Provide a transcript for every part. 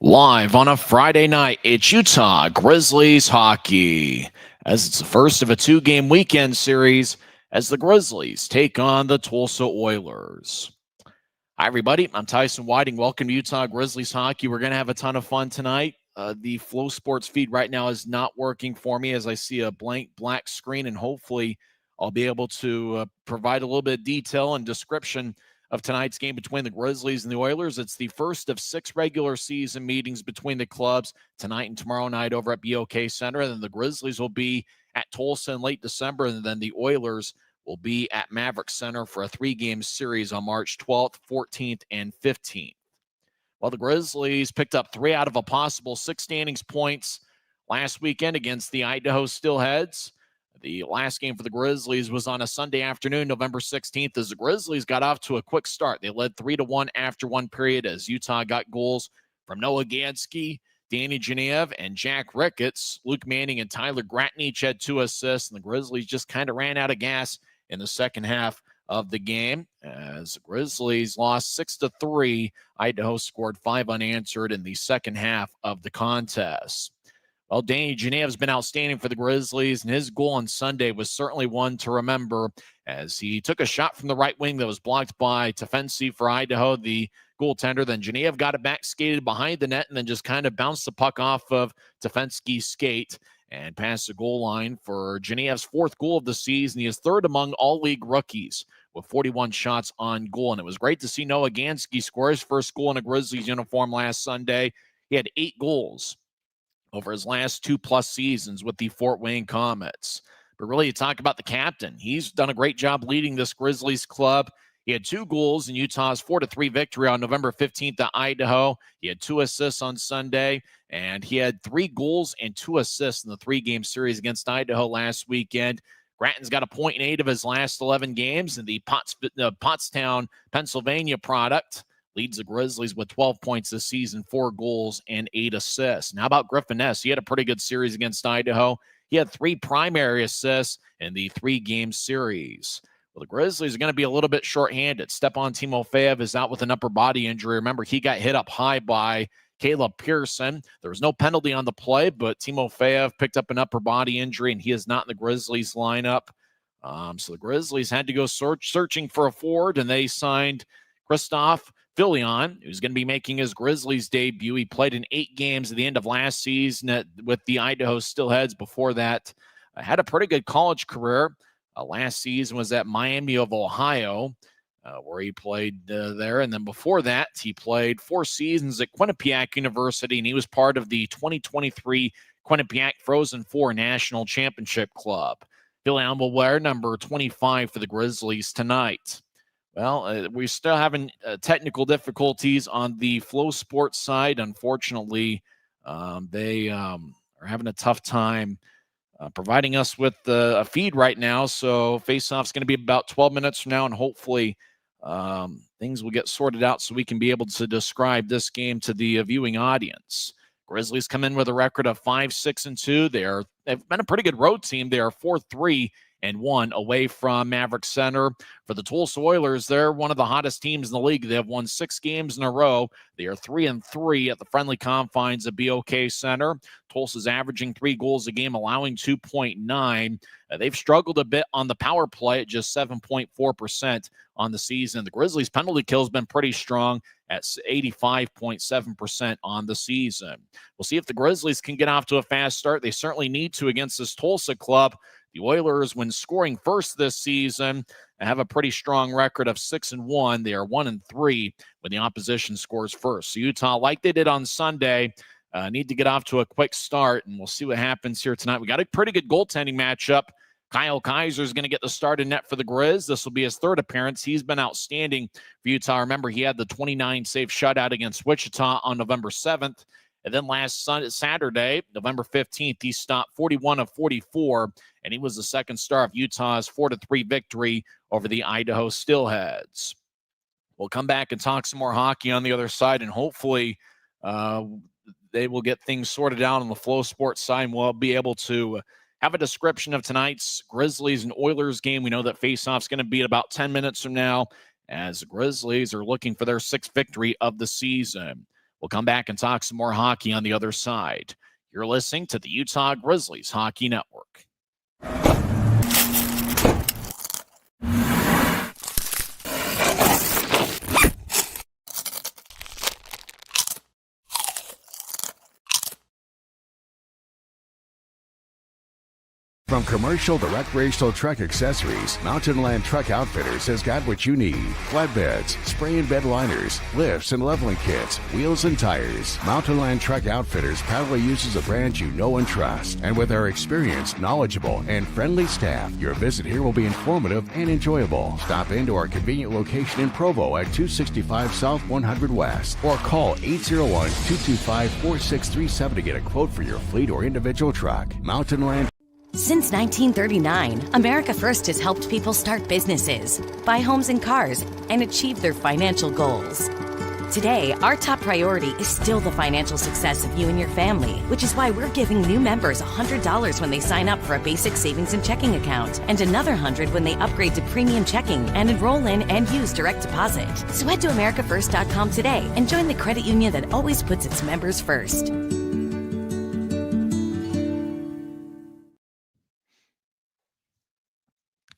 Live on a Friday night, it's Utah Grizzlies hockey, as it's the first of a two-game weekend series as the Grizzlies take on the Tulsa Oilers. Hi, everybody. I'm Tyson Whiting. Welcome to Utah Grizzlies hockey. We're going to have a ton of fun tonight. The Flow Sports feed right now is not working for me as I see a blank black screen, and hopefully I'll be able to provide a little bit of detail and description of tonight's game between the Grizzlies and the Oilers. It's the first of 6 regular season meetings between the clubs tonight and tomorrow night over at BOK Center. And then the Grizzlies will be at Tulsa in late December, and then the Oilers will be at Maverick Center for a 3-game series on March 12th, 14th, and 15th. Well, the Grizzlies picked up 3 out of a possible 6 standings points last weekend against the Idaho Steelheads. The last game for the Grizzlies was on a Sunday afternoon, November 16th, as the Grizzlies got off to a quick start. They led 3-1 after one period as Utah got goals from Noah Gansky, Danny Genev, and Jack Ricketts. Luke Manning and Tyler Gratton each had 2 assists, and the Grizzlies just kind of ran out of gas in the second half of the game. As the Grizzlies lost 6-3, Idaho scored 5 unanswered in the second half of the contest. Well, Danny Genev has been outstanding for the Grizzlies, and his goal on Sunday was certainly one to remember as he took a shot from the right wing that was blocked by Tefensi for Idaho, the goaltender. Then Genev got it back, skated behind the net, and then just kind of bounced the puck off of Tefenski's skate and passed the goal line for Genev's 4th goal of the season. He is 3rd among all-league rookies with 41 shots on goal, and it was great to see Noah Gansky score his first goal in a Grizzlies uniform last Sunday. He had 8 goals over his last 2+ seasons with the Fort Wayne Comets. But really, you talk about the captain. He's done a great job leading this Grizzlies club. He had 2 goals in Utah's 4-3 victory on November 15th at Idaho. He had 2 assists on Sunday, and he had 3 goals and 2 assists in the 3-game series against Idaho last weekend. Gratton's got a point in 8 of his last 11 games, and the Pottstown, Pennsylvania product leads the Grizzlies with 12 points this season, 4 goals and 8 assists. Now, how about Griffin Ness? He had a pretty good series against Idaho. He had 3 primary assists in the 3-game series. Well, the Grizzlies are going to be a little bit shorthanded. Stepan Timofeyev is out with an upper body injury. Remember, he got hit up high by Caleb Pearson. There was no penalty on the play, but Timofeyev picked up an upper body injury, and he is not in the Grizzlies lineup. So the Grizzlies had to go searching for a forward, and they signed Christoph Filion, who's going to be making his Grizzlies debut. He played in 8 games at the end of last season with the Idaho Steelheads. Before that, had a pretty good college career. Last season was at Miami of Ohio, where he played there. And then before that, he played 4 seasons at Quinnipiac University, and he was part of the 2023 Quinnipiac Frozen Four National Championship Club. Filion will wear number 25 for the Grizzlies tonight. Well, we're still having technical difficulties on the Flow Sports side. Unfortunately, they are having a tough time providing us with a feed right now. So face-off's going to be about 12 minutes from now, and hopefully things will get sorted out so we can be able to describe this game to the viewing audience. Grizzlies come in with a record of 5-6-2. They've been a pretty good road team. They are 4-3-1 away from Maverick Center. For the Tulsa Oilers, they're one of the hottest teams in the league. They have won 6 games in a row. They are 3-3 at the friendly confines of BOK Center. Tulsa's averaging 3 goals a game, allowing 2.9. They've struggled a bit on the power play at just 7.4% on the season. The Grizzlies' penalty kill has been pretty strong at 85.7% on the season. We'll see if the Grizzlies can get off to a fast start. They certainly need to against this Tulsa club. The Oilers, when scoring first this season, have a pretty strong record of 6-1. They are 1-3 when the opposition scores first. So Utah, like they did on Sunday, need to get off to a quick start, and we'll see what happens here tonight. We got a pretty good goaltending matchup. Kyle Kaiser is going to get the start in net for the Grizz. This will be his 3rd appearance. He's been outstanding for Utah. Remember, he had the 29-save shutout against Wichita on November 7th. And then last Saturday, November 15th, he stopped 41 of 44, and he was the 2nd star of Utah's 4-3 victory over the Idaho Steelheads. We'll come back and talk some more hockey on the other side, and hopefully they will get things sorted out on the Flow Sports side, and we'll be able to have a description of tonight's Grizzlies and Oilers game. We know that face-off's going to be at about 10 minutes from now, as the Grizzlies are looking for their 6th victory of the season. We'll come back and talk some more hockey on the other side. You're listening to the Utah Grizzlies Hockey Network. From commercial to recreational truck accessories, Mountain Land Truck Outfitters has got what you need. Flatbeds, spray and bed liners, lifts and leveling kits, wheels and tires. Mountain Land Truck Outfitters proudly uses a brand you know and trust. And with our experienced, knowledgeable, and friendly staff, your visit here will be informative and enjoyable. Stop into our convenient location in Provo at 265 South 100 West or call 801-225-4637 to get a quote for your fleet or individual truck. Mountain Land. Since 1939, America First has helped people start businesses, buy homes and cars, and achieve their financial goals. Today, our top priority is still the financial success of you and your family, which is why we're giving new members $100 when they sign up for a basic savings and checking account, and another $100 when they upgrade to premium checking and enroll in and use direct deposit. So head to americafirst.com today and join the credit union that always puts its members first.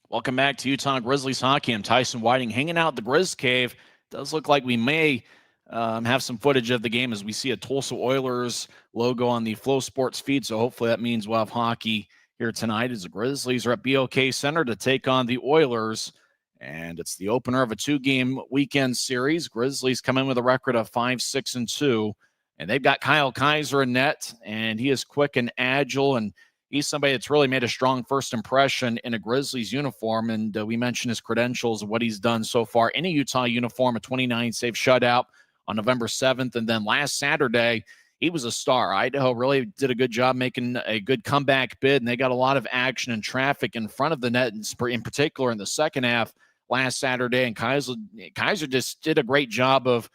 Welcome back to Utah Grizzlies Hockey. I'm Tyson Whiting hanging out at the Grizz Cave. Does look like we may have some footage of the game as we see a Tulsa Oilers logo on the Flow Sports feed, so hopefully that means we'll have hockey here tonight as the Grizzlies are at BOK Center to take on the Oilers, and it's the opener of a two-game weekend series. Grizzlies come in with a record of 5-6-2, and they've got Kyle Kaiser in net, and he is quick and agile, and he's somebody that's really made a strong first impression in a Grizzlies uniform, and we mentioned his credentials of what he's done so far in a Utah uniform, a 29-save shutout on November 7th, and then last Saturday, he was a star. Idaho really did a good job making a good comeback bid, and they got a lot of action and traffic in front of the net, in particular in the second half last Saturday, and Kaiser just did a great job of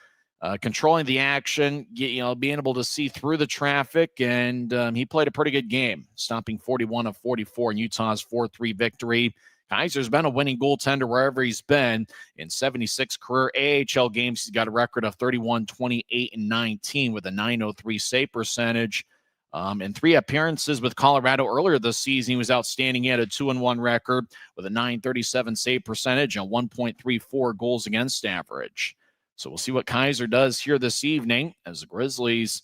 controlling the action, being able to see through the traffic, and he played a pretty good game, stopping 41 of 44 in Utah's 4-3 victory. Kaiser's been a winning goaltender wherever he's been. In 76 career AHL games, he's got a record of 31, 28, and 19 with a .903 save percentage. In 3 appearances with Colorado earlier this season, he was outstanding. He had a 2-1 record with a .937 save percentage and 1.34 goals against average. So we'll see what Kaiser does here this evening as the Grizzlies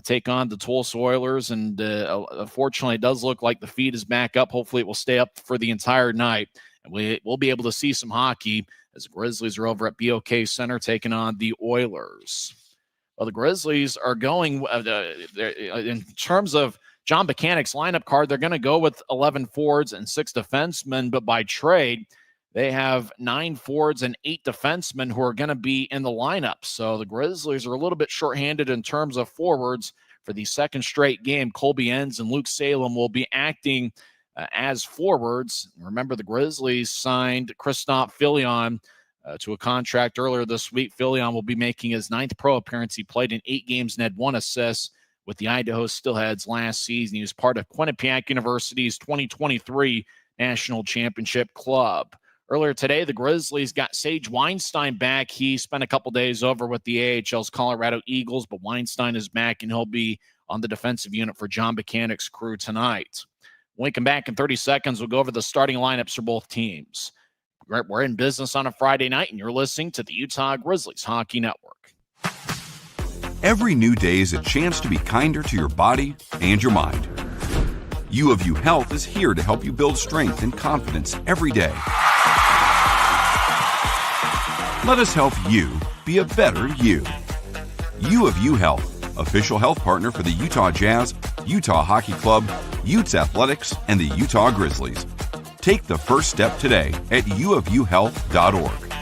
take on the Tulsa Oilers. And unfortunately, it does look like the feed is back up. Hopefully, it will stay up for the entire night. And we'll be able to see some hockey as the Grizzlies are over at BOK Center taking on the Oilers. Well, the Grizzlies are going, in terms of John Buchanan's lineup card, they're going to go with 11 forwards and 6 defensemen. But by trade, they have 9 forwards and 8 defensemen who are going to be in the lineup. So the Grizzlies are a little bit shorthanded in terms of forwards for the second straight game. Colby Enns and Luke Salem will be acting as forwards. Remember, the Grizzlies signed Christophe Fillion to a contract earlier this week. Fillion will be making his 9th pro appearance. He played in 8 games and had 1 assist with the Idaho Steelheads last season. He was part of Quinnipiac University's 2023 National Championship Club. Earlier today, the Grizzlies got Sage Weinstein back. He spent a couple days over with the AHL's Colorado Eagles, but Weinstein is back, and he'll be on the defensive unit for John Buchanan's crew tonight. When we come back in 30 seconds, we'll go over the starting lineups for both teams. We're in business on a Friday night, and you're listening to the Utah Grizzlies Hockey Network. Every new day is a chance to be kinder to your body and your mind. U of U Health is here to help you build strength and confidence every day. Let us help you be a better you. U of U Health, official health partner for the Utah Jazz, Utah Hockey Club, Utes Athletics, and the Utah Grizzlies. Take the first step today at uofuhealth.org.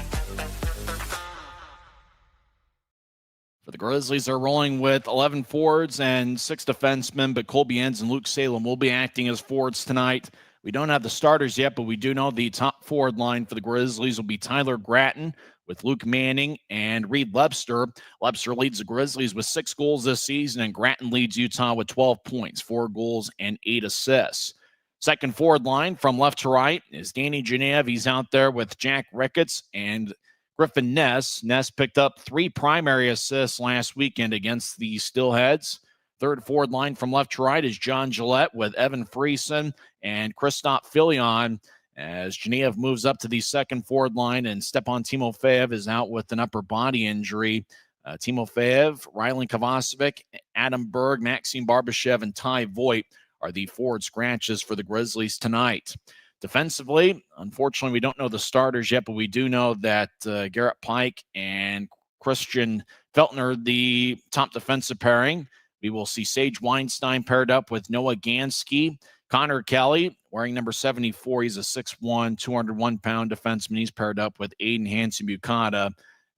For the Grizzlies, they're rolling with 11 forwards and 6 defensemen, but Colby Enns and Luke Salem will be acting as forwards tonight. We don't have the starters yet, but we do know the top forward line for the Grizzlies will be Tyler Gratton with Luke Manning and Reed Lebster. Lebster leads the Grizzlies with 6 goals this season, and Gratton leads Utah with 12 points, 4 goals, and 8 assists. Second forward line from left to right is Danny Genev. He's out there with Jack Ricketts and Griffin Ness. Ness picked up 3 primary assists last weekend against the Steelheads. Third forward line from left to right is John Gillette with Evan Friesen and Christoph Filion, as Genev moves up to the second forward line, and Stepan Timofeyev is out with an upper body injury. Timofeyev, Rylan Kovacevic, Adam Berg, Maxime Barbashev, and Ty Voigt are the forward scratches for the Grizzlies tonight. Defensively, unfortunately, we don't know the starters yet, but we do know that Garrett Pike and Christian Feltner, the top defensive pairing. We will see Sage Weinstein paired up with Noah Gansky. Connor Kelly, wearing number 74, he's a 6'1", 201-pound defenseman. He's paired up with Aiden Hansen-Bukata.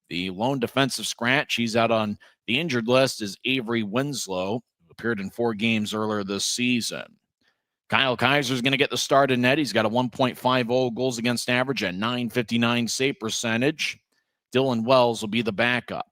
The lone defensive scratch, he's out on the injured list, is Avery Winslow, who appeared in 4 games earlier this season. Kyle Kaiser's going to get the start in net. He's got a 1.50 goals against average and .959 save percentage. Dylan Wells will be the backup.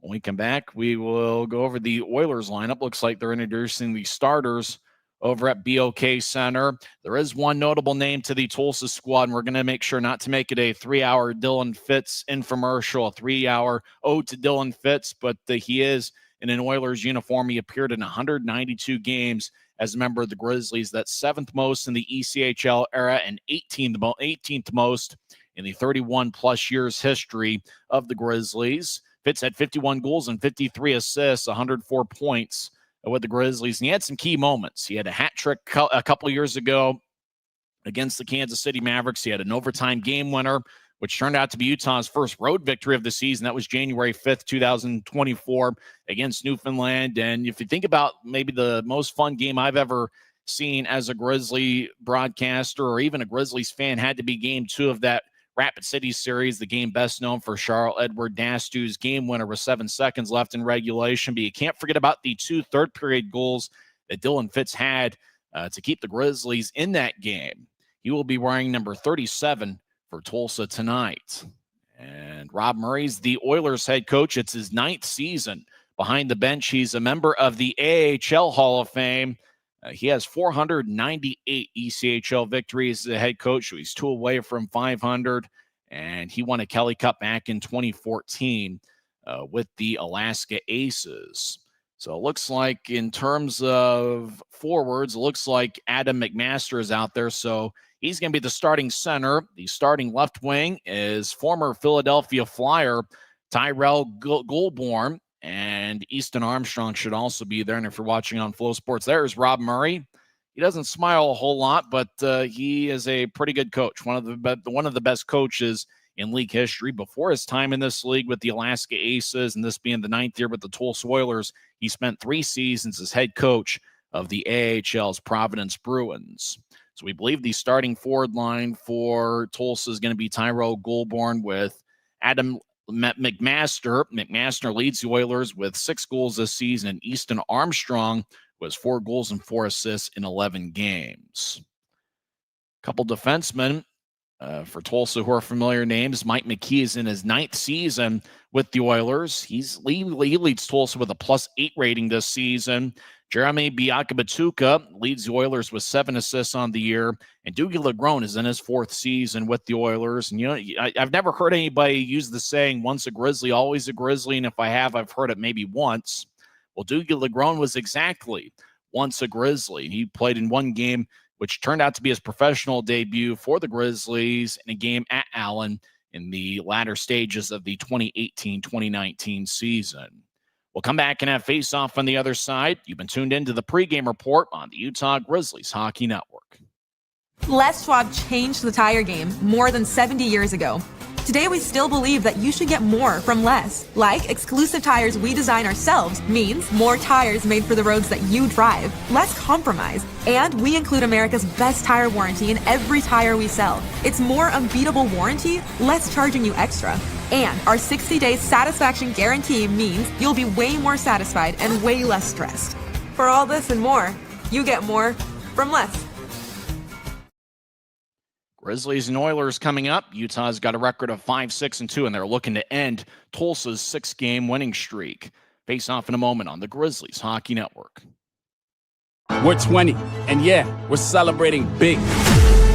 When we come back, we will go over the Oilers lineup. Looks like they're introducing the starters over at BOK Center. There is one notable name to the Tulsa squad, and we're going to make sure not to make it a 3-hour Dylan Fitz infomercial, a 3-hour ode to Dylan Fitz, but he is in an Oilers uniform. He appeared in 192 games as a member of the Grizzlies. That's 7th most in the ECHL era and 18th most in the 31-plus years history of the Grizzlies. Fitz had 51 goals and 53 assists, 104 points with the Grizzlies. And he had some key moments. He had a hat trick a couple years ago against the Kansas City Mavericks. He had an overtime game winner, which turned out to be Utah's first road victory of the season. That was January 5th, 2024 against Newfoundland. And if you think about maybe the most fun game I've ever seen as a Grizzly broadcaster or even a Grizzlies fan, had to be game 2 of that Rapid City series, the game best known for Charles-Edouard Dastu's game winner with 7 seconds left in regulation. But you can't forget about the 2 third-period goals that Dylan Fitz had to keep the Grizzlies in that game. He will be wearing number 37 for Tulsa tonight. And Rob Murray's the Oilers head coach. It's his 9th season behind the bench. He's a member of the AHL Hall of Fame. He has 498 ECHL victories as a head coach. So he's 2 away from 500, and he won a Kelly Cup back in 2014 with the Alaska Aces. So it looks like in terms of forwards, it looks like Adam McMaster is out there. So he's going to be the starting center. The starting left wing is former Philadelphia Flyer Tyrell Goulbourne. And Easton Armstrong should also be there. And if you're watching on Flow Sports, there's Rob Murray. He doesn't smile a whole lot, but he is a pretty good coach. One of the best coaches in league history. Before his time in this league with the Alaska Aces, and this being the 9th year with the Tulsa Oilers, he spent 3 seasons as head coach of the AHL's Providence Bruins. So we believe the starting forward line for Tulsa is going to be Tyrell Goulbourne with Adam McMaster. McMaster leads the Oilers with 6 goals this season, and Easton Armstrong was 4 goals and 4 assists in 11 games. Couple defensemen for Tulsa who are familiar names. Mike McKee is in his 9th season with the Oilers. He leads Tulsa with a +8 rating this season. Jeremy Biakabatuka leads the Oilers with 7 assists on the year. And Dougie Legrone is in his 4th season with the Oilers. And, I've never heard anybody use the saying, once a Grizzly, always a Grizzly. And if I have, I've heard it maybe once. Well, Dougie Legrone was exactly once a Grizzly. He played in 1 game, which turned out to be his professional debut for the Grizzlies in a game at Allen in the latter stages of the 2018-2019 season. We'll come back and have face-off on the other side. You've been tuned into the pregame report on the Utah Grizzlies Hockey Network. Les Schwab changed the tire game more than 70 years ago. Today, we still believe that you should get more from less. Like exclusive tires we design ourselves means more tires made for the roads that you drive, less compromise. And we include America's best tire warranty in every tire we sell. It's more unbeatable warranty, less charging you extra. And our 60-day satisfaction guarantee means you'll be way more satisfied and way less stressed. For all this and more, you get more from less. Grizzlies and Oilers coming up. Utah's got a record of 5-6-2, and they're looking to end Tulsa's 6-game winning streak. Face off in a moment on the Grizzlies Hockey Network. We're 20, and yeah, we're celebrating big.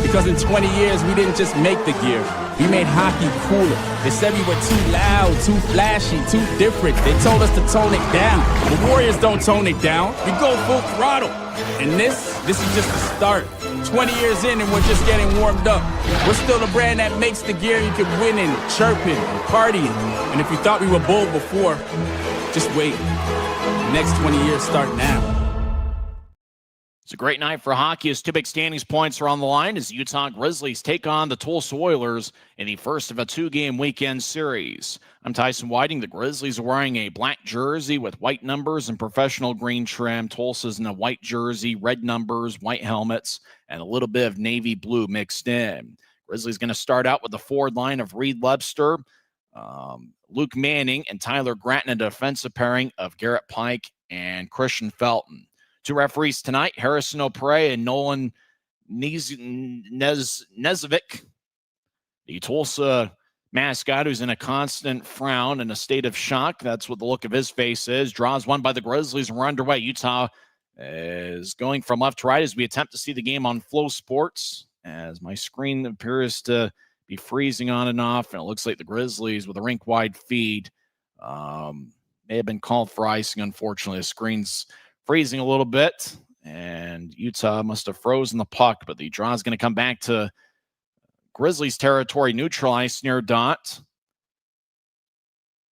Because Because in 20 years, we didn't just make the gear. We made hockey cooler. They said we were too loud, too flashy, too different. They told us to tone it down. The Warriors don't tone it down. We go full throttle. And this is just the start. 20 years in and we're just getting warmed up. We're still the brand that makes the gear you can win in, chirping, and partying. And if you thought we were bold before, just wait. The next 20 years start now. It's a great night for hockey as two big standings points are on the line as the Utah Grizzlies take on the Tulsa Oilers in the first of a two-game weekend series. I'm Tyson Whiting. The Grizzlies are wearing a black jersey with white numbers and professional green trim. Tulsa's in a white jersey, red numbers, white helmets, and a little bit of navy blue mixed in. Grizzlies going to start out with the forward line of Reed Webster, Luke Manning, and Tyler Gratton, a defensive pairing of Garrett Pike and Christian Felton. Two referees tonight, Harrison O'Prey and Nolan Nezovic. The Tulsa mascot, who's in a constant frown and a state of shock. That's what the look of his face is. Draws one by the Grizzlies, and we're underway. Utah is going from left to right as we attempt to see the game on Flow Sports, as my screen appears to be freezing on and off, and it looks like the Grizzlies with a rink-wide feed may have been called for icing, unfortunately. The screen's freezing a little bit, and Utah must have frozen the puck, but the draw is going to come back to Grizzlies territory, neutralized near dot.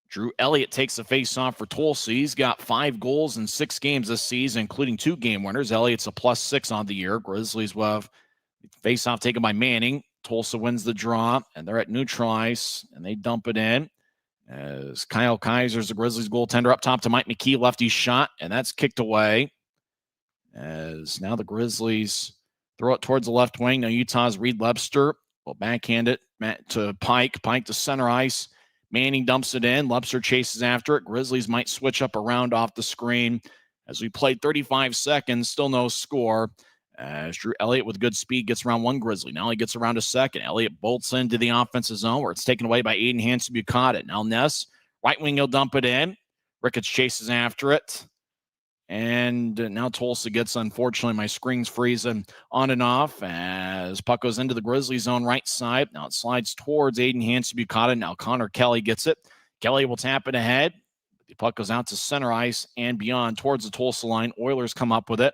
Drew Elliott takes the face-off for Tulsa. He's got 5 goals in 6 games this season, including 2 game winners. Elliott's a +6 on the year. Grizzlies will have face-off taken by Manning. Tulsa wins the draw, and they're at neutralize, and they dump it in. As Kyle Kaiser's the Grizzlies goaltender up top to Mike McKee, lefty shot, and that's kicked away. As now the Grizzlies throw it towards the left wing. Now Utah's Reed Webster will backhand it to Pike. Pike to center ice. Manning dumps it in. Webster chases after it. Grizzlies might switch up around off the screen. As we played 35 seconds, still no score. As Drew Elliott with good speed gets around one Grizzly. Now he gets around a second. Elliott bolts into the offensive zone where it's taken away by Aiden Hansen-Buchanan. Now Ness, right wing, he'll dump it in. Ricketts chases after it. And now Tulsa gets, unfortunately, my screen's freezing on and off as puck goes into the Grizzly zone right side. Now it slides towards Aiden Hansen-Buchanan. Now Connor Kelly gets it. Kelly will tap it ahead. The puck goes out to center ice and beyond towards the Tulsa line. Oilers come up with it.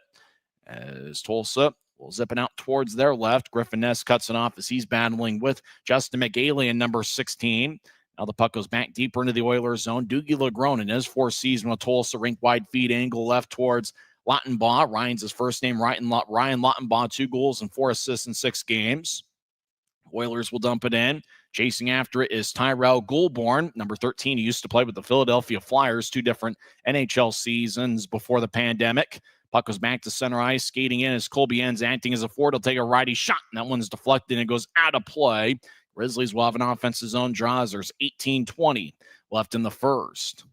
As Tulsa will zip it out towards their left. Griffin Ness cuts it off as he's battling with Justin McGaley, number 16. Now the puck goes back deeper into the Oilers zone. Doogie LeGrone in his 4th season with Tulsa, rink-wide feed angle left towards Lautenbaugh. Ryan's his first name, Ryan Lautenbaugh, 2 goals and 4 assists in 6 games. Oilers will dump it in. Chasing after it is Tyrell Goulbourne, number 13. He used to play with the Philadelphia Flyers, 2 different NHL seasons before the pandemic. Puck goes back to center ice. Skating in as Colby Ends acting as a forward. He'll take a righty shot, and that one's deflected and it goes out of play. Grizzlies will have an offensive zone draw. There's 18:20 left in the first.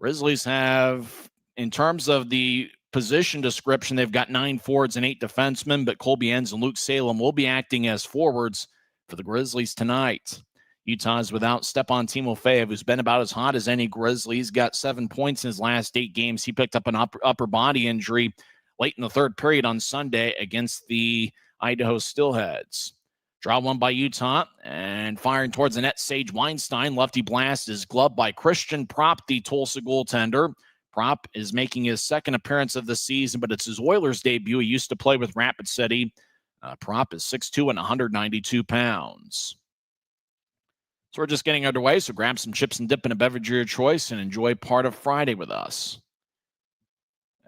Grizzlies have, in terms of the position description, they've got 9 forwards and 8 defensemen, but Colby Ends and Luke Salem will be acting as forwards for the Grizzlies tonight. Utah's without Stepan Timofeyev, who's been about as hot as any Grizzly. He's got 7 points in his last 8 games. He picked up an upper body injury late in the 3rd period on Sunday against the Idaho Steelheads. Draw one by Utah, and firing towards the net, Sage Weinstein. Lefty blast is gloved by Christian Prop, the Tulsa goaltender. Prop is making his 2nd appearance of the season, but it's his Oilers debut. He used to play with Rapid City. Prop is 6'2" and 192 pounds. So we're just getting underway, so grab some chips and dip in a beverage of your choice and enjoy part of Friday with us.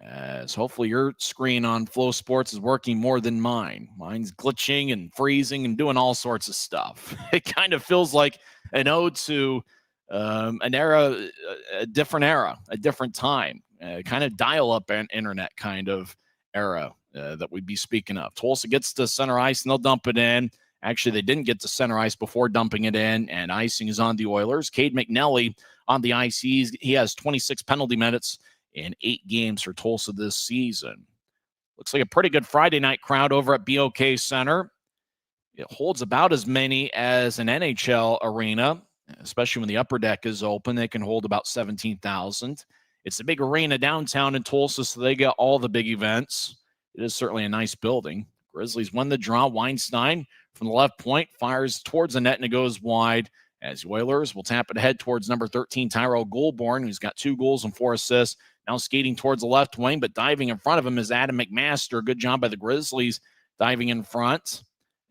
As hopefully your screen on Flow Sports is working more than mine. Mine's glitching and freezing and doing all sorts of stuff. It kind of feels like an ode to an era, a different time, kind of dial-up internet kind of era that we'd be speaking of. Tulsa gets to center ice and they'll dump it in. Actually, they didn't get to center ice before dumping it in, and icing is on the Oilers. Cade McNally on the ice. He has 26 penalty minutes in 8 games for Tulsa this season. Looks like a pretty good Friday night crowd over at BOK Center. It holds about as many as an NHL arena, especially when the upper deck is open. They can hold about 17,000. It's a big arena downtown in Tulsa, so they get all the big events. It is certainly a nice building. Grizzlies win the draw. Weinstein from the left point fires towards the net, and it goes wide, as the Oilers will tap it ahead towards number 13, Tyrell Goulbourne, who's got 2 goals and 4 assists. Now skating towards the left wing, but diving in front of him is Adam McMaster. Good job by the Grizzlies diving in front.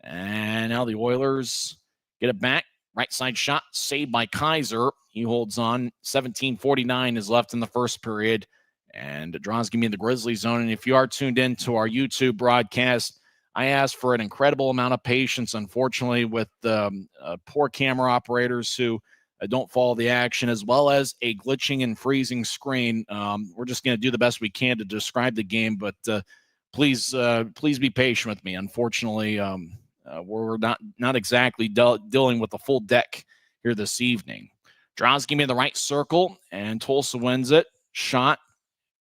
And now the Oilers get it back. Right side shot saved by Kaiser. He holds on. 17:49 is left in the first period. And it draws me in the Grizzly zone. And if you are tuned in to our YouTube broadcast, I asked for an incredible amount of patience, unfortunately, with poor camera operators who don't follow the action, as well as a glitching and freezing screen. We're just going to do the best we can to describe the game, but please be patient with me. Unfortunately, we're not exactly dealing with the full deck here this evening. Draws give me the right circle, and Tulsa wins it. Shot,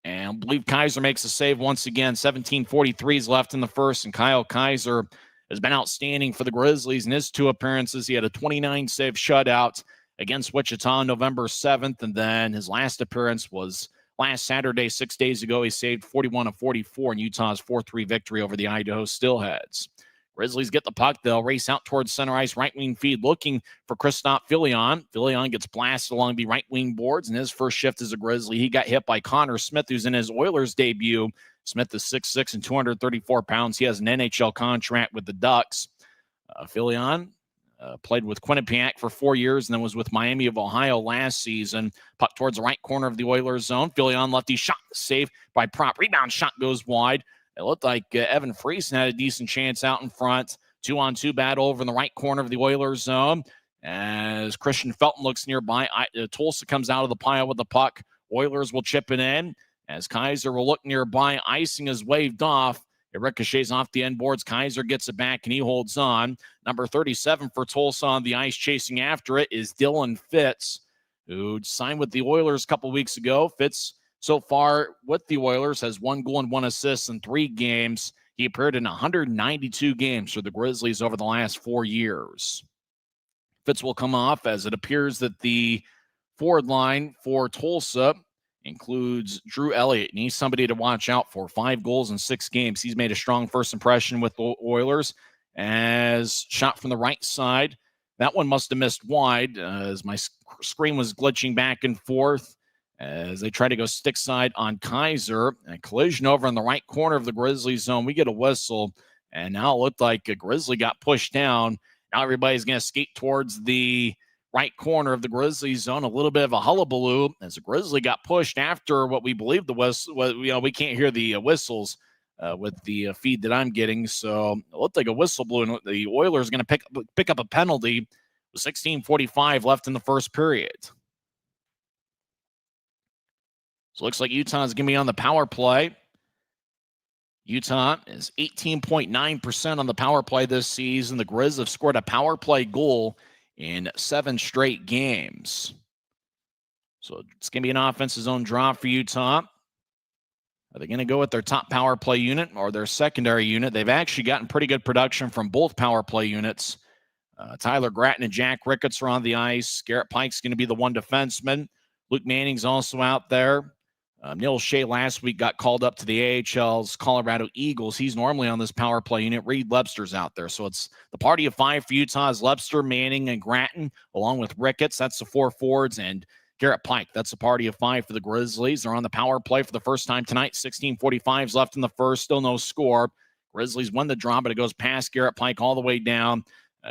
and I believe Kaiser makes a save once again. 17:43 is left in the first, and Kyle Kaiser has been outstanding for the Grizzlies in his 2 appearances. He had a 29-save shutout against Wichita on November 7th, and then his last appearance was last Saturday, 6 days ago. He saved 41 of 44 in Utah's 4-3 victory over the Idaho Steelheads. Grizzlies get the puck. They'll race out towards center ice, right wing feed, looking for Christoph Filion. Filion gets blasted along the right wing boards in his first shift as a Grizzly. He got hit by Connor Smith, who's in his Oilers debut. Smith is 6'6" and 234 pounds. He has an NHL contract with the Ducks. Filion played with Quinnipiac for 4 years and then was with Miami of Ohio last season. Puck towards the right corner of the Oilers zone. Filion lefty shot, saved by Prop. Rebound shot goes wide. It looked like Evan Friesen had a decent chance out in front. 2-on-2 battle over in the right corner of the Oilers zone. As Christian Felton looks nearby, Tulsa comes out of the pile with the puck. Oilers will chip it in. As Kaiser will look nearby, icing is waved off. It ricochets off the end boards. Kaiser gets it back, and he holds on. Number 37 for Tulsa on the ice chasing after it is Dylan Fitz, who signed with the Oilers a couple weeks ago. Fitz, so far with the Oilers, has 1 goal and 1 assist in 3 games. He appeared in 192 games for the Grizzlies over the last 4 years. Fitz will come off, as it appears that the forward line for Tulsa includes Drew Elliott, and he's somebody to watch out for. 5 goals in 6 games. He's made a strong first impression with the Oilers. As shot from the right side, that one must have missed wide, as my screen was glitching back and forth as they try to go stick side on Kaiser. And a collision over in the right corner of the Grizzly zone. We get a whistle, and now it looked like a Grizzly got pushed down. Now everybody's going to skate towards the right corner of the Grizzly zone. A little bit of a hullabaloo as the Grizzly got pushed after what we believe the whistle. Well, we can't hear the whistles with the feed that I'm getting. So it looked like a whistle blew, and the Oilers are going to pick up a penalty with 16:45 left in the first period. So it looks like Utah's going to be on the power play. Utah is 18.9% on the power play this season. The Grizz have scored a power play goal in 7 straight games. So it's going to be an offensive zone draw for Utah. Are they going to go with their top power play unit or their secondary unit? They've actually gotten pretty good production from both power play units. Tyler Gratton and Jack Ricketts are on the ice. Garrett Pike's going to be the one defenseman. Luke Manning's also out there. Neil Shea last week got called up to the AHL's Colorado Eagles. He's normally on this power play unit. Reed Lebster's out there. So it's the party of 5 for Utah is Lebster, Manning, and Gratton, along with Ricketts. That's the 4 forwards. And Garrett Pike, that's a party of 5 for the Grizzlies. They're on the power play for the first time tonight. 16:45 left in the first. Still no score. Grizzlies won the draw, but it goes past Garrett Pike all the way down.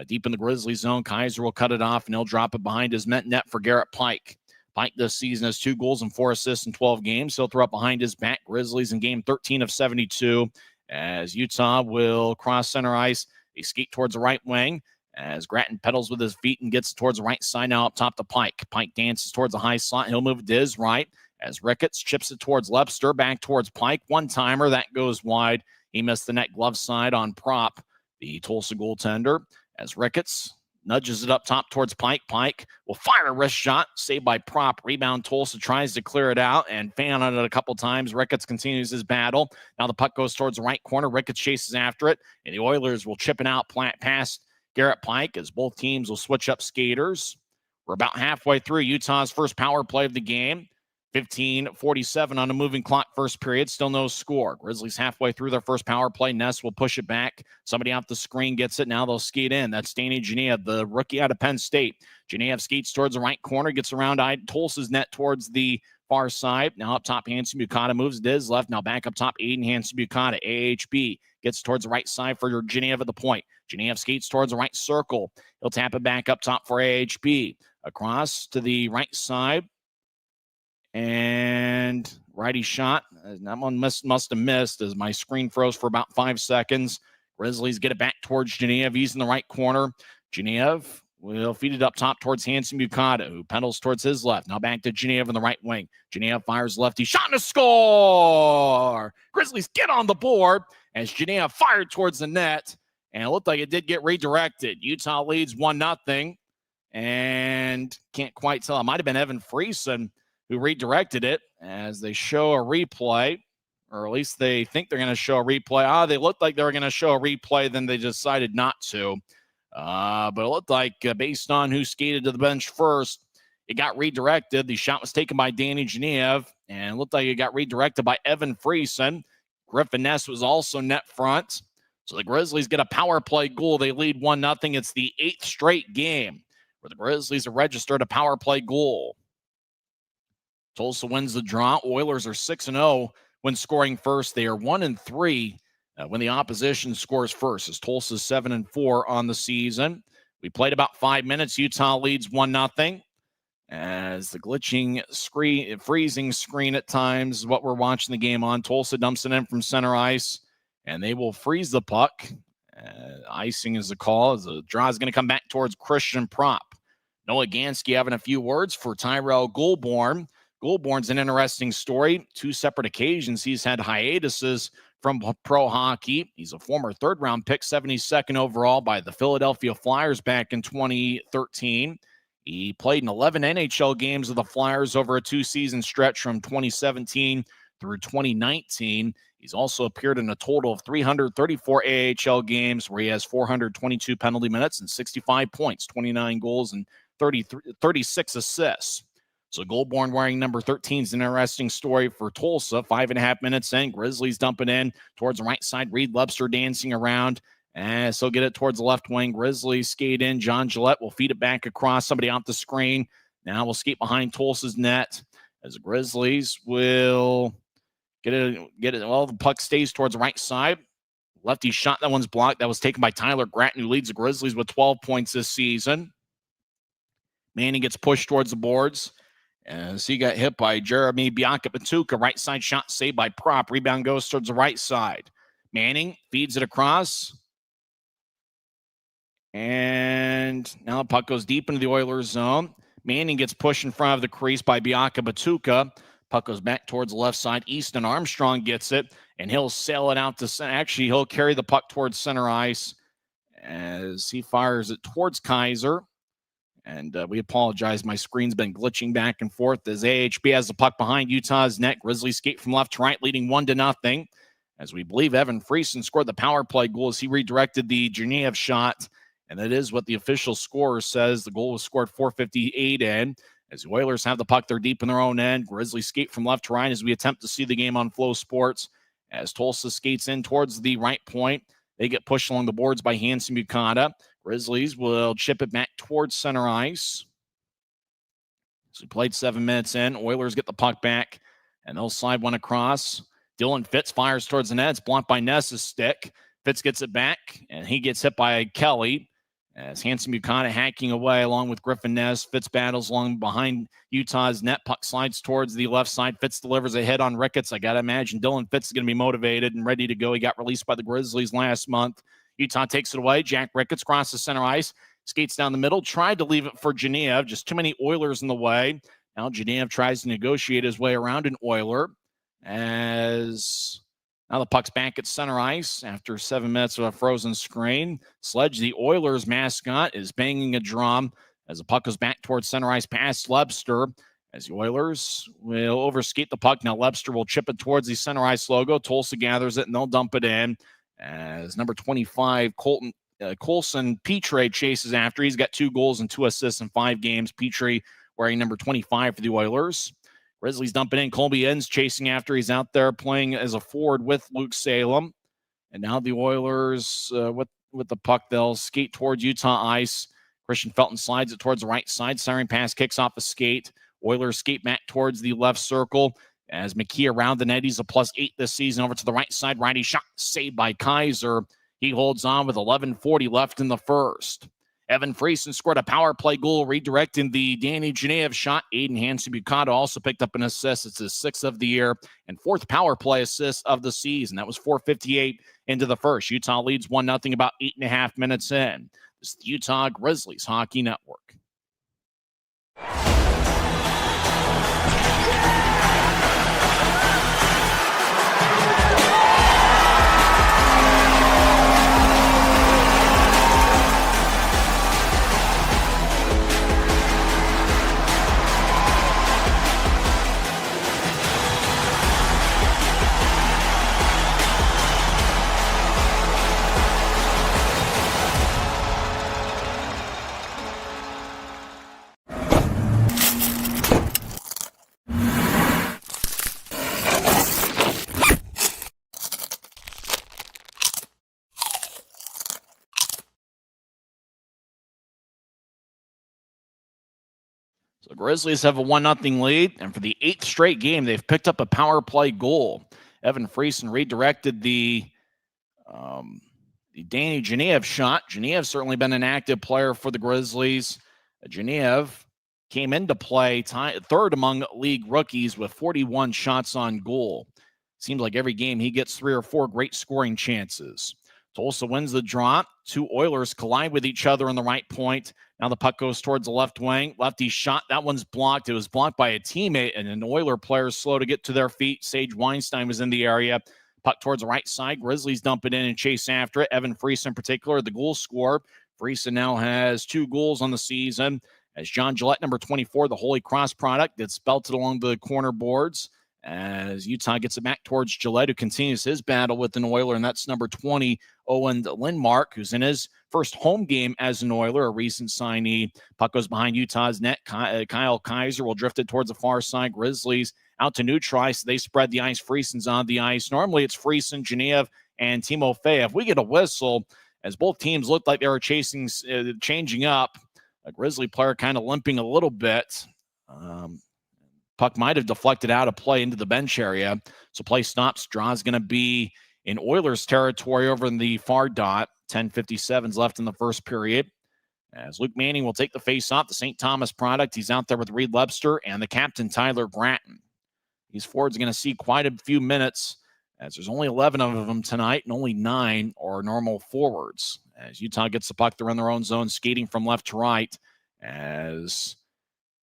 Deep in the Grizzlies zone, Kaiser will cut it off, and he'll drop it behind his net for Garrett Pike. Pike this season has 2 goals and 4 assists in 12 games. He'll throw up behind his back. Grizzlies in game 13 of 72. As Utah will cross center ice, they skate towards the right wing. As Gratton pedals with his feet and gets towards the right side now up top to Pike. Pike dances towards the high slot. He'll move to his right. As Ricketts chips it towards Lebster, back towards Pike. One-timer, that goes wide. He missed the net glove side on Prop, the Tulsa goaltender. As Ricketts nudges it up top towards Pike. Pike will fire a wrist shot, saved by Prop. Rebound, Tulsa tries to clear it out and fan on it a couple times. Ricketts continues his battle. Now the puck goes towards the right corner. Ricketts chases after it, and the Oilers will chip it out past Garrett Pike as both teams will switch up skaters. We're about halfway through Utah's first power play of the game. 15:47 on a moving clock, first period, still no score. Grizzlies halfway through their first power play. Ness will push it back. Somebody off the screen gets it. Now they'll skate in. That's Danny Genev, the rookie out of Penn State. Genev skates towards the right corner, gets around Tulsa's net towards the far side. Now up top, Hanson Bukata moves to his left. Now back up top, Aiden Hanson Bukata. AHB gets towards the right side for Genev at the point. Genev skates towards the right circle. He'll tap it back up top for AHB. Across to the right side. And righty shot. That one must have missed as my screen froze for about 5 seconds. Grizzlies get it back towards Genev. He's in the right corner. Genev will feed it up top towards Hanson Bukata, who pedals towards his left. Now back to Genev in the right wing. Genev fires lefty. Shot and a score! Grizzlies get on the board as Genev fired towards the net. And it looked like it did get redirected. Utah leads 1-0. And can't quite tell. It might have been Evan Friesen who redirected it as they show a replay, or at least they think they're going to show a replay. They looked like they were going to show a replay, then they decided not to. But it looked like based on who skated to the bench first, it got redirected. The shot was taken by Danny Genev, and it looked like it got redirected by Evan Friesen. Griffin Ness was also net front. So the Grizzlies get a power play goal. They lead 1-0. It's the 8th straight game where the Grizzlies have registered a power play goal. Tulsa wins the draw. Oilers are 6-0 when scoring first. They are 1-3 when the opposition scores first, as Tulsa's 7-4 on the season. We played about 5 minutes. Utah leads 1-0. As the glitching screen, freezing screen at times is what we're watching the game on. Tulsa dumps it in from center ice, and they will freeze the puck. Icing is the call, as the draw is going to come back towards Christian Prop. Noah Gansky having a few words for Tyrell Goulbourne. Goulbourne's an interesting story. 2 separate occasions he's had hiatuses from pro hockey. He's a former third-round pick, 72nd overall by the Philadelphia Flyers back in 2013. He played in 11 NHL games with the Flyers over a 2-season stretch from 2017 through 2019. He's also appeared in a total of 334 AHL games where he has 422 penalty minutes and 65 points, 29 goals, and 36 assists. So Goulbourne wearing number 13 is an interesting story for Tulsa. 5.5 minutes in, Grizzlies dump it in towards the right side. Reed Webster dancing around. And so get it towards the left wing. Grizzlies skate in. John Gillette will feed it back across. Somebody off the screen. Now we'll skate behind Tulsa's net as the Grizzlies will get it. Well, the puck stays towards the right side. Lefty shot. That one's blocked. That was taken by Tyler Gratton, who leads the Grizzlies with 12 points this season. Manning gets pushed towards the boards as he got hit by Jeremy Bianca-Patuka. Right side shot saved by Prop. Rebound goes towards the right side. Manning feeds it across. And now the puck goes deep into the Oilers zone. Manning gets pushed in front of the crease by Bianca-Patuka. Puck goes back towards the left side. Easton Armstrong gets it, and he'll sail it out to center. Actually, he'll carry the puck towards center ice as he fires it towards Kaiser. And we apologize. My screen's been glitching back and forth as AHB has the puck behind Utah's net. Grizzlies skate from left to right, leading 1-0. As we believe Evan Friesen scored the power play goal as he redirected the Genev shot. And that is what the official scorer says. The goal was scored 4:58 in. As the Oilers have the puck, they're deep in their own end. Grizzlies skate from left to right as we attempt to see the game on Flow Sports. As Tulsa skates in towards the right point, they get pushed along the boards by Hanson Bukata. Grizzlies will chip it back towards center ice. So we played 7 minutes in. Oilers get the puck back, and they'll slide one across. Dylan Fitz fires towards the net. It's blocked by Ness's stick. Fitz gets it back, and he gets hit by Kelly. As Hanson Bukata hacking away along with Griffin Ness. Fitz battles along behind Utah's net. Puck slides towards the left side. Fitz delivers a hit on Ricketts. I got to imagine Dylan Fitz is going to be motivated and ready to go. He got released by the Grizzlies last month. Utah takes it away. Jack Ricketts crosses center ice. Skates down the middle. Tried to leave it for Genev. Just too many Oilers in the way. Now Genev tries to negotiate his way around an Oiler. As now the puck's back at center ice after 7 minutes of a frozen screen. Sledge, the Oilers mascot, is banging a drum as the puck goes back towards center ice past Lebster. As the Oilers will overskate the puck. Now Lebster will chip it towards the center ice logo. Tulsa gathers it, and they'll dump it in. As number 25, Colson Petrie chases after. He's got 2 goals and 2 assists in 5 games. Petrie wearing number 25 for the Oilers. Grizzlies dumping in. Colby Inns chasing after. He's out there playing as a forward with Luke Salem. And now the Oilers with the puck, they'll skate towards Utah ice. Christian Felton slides it towards the right side. Siren pass kicks off a skate. Oilers skate back towards the left circle as McKee around the net. He's a +8 this season. Over to the right side. Righty shot saved by Kaiser. He holds on with 11:40 left in the first. Evan Friesen scored a power play goal redirecting the Danny Genev shot. Aiden Hansen-Bukata also picked up an assist. It's his 6th of the year and 4th power play assist of the season. That was 4:58 into the first. Utah leads 1-0 about 8.5 minutes in. This is the Utah Grizzlies Hockey Network. So the Grizzlies have a 1-0 lead, and for the 8th straight game, they've picked up a power play goal. Evan Friesen redirected the Danny Genev shot. Genev's certainly been an active player for the Grizzlies. Genev came into play third among league rookies with 41 shots on goal. Seems like every game he gets 3 or 4 great scoring chances. Tulsa wins the draw. 2 Oilers collide with each other on the right point. Now the puck goes towards the left wing. Lefty shot. That one's blocked. It was blocked by a teammate, and an Oiler player is slow to get to their feet. Sage Weinstein was in the area. Puck towards the right side. Grizzlies dump it in and chase after it. Evan Friesen in particular, the goal scorer. Friesen now has 2 goals on the season. As John Gillette, number 24, the Holy Cross product, gets belted along the corner boards. As Utah gets it back towards Gillette, who continues his battle with an Oiler, and that's number 20, Owen Lindmark, who's in his first home game as an Oiler, a recent signee. Puck goes behind Utah's net. Kyle Kaiser will drift it towards the far side. Grizzlies out to neutralize. They spread the ice. Friesen's on the ice. Normally it's Friesen, Genev, and Timofeyev. We get a whistle as both teams looked like they were changing up. A Grizzly player kind of limping a little bit. Puck might have deflected out of play into the bench area. So play stops. Draw is going to be in Oilers territory over in the far dot. 10:57 left in the first period. As Luke Manning will take the face off, the St. Thomas product. He's out there with Reed Webster and the captain, Tyler Gratton. These forwards are going to see quite a few minutes as there's only 11 of them tonight and only 9 are normal forwards. As Utah gets the puck, they're in their own zone, skating from left to right. As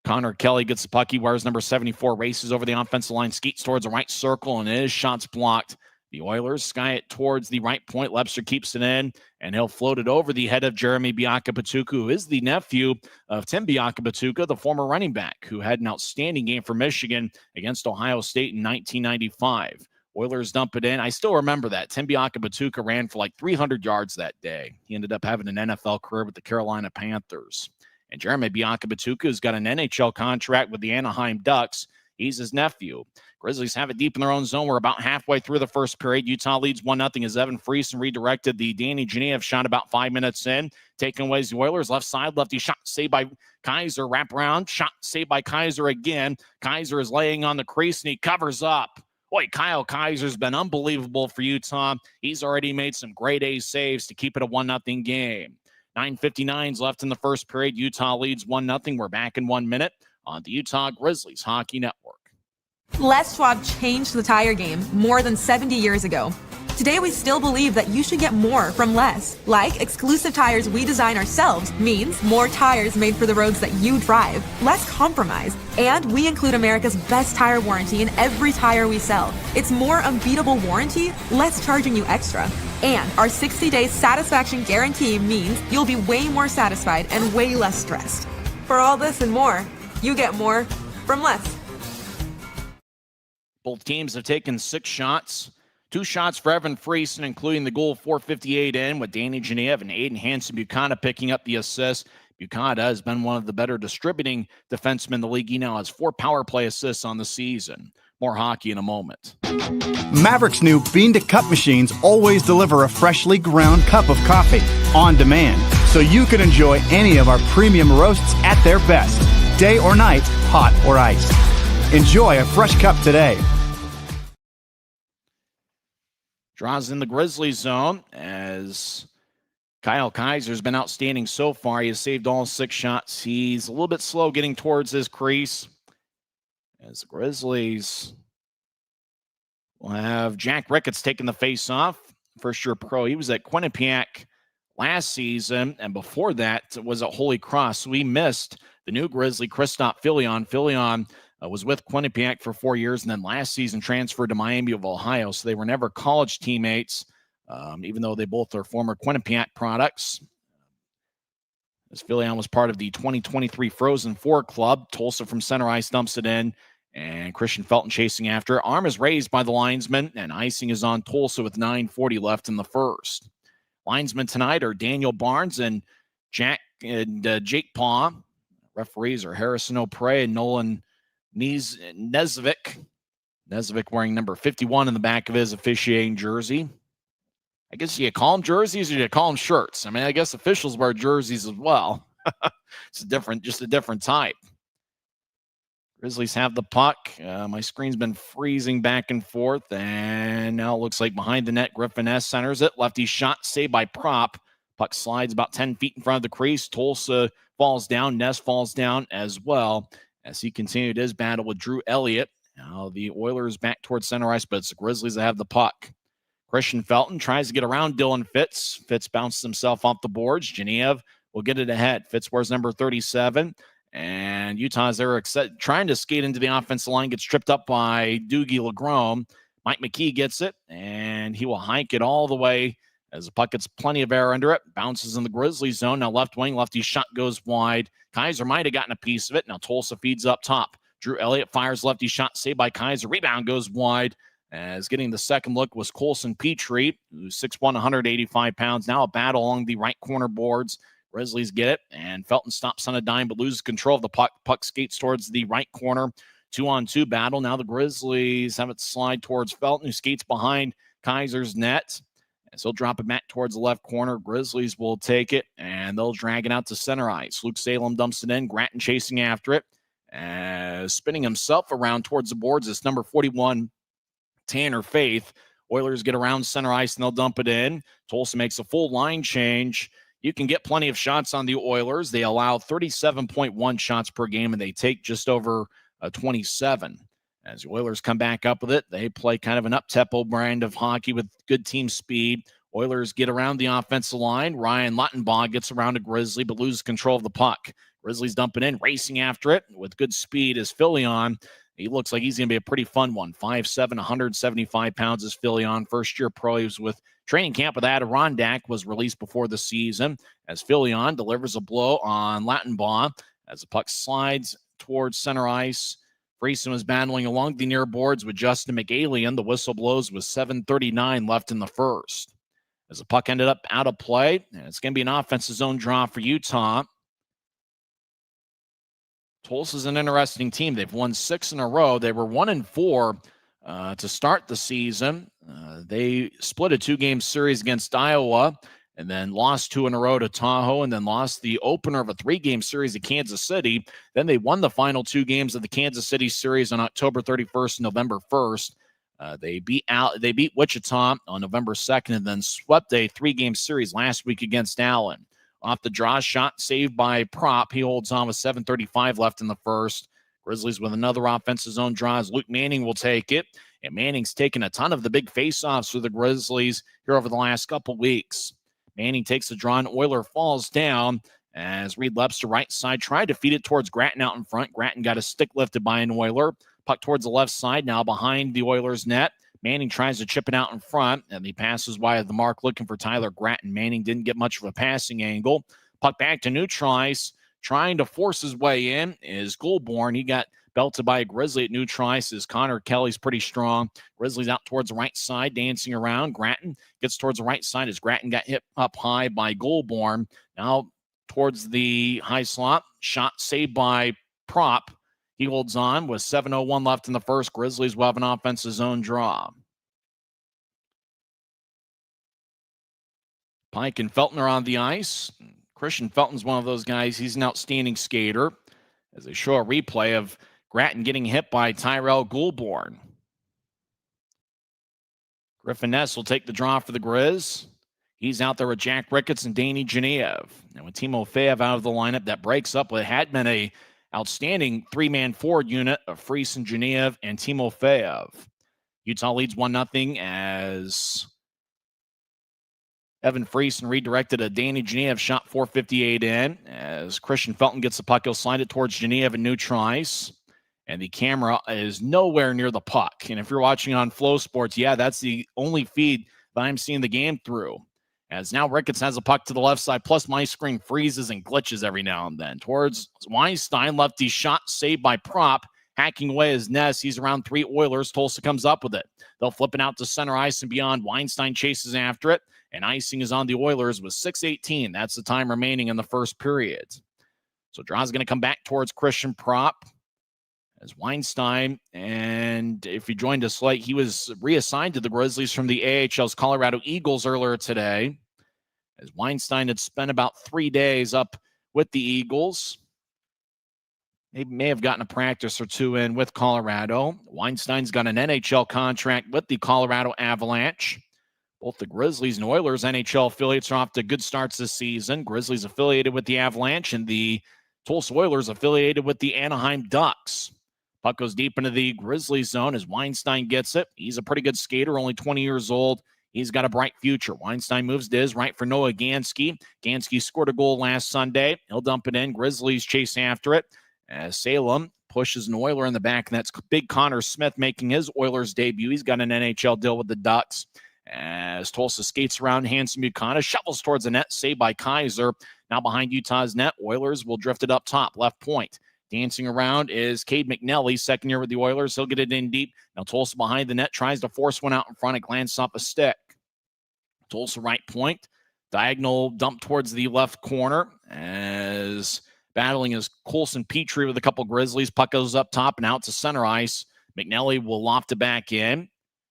Connor Kelly gets the puck, he wears number 74, races over the offensive line, skates towards the right circle, and his shot's blocked. The Oilers sky it towards the right point. Webster keeps it in, and he'll float it over the head of Jeremy Biaka-Patuka, who is the nephew of Tim Biaka-Patuka, the former running back, who had an outstanding game for Michigan against Ohio State in 1995. Oilers dump it in. I still remember that. Tim Biaka-Patuka ran for like 300 yards that day. He ended up having an NFL career with the Carolina Panthers. And Jeremy Biaka-Patuka has got an NHL contract with the Anaheim Ducks. He's his nephew. Grizzlies have it deep in their own zone. We're about halfway through the first period. Utah leads 1-0 as Evan Friesen redirected the Danny Genev shot about 5 minutes in. Taking away the Oilers. Left side, lefty shot saved by Kaiser. Wrap around, shot saved by Kaiser again. Kaiser is laying on the crease, and he covers up. Boy, Kyle Kaiser's been unbelievable for Utah. He's already made some grade A saves to keep it a 1-0 game. 9:59 left in the first period. Utah leads 1-0. We're back in 1 minute on the Utah Grizzlies Hockey Network. Les Schwab changed the tire game more than 70 years ago. Today, we still believe that you should get more from less. Like exclusive tires we design ourselves means more tires made for the roads that you drive, less compromise. And we include America's best tire warranty in every tire we sell. It's more unbeatable warranty, less charging you extra. And our 60-day satisfaction guarantee means you'll be way more satisfied and way less stressed. For all this and more, you get more from less. Both teams have taken 6 shots. 2 shots for Evan Friesen, including the goal 4:58 in with Danny Genev and Aiden Hansen-Bukata picking up the assist. Bucata has been one of the better distributing defensemen in the league. He now has 4 power play assists on the season. More hockey in a moment. Maverick's new bean-to-cup machines always deliver a freshly ground cup of coffee on demand, so you can enjoy any of our premium roasts at their best, day or night, hot or iced. Enjoy a fresh cup today. Draws in the Grizzlies zone as Kyle Kaiser's been outstanding so far. He has saved all 6 shots. He's a little bit slow getting towards his crease. As the Grizzlies will have Jack Ricketts taking the face-off. First-year pro. He was at Quinnipiac last season, and before that was at Holy Cross. So we missed the new Grizzly, Christoph Filion. Filion was with Quinnipiac for 4 years, and then last season transferred to Miami of Ohio. So they were never college teammates, even though they both are former Quinnipiac products. As Filion was part of the 2023 Frozen Four Club. Tulsa from center ice dumps it in, and Christian Felton chasing after. Arm is raised by the linesman, and icing is on Tulsa with 9:40 left in the first. Linesmen tonight are Daniel Barnes and Jake Paw. Referees are Harrison O'Prey and Nolan Nesvik. Nesvik wearing number 51 in the back of his officiating jersey. I guess you call them jerseys or you call them shirts. I mean, I guess officials wear jerseys as well. It's just a different type. Grizzlies have the puck. My screen's been freezing back and forth, and now it looks like behind the net, Griffin S. centers it. Lefty shot saved by Prop. Puck slides about 10 feet in front of the crease. Tulsa falls down. Ness falls down as well as he continued his battle with Drew Elliott. Now the Oilers back towards center ice, but it's the Grizzlies that have the puck. Christian Felton tries to get around Dylan Fitz. Fitz bounces himself off the boards. Genev will get it ahead. Fitz wears number 37. And Utah's there trying to skate into the offensive line, gets tripped up by Doogie LaGrome. Mike McKee gets it, and he will hike it all the way as the puck gets plenty of air under it. Bounces in the Grizzlies zone. Now left wing, lefty shot goes wide. Kaiser might have gotten a piece of it. Now Tulsa feeds up top. Drew Elliott fires lefty shot, saved by Kaiser. Rebound goes wide. As getting the second look was Colson Petrie, who's 6'1", 185 pounds. Now a battle along the right corner boards. Grizzlies get it, and Felton stops on a dime but loses control of the puck. Puck skates towards the right corner. 2-on-2 battle. Now the Grizzlies have it slide towards Felton, who skates behind Kaiser's net. As he'll drop it back towards the left corner. Grizzlies will take it, and they'll drag it out to center ice. Luke Salem dumps it in. Gratton chasing after it. Spinning himself around towards the boards. It's number 41, Tanner Faith. Oilers get around center ice, and they'll dump it in. Tulsa makes a full line change. You can get plenty of shots on the Oilers. They allow 37.1 shots per game, and they take just over 27. As the Oilers come back up with it, they play kind of an up-tempo brand of hockey with good team speed. Oilers get around the offensive line. Ryan Luttenbaugh gets around a Grizzly, but loses control of the puck. Grizzlies dump it in, racing after it with good speed is Filion. He looks like he's going to be a pretty fun one. 5'7", 175 pounds is Filion. First-year pro. He was with training camp with Adirondack, was released before the season. As Filion delivers a blow on Lattenbaugh as the puck slides towards center ice. Friesen was battling along the near boards with Justin McAlien. The whistle blows with 7:39 left in the first. As the puck ended up out of play, and it's going to be an offensive zone draw for Utah. Tulsa's an interesting team. They've won 6 in a row. They were 1-4 to start the season. They split a 2-game series against Iowa and then lost 2 in a row to Tahoe and then lost the opener of a 3-game series to Kansas City. Then they won the final 2 games of the Kansas City series on October 31st and November 1st. They beat Wichita on November 2nd and then swept a 3-game series last week against Allen. Off the draw shot saved by Prop. He holds on with 7:35 left in the first. Grizzlies with another offensive zone draw as Luke Manning will take it. And Manning's taken a ton of the big faceoffs for the Grizzlies here over the last couple weeks. Manning takes the draw and Oiler falls down as Reed leaps to right side. Tried to feed it towards Gratton out in front. Gratton got a stick lifted by an Oiler. Puck towards the left side now behind the Oilers net. Manning tries to chip it out in front, and he passes wide the mark looking for Tyler Gratton. Manning didn't get much of a passing angle. Puck back to neutral ice, trying to force his way in is Goulbourne. He got belted by a Grizzly at neutral ice as Connor Kelly's pretty strong. Grizzlies out towards the right side, dancing around. Gratton gets towards the right side as Gratton got hit up high by Goulbourne. Now towards the high slot. Shot saved by Prop. He holds on with 7:01 left in the first. Grizzlies will have an offensive zone draw. Pike and Felton are on the ice. Christian Felton's one of those guys. He's an outstanding skater. As they show a replay of Grattan getting hit by Tyrell Goulbourne. Griffin Ness will take the draw for the Grizz. He's out there with Jack Ricketts and Danny Genev. And with Timo Feev out of the lineup, that breaks up what had been a outstanding three-man forward unit of Friesen, Genev, and Timo Feev. Utah leads 1-0 as Evan Friesen redirected a Danny Genev shot, 4:58 in. As Christian Felton gets the puck, he'll slide it towards Genev and neutral ice. And the camera is nowhere near the puck. And if you're watching on Flow Sports, yeah, that's the only feed that I'm seeing the game through. As now Ricketts has a puck to the left side, plus my screen freezes and glitches every now and then. Towards Weinstein, lefty shot saved by Prop, hacking away his Ness. He's around 3 Oilers. Tulsa comes up with it. They'll flip it out to center ice and beyond. Weinstein chases after it, and icing is on the Oilers with 6:18. That's the time remaining in the first period. So draw's going to come back towards Christian Prop. As Weinstein, and if you joined us late, he was reassigned to the Grizzlies from the AHL's Colorado Eagles earlier today. As Weinstein had spent about 3 days up with the Eagles. They may have gotten a practice or two in with Colorado. Weinstein's got an NHL contract with the Colorado Avalanche. Both the Grizzlies and Oilers NHL affiliates are off to good starts this season. Grizzlies affiliated with the Avalanche and the Tulsa Oilers affiliated with the Anaheim Ducks. Puck goes deep into the Grizzlies zone as Weinstein gets it. He's a pretty good skater, only 20 years old. He's got a bright future. Weinstein moves to his right for Noah Gansky. Gansky scored a goal last Sunday. He'll dump it in. Grizzlies chase after it as Salem pushes an Oiler in the back, and that's big Connor Smith making his Oilers debut. He's got an NHL deal with the Ducks. As Tulsa skates around, hands to Mukana, shovels towards the net, saved by Kaiser. Now behind Utah's net, Oilers will drift it up top, left point. Dancing around is Cade McNally, second year with the Oilers. He'll get it in deep. Now Tulsa behind the net, tries to force one out in front. It glances off a stick. Tulsa right point. Diagonal dump towards the left corner as battling is Colson Petrie with a couple Grizzlies. Puck goes up top and out to center ice. McNally will loft it back in.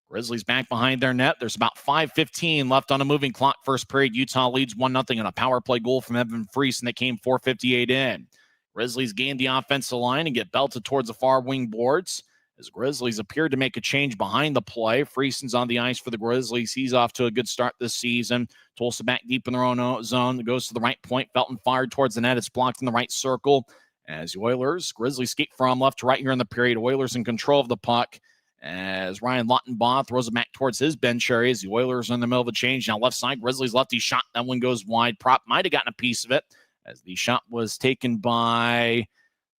Grizzlies back behind their net. There's about 5:15 left on a moving clock. First period, Utah leads 1-0 on a power play goal from Evan Friesen that came 4:58 in. Grizzlies gain the offensive line and get belted towards the far wing boards. As Grizzlies appeared to make a change behind the play. Friesen's on the ice for the Grizzlies. He's off to a good start this season. Tulsa back deep in their own zone. It goes to the right point. Felton fired towards the net. It's blocked in the right circle. As the Oilers, Grizzlies skate from left to right here in the period. Oilers in control of the puck. As Ryan Lautenbaugh throws it back towards his bench area. As the Oilers are in the middle of a change. Now left side, Grizzlies lefty shot. That one goes wide. Prop might have gotten a piece of it. As the shot was taken by,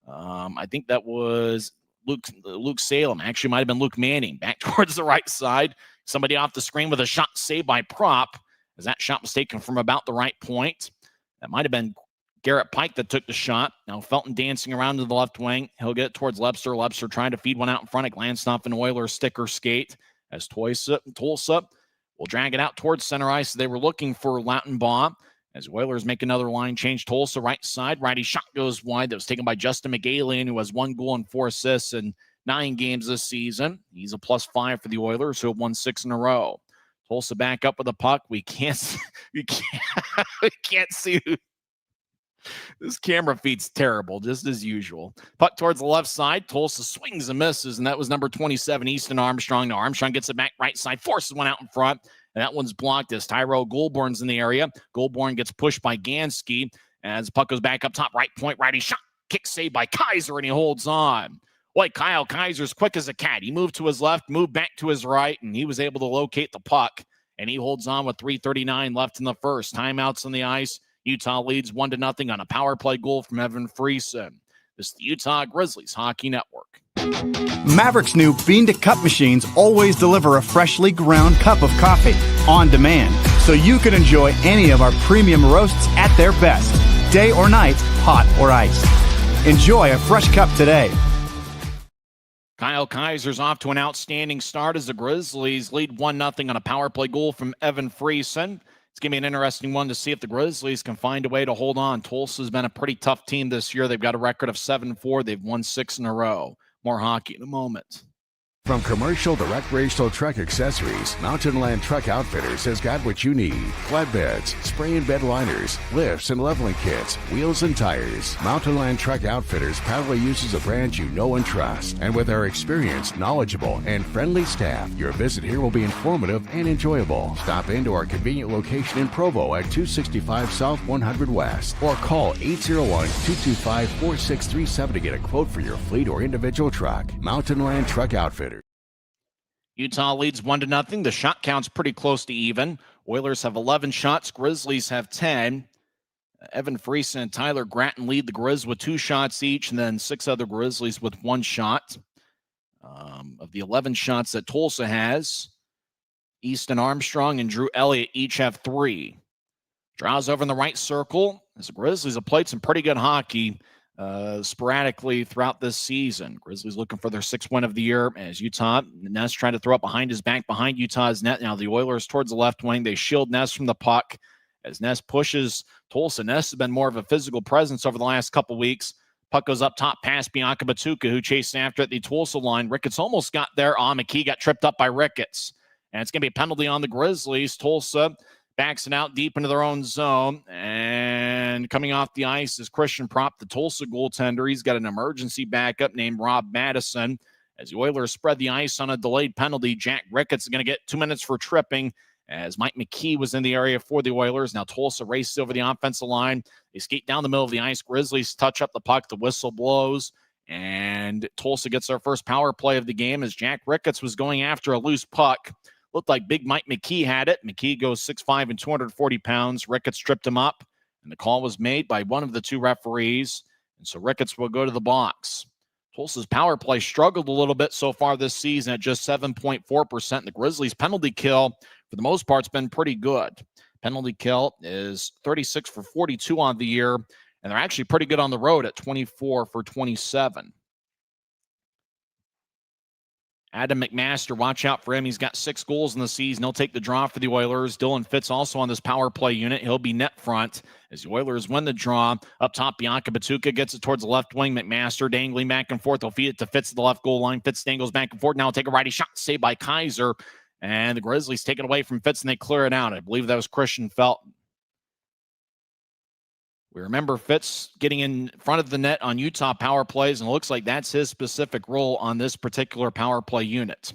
I think that was Luke Salem. Actually, might have been Luke Manning. Back towards the right side. Somebody off the screen with a shot saved by Prop. As that shot was taken from about the right point. That might have been Garrett Pike that took the shot. Now Felton dancing around to the left wing. He'll get it towards Lebster. Lebster trying to feed one out in front. It glanced off an Oilers sticker skate. As Tulsa will drag it out towards center ice. They were looking for Lautenbaugh. As Oilers make another line change. Tulsa right side. Righty shot goes wide. That was taken by Justin McGalian, who has 1 goal and 4 assists in 9 games this season. He's a +5 for the Oilers, who have won 6 in a row. Tulsa back up with the puck. We can't see who. This camera feed's terrible, just as usual. Puck towards the left side. Tulsa swings and misses, and that was number 27, Easton Armstrong. Now Armstrong gets it back right side, forces one out in front, and that one's blocked as Tyrell Goulbourne's in the area. Goulbourne gets pushed by Gansky as the puck goes back up top, right point, righty shot, kick saved by Kaiser, and he holds on. Boy, Kyle Kaiser's quick as a cat. He moved to his left, moved back to his right, and he was able to locate the puck, and he holds on with 3:39 left in the first. Timeouts on the ice. Utah leads 1-0 on a power play goal from Evan Friesen. This is the Utah Grizzlies Hockey Network. Maverick's new bean-to-cup machines always deliver a freshly ground cup of coffee on demand, so you can enjoy any of our premium roasts at their best, day or night, hot or iced. Enjoy a fresh cup today. Kyle Kaiser's off to an outstanding start as the Grizzlies lead 1-0 on a power play goal from Evan Friesen. It's going to be an interesting one to see if the Grizzlies can find a way to hold on. Tulsa's been a pretty tough team this year. They've got a record of 7-4. They've won 6 in a row. More hockey in a moment. From commercial to recreational truck accessories, Mountain Land Truck Outfitters has got what you need. Flatbeds, spray and bed liners, lifts and leveling kits, wheels and tires. Mountain Land Truck Outfitters proudly uses a brand you know and trust. And with our experienced, knowledgeable, and friendly staff, your visit here will be informative and enjoyable. Stop into our convenient location in Provo at 265 South 100 West or call 801-225-4637 to get a quote for your fleet or individual truck. Mountain Land Truck Outfitters. Utah leads 1-0. The shot count's pretty close to even. Oilers have 11 shots. Grizzlies have 10. Evan Friesen and Tyler Gratton lead the Grizz with 2 shots each, and then 6 other Grizzlies with 1 shot. Of the 11 shots that Tulsa has, Easton Armstrong and Drew Elliott each have 3. Draws over in the right circle as the Grizzlies have played some pretty good hockey sporadically throughout this season. Grizzlies looking for their 6th win of the year as Utah, Ness trying to throw up behind his back, behind Utah's net. Now the Oilers towards the left wing. They shield Ness from the puck as Ness pushes Tulsa. Ness has been more of a physical presence over the last couple weeks. Puck goes up top past Bianca Batuka, who chased after at the Tulsa line. Ricketts almost got there. McKee got tripped up by Ricketts. And it's going to be a penalty on the Grizzlies. Tulsa backs it out deep into their own zone. And coming off the ice is Christian Propp, the Tulsa goaltender. He's got an emergency backup named Rob Madison. As the Oilers spread the ice on a delayed penalty, Jack Ricketts is going to get 2 minutes for tripping as Mike McKee was in the area for the Oilers. Now Tulsa races over the offensive line. They skate down the middle of the ice. Grizzlies touch up the puck. The whistle blows. And Tulsa gets their first power play of the game as Jack Ricketts was going after a loose puck. Looked like Big Mike McKee had it. McKee goes 6'5" and 240 pounds. Ricketts tripped him up, and the call was made by one of the 2 referees. And so Ricketts will go to the box. Tulsa's power play struggled a little bit so far this season at just 7.4%. The Grizzlies' penalty kill, for the most part, has been pretty good. Penalty kill is 36 for 42 on the year, and they're actually pretty good on the road at 24 for 27. Adam McMaster, watch out for him. He's got 6 goals in the season. He'll take the draw for the Oilers. Dylan Fitz also on this power play unit. He'll be net front as the Oilers win the draw. Up top, Bianca Batuka gets it towards the left wing. McMaster dangling back and forth. They'll feed it to Fitz at the left goal line. Fitz dangles back and forth. Now he'll take a righty shot, saved by Kaiser. And the Grizzlies take it away from Fitz, and they clear it out. I believe that was Christian Felton. We remember Fitz getting in front of the net on Utah power plays, and it looks like that's his specific role on this particular power play unit.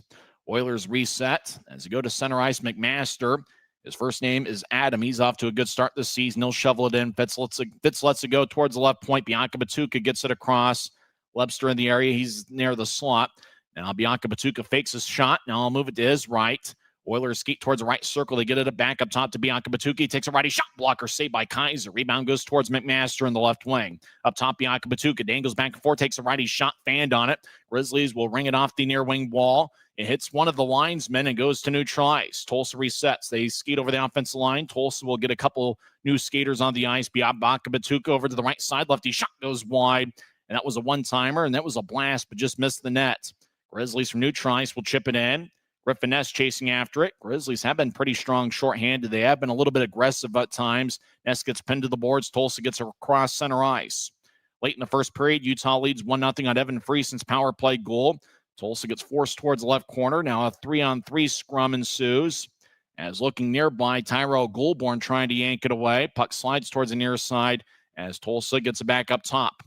Oilers reset as they go to center ice. McMaster, his first name is Adam. He's off to a good start this season. He'll shovel it in. Fitz lets it go towards the left point. Bianca Batuka gets it across. Webster in the area. He's near the slot. Now Bianca Batuka fakes his shot. Now I'll move it to his right. Oilers skate towards the right circle. They get it back up top to Bianca Batuka. He takes a righty shot blocker, saved by Kaiser. Rebound goes towards McMaster in the left wing. Up top, Bianca Batuka dangles back and forth, takes a righty shot, fanned on it. Grizzlies will ring it off the near wing wall. It hits one of the linesmen and goes to neutral ice. Tulsa resets. They skate over the offensive line. Tulsa will get a couple new skaters on the ice. Bianca Batuka over to the right side. Lefty shot goes wide, and that was a one-timer, and that was a blast, but just missed the net. Grizzlies from neutral ice will chip it in. Griffin Ness chasing after it. Grizzlies have been pretty strong shorthanded. They have been a little bit aggressive at times. Ness gets pinned to the boards. Tulsa gets across center ice. Late in the first period, Utah leads 1-0 on Evan Friesen's power play goal. Tulsa gets forced towards the left corner. Now a 3-on-3 scrum ensues. As looking nearby, Tyrell Goulbourne trying to yank it away. Puck slides towards the near side as Tulsa gets it back up top.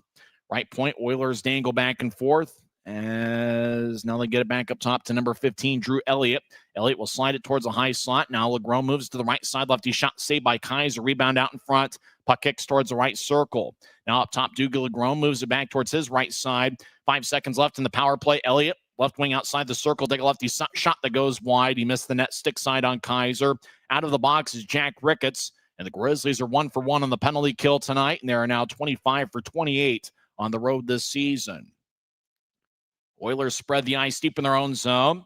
Right point, Oilers dangle back and forth. As now they get it back up top to number 15, Drew Elliott. Elliott will slide it towards a high slot. Now Legros moves to the right side. Lefty shot saved by Kaiser. Rebound out in front. Puck kicks towards the right circle. Now up top, Dougal Legros moves it back towards his right side. 5 seconds left in the power play. Elliott, left wing outside the circle. Take a lefty shot that goes wide. He missed the net stick side on Kaiser. Out of the box is Jack Ricketts. And the Grizzlies are 1 for 1 on the penalty kill tonight. And they are now 25 for 28 on the road this season. Oilers spread the ice deep in their own zone.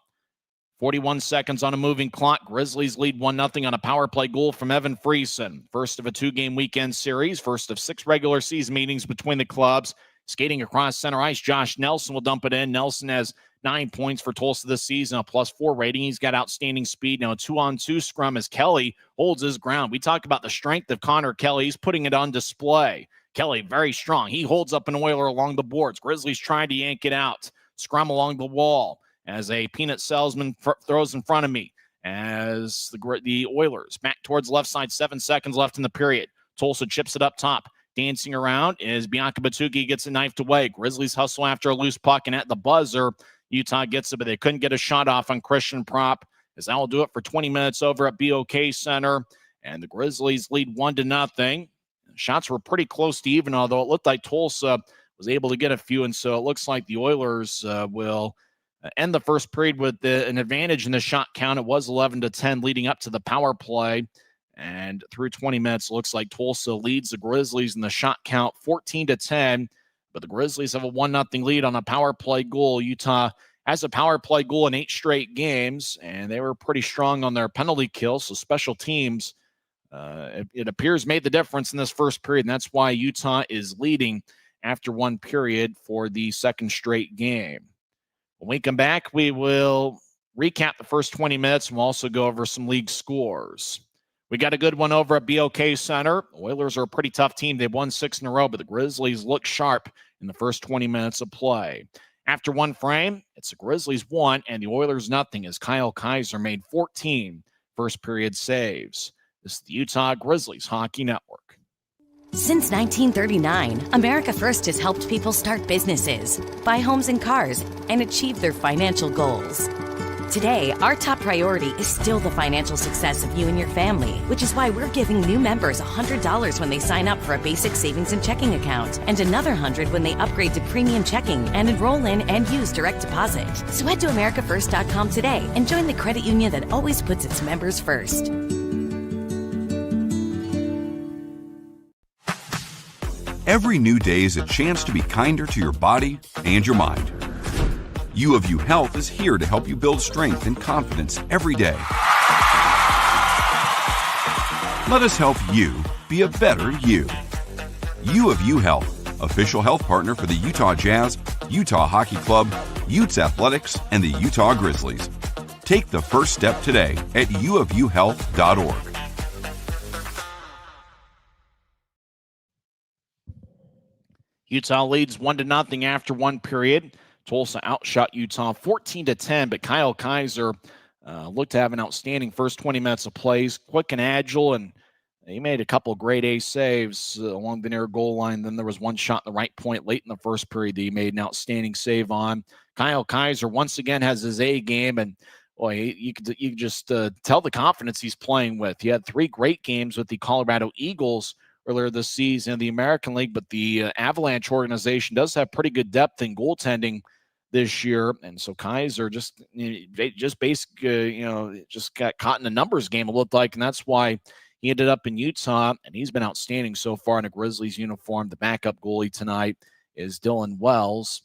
41 seconds on a moving clock. Grizzlies lead 1-0 on a power play goal from Evan Friesen. First of a 2-game weekend series. First of 6 regular season meetings between the clubs. Skating across center ice, Josh Nelson will dump it in. Nelson has 9 points for Tulsa this season, a +4 rating. He's got outstanding speed. Now, a 2-on-2 scrum as Kelly holds his ground. We talk about the strength of Connor Kelly. He's putting it on display. Kelly, very strong. He holds up an Oiler along the boards. Grizzlies trying to yank it out. Scrum along the wall as a peanut salesman throws in front of me. As the Oilers back towards left side, 7 seconds left in the period. Tulsa chips it up top. Dancing around is Bianca Batuki, gets it knifed away. Grizzlies hustle after a loose puck, and at the buzzer, Utah gets it, but they couldn't get a shot off on Christian Prop, as that will do it for 20 minutes over at BOK Center, and the Grizzlies lead 1-0. Shots were pretty close to even, although it looked like Tulsa was able to get a few, and so it looks like the Oilers will end the first period with an advantage in the shot count. It was 11-10 leading up to the power play. And through 20 minutes, it looks like Tulsa leads the Grizzlies in the shot count 14-10. But the Grizzlies have a 1-0 lead on a power play goal. Utah has a power play goal in 8 straight games, and they were pretty strong on their penalty kill. So special teams, it appears, made the difference in this first period. And that's why Utah is leading after one period for the second straight game. When we come back, we will recap the first 20 minutes, and we'll also go over some league scores. We got a good one over at BOK Center. Oilers are a pretty tough team. They've won 6 in a row, but the Grizzlies look sharp in the first 20 minutes of play. After one frame, it's the Grizzlies 1 and the Oilers nothing, as Kyle Kaiser made 14 first period saves. This is the Utah Grizzlies Hockey Network. Since 1939, America First has helped people start businesses, buy homes and cars, and achieve their financial goals. Today, our top priority is still the financial success of you and your family, which is why we're giving new members $100 when they sign up for a basic savings and checking account, and another $100 when they upgrade to premium checking and enroll in and use direct deposit. So head to AmericaFirst.com today and join the credit union that always puts its members first. Every new day is a chance to be kinder to your body and your mind. U of U Health is here to help you build strength and confidence every day. Let us help you be a better you. U of U Health, official health partner for the Utah Jazz, Utah Hockey Club, Utes Athletics, and the Utah Grizzlies. Take the first step today at uofuhealth.org. Utah leads 1-0 after one period. Tulsa outshot Utah 14-10, but Kyle Kaiser looked to have an outstanding first 20 minutes of plays, quick and agile, and he made a couple of grade A saves along the near goal line. Then there was one shot in the right point late in the first period that he made an outstanding save on. Kyle Kaiser once again has his A game, and boy, you could just tell the confidence he's playing with. He had 3 great games with the Colorado Eagles earlier this season in the American League, but the Avalanche organization does have pretty good depth in goaltending this year, and so Kaiser just basically, just got caught in a numbers game, it looked like, and that's why he ended up in Utah, and he's been outstanding so far in a Grizzlies uniform. The backup goalie tonight is Dylan Wells.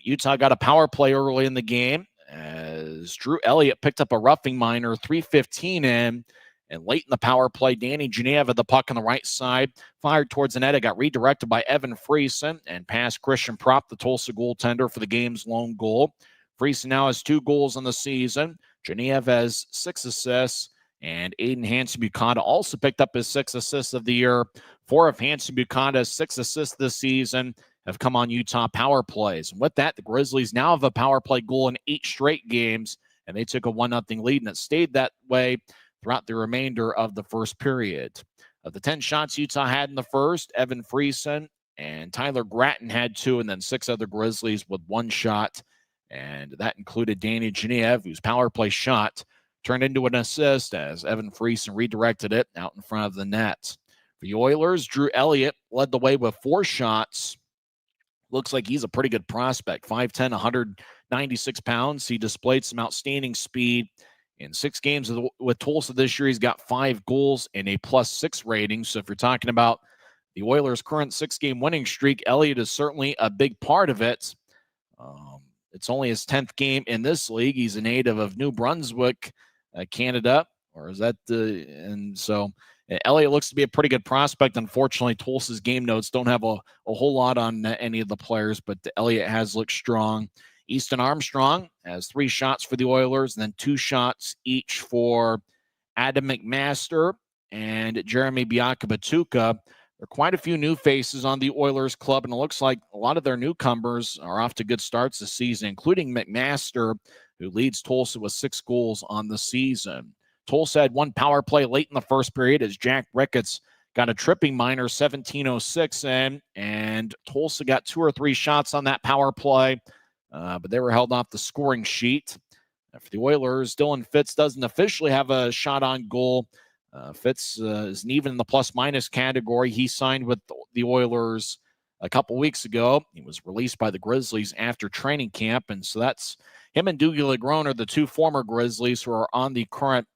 Utah got a power play early in the game as Drew Elliott picked up a roughing minor, 3:15 in. And late in the power play, Danny Geneva, the puck on the right side, fired towards the net. It got redirected by Evan Friesen and past Christian Prop, the Tulsa goaltender, for the game's lone goal. Friesen now has 2 goals on the season. Geneva has 6 assists. And Aiden Hansen-Bukata also picked up his 6th assists of the year. 4 of Hansen-Bukata's 6 assists this season have come on Utah power plays. And with that, the Grizzlies now have a power play goal in 8 straight games, and they took a 1-0 lead, and it stayed that way throughout the remainder of the first period. Of the 10 shots Utah had in the first, Evan Friesen and Tyler Gratton had 2, and then 6 other Grizzlies with 1 shot. And that included Danny Geneva, whose power play shot turned into an assist as Evan Friesen redirected it out in front of the net. For the Oilers, Drew Elliott led the way with 4 shots. Looks like he's a pretty good prospect. 5'10", 196 pounds. He displayed some outstanding speed. In 6 games with Tulsa this year, he's got 5 goals and a +6 rating. So if you're talking about the Oilers' current 6-game winning streak, Elliott is certainly a big part of it. It's only his 10th game in this league. He's a native of New Brunswick, Canada, or is that the? And so Elliott looks to be a pretty good prospect. Unfortunately, Tulsa's game notes don't have a whole lot on any of the players, but Elliott has looked strong. Easton Armstrong has 3 shots for the Oilers, and then 2 shots each for Adam McMaster and Jeremy Biakabatuka. There are quite a few new faces on the Oilers club, and it looks like a lot of their newcomers are off to good starts this season, including McMaster, who leads Tulsa with 6 goals on the season. Tulsa had 1 power play late in the first period as Jack Ricketts got a tripping minor 17:06 in, and Tulsa got 2 or 3 shots on that power play, but they were held off the scoring sheet. For the Oilers, Dylan Fitz doesn't officially have a shot on goal. Fitz isn't even in the plus-minus category. He signed with the Oilers a couple weeks ago. He was released by the Grizzlies after training camp, and so that's him and Dougie Legrone are the 2 former Grizzlies who are on the current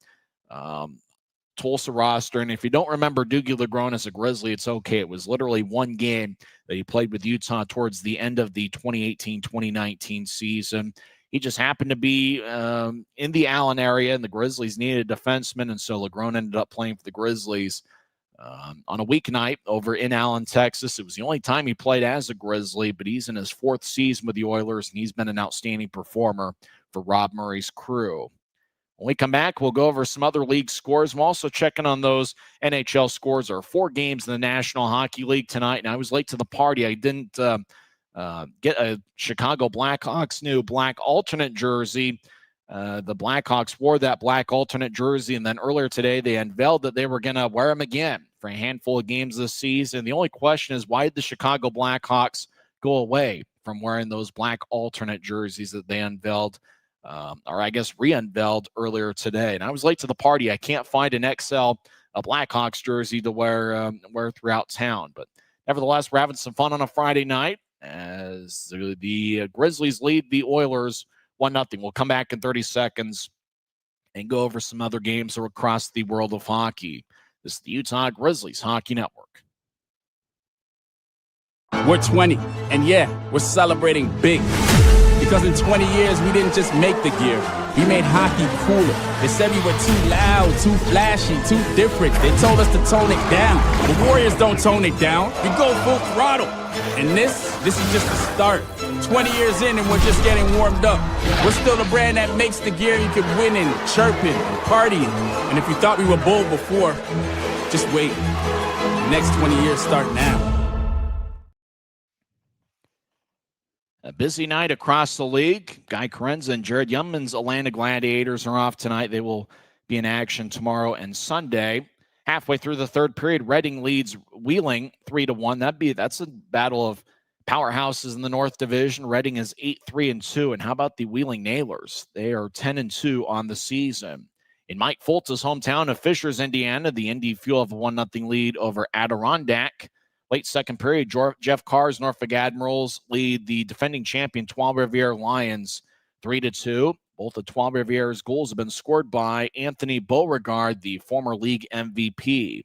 Tulsa roster. And if you don't remember Dougie Legrone as a Grizzly, it's okay. It was literally 1 game that he played with Utah towards the end of the 2018-2019 season. He just happened to be in the Allen area, and the Grizzlies needed a defenseman, and so Legrone ended up playing for the Grizzlies on a weeknight over in Allen, Texas. It was the only time he played as a Grizzly, but he's in his 4th season with the Oilers, and he's been an outstanding performer for Rob Murray's crew. When we come back, we'll go over some other league scores. I'm also checking on those NHL scores. There are 4 games in the National Hockey League tonight, and I was late to the party. I didn't get a Chicago Blackhawks new black alternate jersey. The Blackhawks wore that black alternate jersey, and then earlier today they unveiled that they were going to wear them again for a handful of games this season. The only question is, why did the Chicago Blackhawks go away from wearing those black alternate jerseys that they unveiled, or I guess re-unveiled earlier today? And I was late to the party. I can't find an XL a Blackhawks jersey to wear throughout town. But nevertheless, we're having some fun on a Friday night as the Grizzlies lead the Oilers 1-0. We'll come back in 30 seconds and go over some other games across the world of hockey. This is the Utah Grizzlies Hockey Network. We're 20, and yeah, we're celebrating big. Because in 20 years, we didn't just make the gear. We made hockey cooler. They said we were too loud, too flashy, too different. They told us to tone it down. The Warriors don't tone it down. We go full throttle. And this is just the start. 20 years in and we're just getting warmed up. We're still the brand that makes the gear you can win in, chirping, and partying. And if you thought we were bold before, just wait. The next 20 years start now. A busy night across the league. Guy Carenza and Jared Youngman's Atlanta Gladiators are off tonight. They will be in action tomorrow and Sunday. Halfway through the 3rd period, Reading leads Wheeling 3-1. That's a battle of powerhouses in the North Division. Reading is 8-3-2. And how about the Wheeling Nailers? They are 10-2 on the season. In Mike Foltz's hometown of Fishers, Indiana, the Indy Fuel have a 1-0 lead over Adirondack. Late 2nd period, Jeff Carr's Norfolk Admirals lead the defending champion Trois-Rivières Lions 3-2. Both of Trois-Rivières' goals have been scored by Anthony Beauregard, the former league MVP.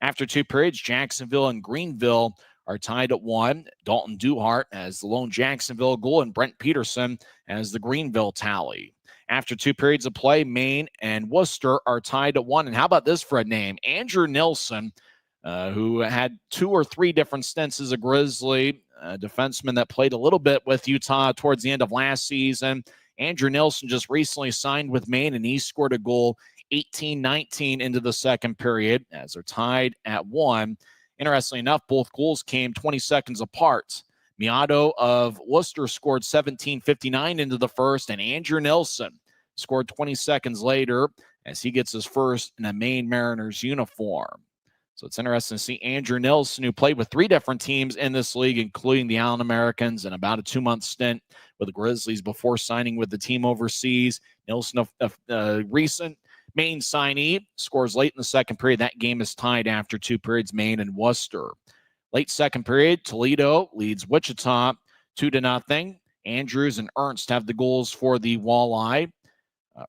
After 2 periods, Jacksonville and Greenville are tied at 1. Dalton Duhart has the lone Jacksonville goal, and Brent Peterson has the Greenville tally. After 2 periods of play, Maine and Worcester are tied at 1. And how about this for a name? Andrew Nilsson, who had 2 or 3 different stints as a Grizzly, a defenseman that played a little bit with Utah towards the end of last season. Andrew Nilsson just recently signed with Maine, and he scored a goal 18-19 into the 2nd period as they're tied at 1. Interestingly enough, both goals came 20 seconds apart. Miato of Worcester scored 17:59 into the 1st, and Andrew Nilsson scored 20 seconds later as he gets his first in a Maine Mariners uniform. So it's interesting to see Andrew Nilsson, who played with 3 different teams in this league, including the Allen Americans, and about a 2-month stint with the Grizzlies before signing with the team overseas. Nilsson, a recent Maine signee, scores late in the 2nd period. That game is tied after 2 periods, Maine and Worcester. Late 2nd period, Toledo leads Wichita 2-0. Andrews and Ernst have the goals for the Walleye.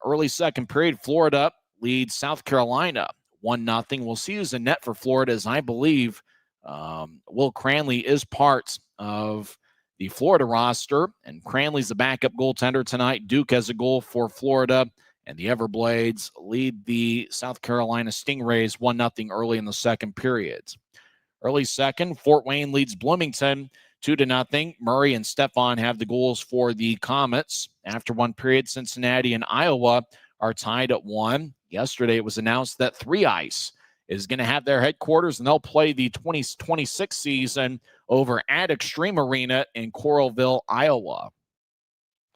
Early 2nd period, Florida leads South Carolina 1-0. We'll see who's in net for Florida, as I believe Will Cranley is part of the Florida roster, and Cranley's the backup goaltender tonight. Duke has a goal for Florida, and the Everblades lead the South Carolina Stingrays 1-0 early in the 2nd period. Early 2nd, Fort Wayne leads Bloomington 2-0. Murray and Stephon have the goals for the Comets. After one period, Cincinnati and Iowa are tied at 1. Yesterday, it was announced that 3 Ice is going to have their headquarters, and they'll play the 2026 season over at Extreme Arena in Coralville, Iowa.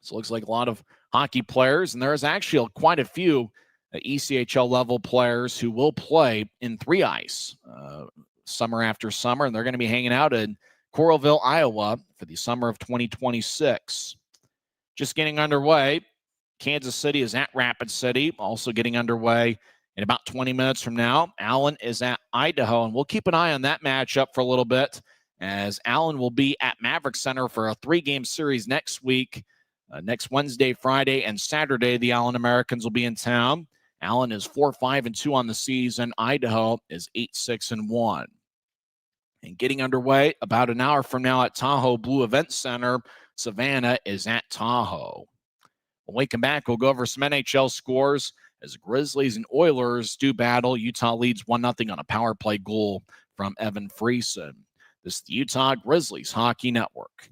So it looks like a lot of hockey players, and there's actually quite a few ECHL level players who will play in 3 Ice summer after summer, and they're going to be hanging out in Coralville, Iowa for the summer of 2026. Just getting underway. Kansas City is at Rapid City, also getting underway in about 20 minutes from now. Allen is at Idaho, and we'll keep an eye on that matchup for a little bit, as Allen will be at Maverick Center for a 3-game series next week. Next Wednesday, Friday, and Saturday, the Allen Americans will be in town. Allen is 4-5-2 on the season. Idaho is 8-6-1. And getting underway about an hour from now at Tahoe Blue Event Center, Savannah is at Tahoe. When we come back, we'll go over some NHL scores as Grizzlies and Oilers do battle. Utah leads 1-0 on a power play goal from Evan Friesen. This is the Utah Grizzlies Hockey Network.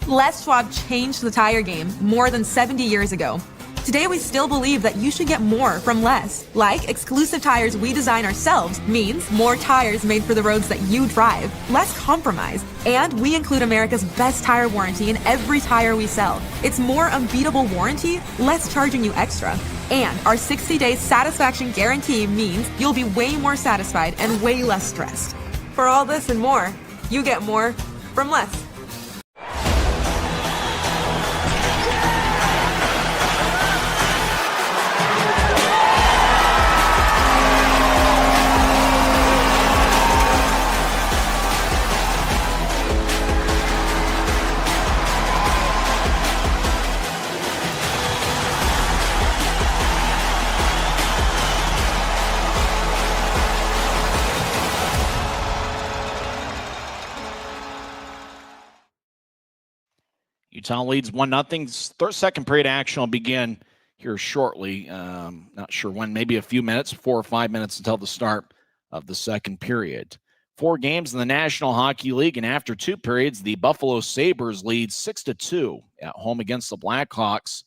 Les Schwab changed the tire game more than 70 years ago. Today, we still believe that you should get more from less. Like exclusive tires we design ourselves means more tires made for the roads that you drive, less compromise. And we include America's best tire warranty in every tire we sell. It's more unbeatable warranty, less charging you extra. And our 60-day satisfaction guarantee means you'll be way more satisfied and way less stressed. For all this and more, you get more from less. Utah leads 1-0. Second period action will begin here shortly. Not sure when, maybe a few minutes, 4 or 5 minutes until the start of the second period. 4 games in the National Hockey League, and after 2 periods, the Buffalo Sabres lead 6-2 at home against the Blackhawks.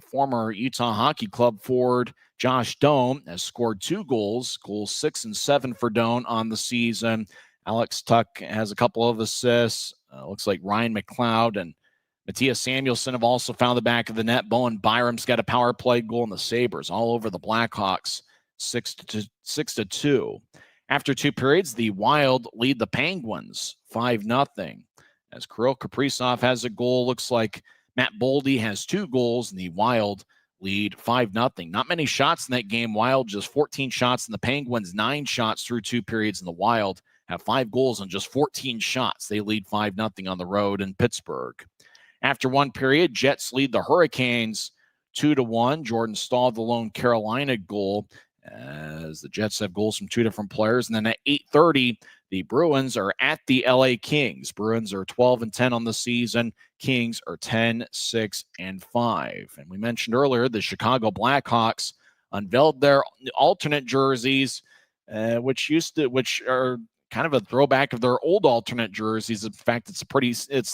Former Utah Hockey Club forward Josh Doan has scored 2 goals 6 and 7 for Doan on the season. Alex Tuck has a couple of assists. Looks like Ryan McLeod and Matthias Samuelsson have also found the back of the net. Bowen Byram's got a power play goal, in the Sabres all over the Blackhawks, 6-2. After 2 periods, the Wild lead the Penguins 5-0. As Kirill Kaprizov has a goal, looks like Matt Boldy has 2 goals, and the Wild lead 5-0. Not many shots in that game. Wild just 14 shots, and the Penguins 9 shots through 2 periods, and the Wild have 5 goals on just 14 shots. They lead 5-0 on the road in Pittsburgh. After 1 period, Jets lead the Hurricanes 2-1. Jordan Stahl, the lone Carolina goal, as the Jets have goals from 2 different players. And then at 8:30, the Bruins are at the LA Kings. Bruins are 12-10 on the season. Kings are 10-6-5. And we mentioned earlier the Chicago Blackhawks unveiled their alternate jerseys, which are kind of a throwback of their old alternate jerseys. In fact, it's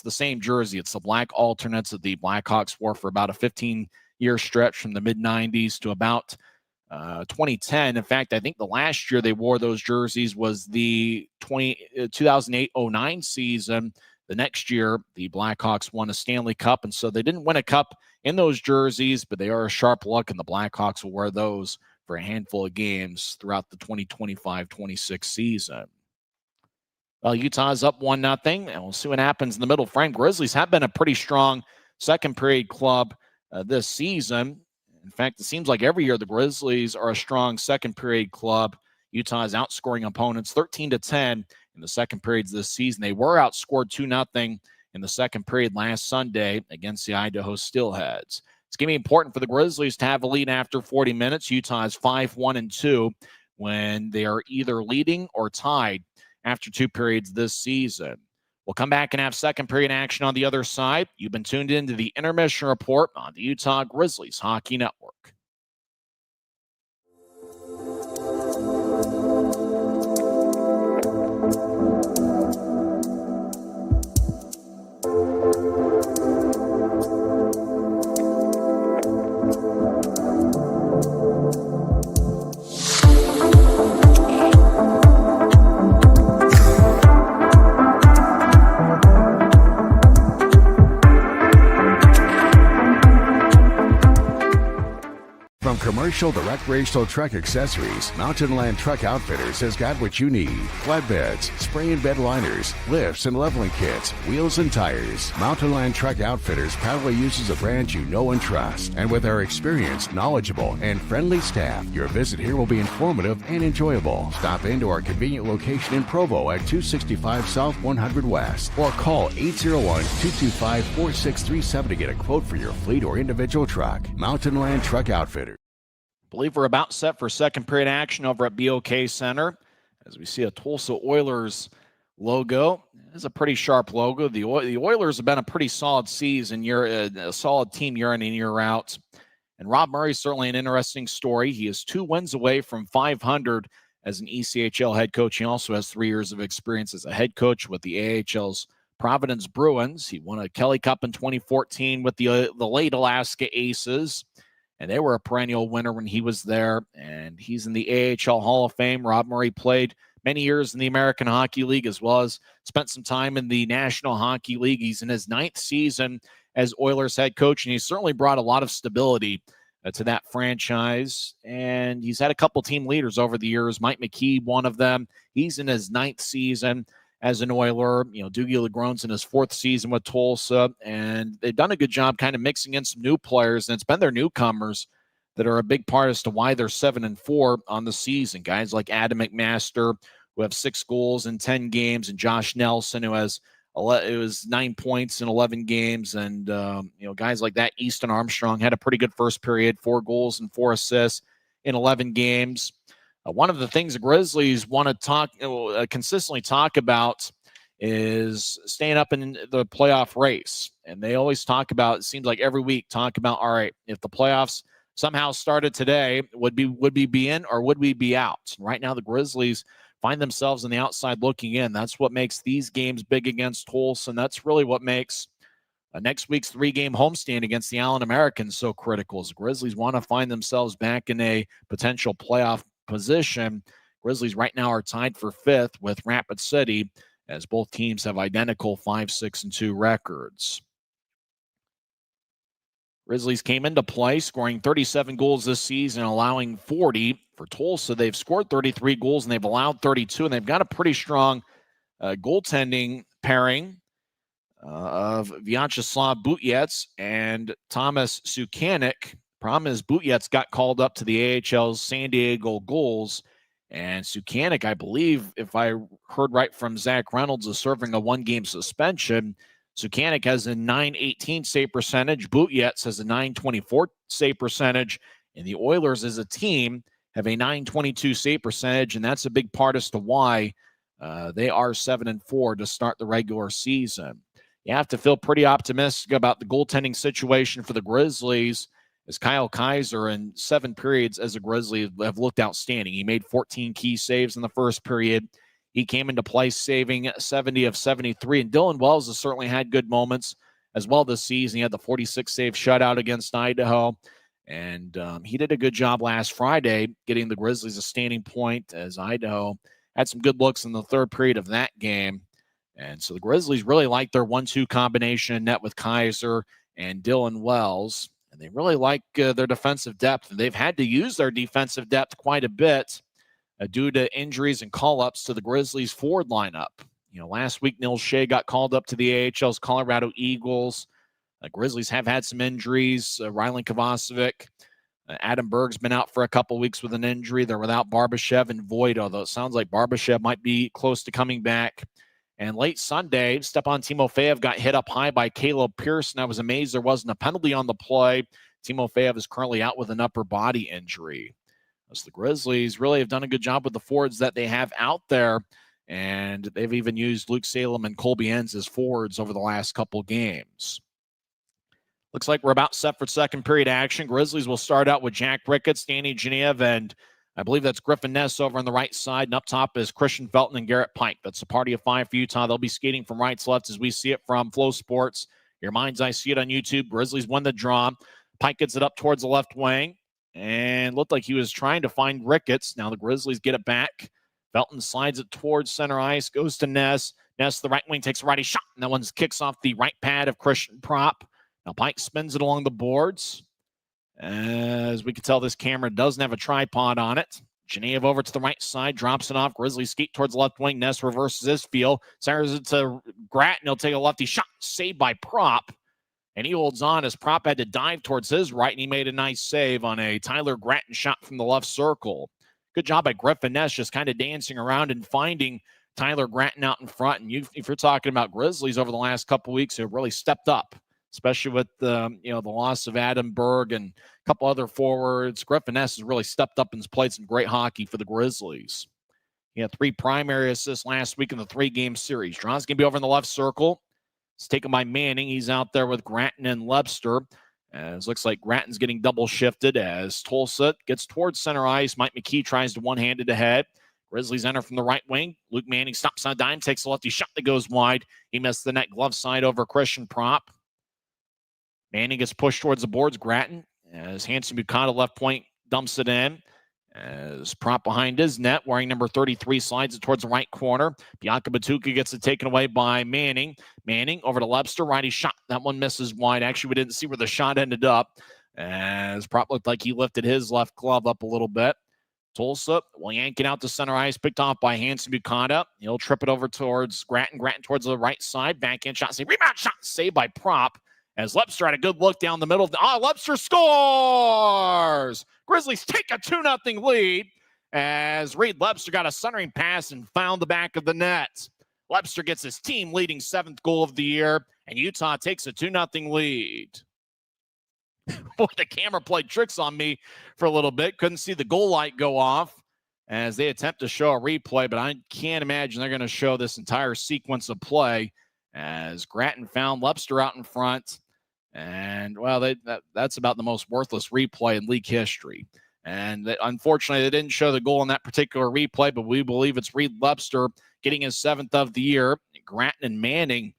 the same jersey. It's the black alternates that the Blackhawks wore for about a 15-year stretch from the mid-90s to about 2010. In fact, I think the last year they wore those jerseys was the 2008-09 season. The next year, the Blackhawks won a Stanley Cup, and so they didn't win a cup in those jerseys, but they are a sharp look, and the Blackhawks will wear those for a handful of games throughout the 2025-26 season. Well, Utah's up 1-0, and we'll see what happens in the middle frame. Grizzlies have been a pretty strong second-period club this season. In fact, it seems like every year the Grizzlies are a strong second-period club. Utah is outscoring opponents 13-10 in the second periods this season. They were outscored 2-0 in the second period last Sunday against the Idaho Steelheads. It's going to be important for the Grizzlies to have a lead after 40 minutes. Utah is 5-1-2 when they are either leading or tied after 2 periods this season. We'll come back and have second period action on the other side. You've been tuned into the Intermission Report on the Utah Grizzlies Hockey Network. Commercial Direct Racial Truck Accessories, Mountain Land Truck Outfitters has got what you need. Flatbeds, spray and bed liners, lifts and leveling kits, wheels and tires. Mountain Land Truck Outfitters proudly uses a brand you know and trust. And with our experienced, knowledgeable, and friendly staff, your visit here will be informative and enjoyable. Stop into our convenient location in Provo at 265 South 100 West or call 801-225-4637 to get a quote for your fleet or individual truck. Mountain Land Truck Outfitters. I believe we're about set for second period action over at BOK Center as we see a Tulsa Oilers logo. It's a pretty sharp logo. The Oilers have been a pretty solid season, a solid team year in and year out. And Rob Murray is certainly an interesting story. He is 2 wins away from 500 as an ECHL head coach. He also has 3 years of experience as a head coach with the AHL's Providence Bruins. He won a Kelly Cup in 2014 with the late Alaska Aces, and they were a perennial winner when he was there. And he's in the AHL Hall of Fame. Rob Murray played many years in the American Hockey League, as well as spent some time in the National Hockey League. He's in his 9th season as Oilers head coach, and he certainly brought a lot of stability to that franchise. And he's had a couple team leaders over the years. Mike McKee, one of them. He's in his 9th season as an Oiler. Doogie Legron's in his 4th season with Tulsa, and they've done a good job kind of mixing in some new players, and it's been their newcomers that are a big part as to why they're 7-4 on the season. Guys like Adam McMaster, who have 6 goals in 10 games, and Josh Nelson, who has 9 points in 11 games, and guys like that. Easton Armstrong had a pretty good first period, 4 goals and 4 assists in 11 games. One of the things the Grizzlies want to consistently talk about is staying up in the playoff race. And they always talk about, it seems like every week, all right, if the playoffs somehow started today, would we be in or would we be out? Right now, the Grizzlies find themselves on the outside looking in. That's what makes these games big against Tulsa, and that's really what makes next week's 3-game homestand against the Allen Americans so critical. As the Grizzlies want to find themselves back in a potential playoff position. Grizzlies right now are tied for 5th with Rapid City, as both teams have identical 5-6-2 records. Grizzlies came into play scoring 37 goals this season, allowing 40. For Tulsa, they've scored 33 goals and they've allowed 32, and they've got a pretty strong goaltending pairing of Vyacheslav Butyets and Thomas Sukanik. Problem is, Butyets got called up to the AHL's San Diego Gulls, and Sukanik, I believe, if I heard right from Zach Reynolds, is serving a 1-game suspension. Sukanik has a .918 save percentage. Butyets has a .924 save percentage, and the Oilers as a team have a .922 save percentage, and that's a big part as to why they are 7-4 to start the regular season. You have to feel pretty optimistic about the goaltending situation for the Grizzlies, as Kyle Kaiser in 7 periods as a Grizzly have looked outstanding. He made 14 key saves in the first period. He came into play saving 70 of 73, and Dylan Wells has certainly had good moments as well this season. He had the 46-save shutout against Idaho, and he did a good job last Friday getting the Grizzlies a standing point, as Idaho had some good looks in the 3rd period of that game. And so the Grizzlies really like their 1-2 combination in net with Kaiser and Dylan Wells. And they really like their defensive depth. And they've had to use their defensive depth quite a bit due to injuries and call-ups to the Grizzlies' forward lineup. Last week, Neil Shea got called up to the AHL's Colorado Eagles. Grizzlies have had some injuries. Rylan Kovacevic, Adam Berg's been out for a couple weeks with an injury. They're without Barbashev and Voigt, although it sounds like Barbashev might be close to coming back. And late Sunday, Stepan Timofeyev got hit up high by Caleb Pearson. I was amazed there wasn't a penalty on the play. Timofeyev is currently out with an upper body injury. As the Grizzlies really have done a good job with the forwards that they have out there, and they've even used Luke Salem and Colby Enns as forwards over the last couple games. Looks like we're about set for second period action. Grizzlies will start out with Jack Ricketts, Danny Genev, and I believe that's Griffin Ness over on the right side. And up top is Christian Felton and Garrett Pike. That's a party of 5 for Utah. They'll be skating from right to left as we see it from Flow Sports. Your mind's eye see it on YouTube. Grizzlies won the draw. Pike gets it up towards the left wing and looked like he was trying to find Ricketts. Now the Grizzlies get it back. Felton slides it towards center ice, goes to Ness. Ness, the right wing, takes a righty shot, and that one kicks off the right pad of Christian Prop. Now Pike spins it along the boards. As we can tell, this camera doesn't have a tripod on it. Genev over to the right side, drops it off. Grizzlies skate towards the left wing. Ness reverses his field. Sires it to Gratton. He'll take a lefty shot. Saved by Prop. And he holds on as Prop had to dive towards his right, and he made a nice save on a Tyler Gratton shot from the left circle. Good job by Griffin Ness, just kind of dancing around and finding Tyler Gratton out in front. And if you're talking about Grizzlies over the last couple weeks, who have really stepped up, especially with the loss of Adam Berg and a couple other forwards. Griffin Ness has really stepped up and played some great hockey for the Grizzlies. He had 3 primary assists last week in the 3-game series. Draw's going to be over in the left circle. It's taken by Manning. He's out there with Gratton and Lebster. As looks like Gratton's getting double shifted as Tulsa gets towards center ice. Mike McKee tries to one-handed ahead. Grizzlies enter from the right wing. Luke Manning stops on a dime, takes a lefty shot that goes wide. He missed the net glove side over Christian Prop. Manning gets pushed towards the boards. Gratton, as Hanson Buchanan left point, dumps it in. As Prop behind his net, wearing number 33, slides it towards the right corner. Bianca Batuka gets it taken away by Manning. Manning over to Lebster, righty shot. That one misses wide. Actually, we didn't see where the shot ended up, as Prop looked like he lifted his left glove up a little bit. Tulsa will yank it out to center ice, picked off by Hanson Buchanan. He'll trip it over towards Gratton. Gratton towards the right side. Backhand shot, rebound shot, saved by Prop. As Lebster had a good look down the middle of the... Lebster scores! Grizzlies take a 2-0 lead as Reed Lebster got a centering pass and found the back of the net. Lebster gets his team-leading 7th goal of the year, and Utah takes a 2-0 lead. Boy, the camera played tricks on me for a little bit. Couldn't see the goal light go off as they attempt to show a replay, but I can't imagine they're going to show this entire sequence of play as Gratton found Lebster out in front. And, well, that's about the most worthless replay in league history. And unfortunately, they didn't show the goal in that particular replay, but we believe it's Reed Lebster getting his 7th of the year. Gratton and Manning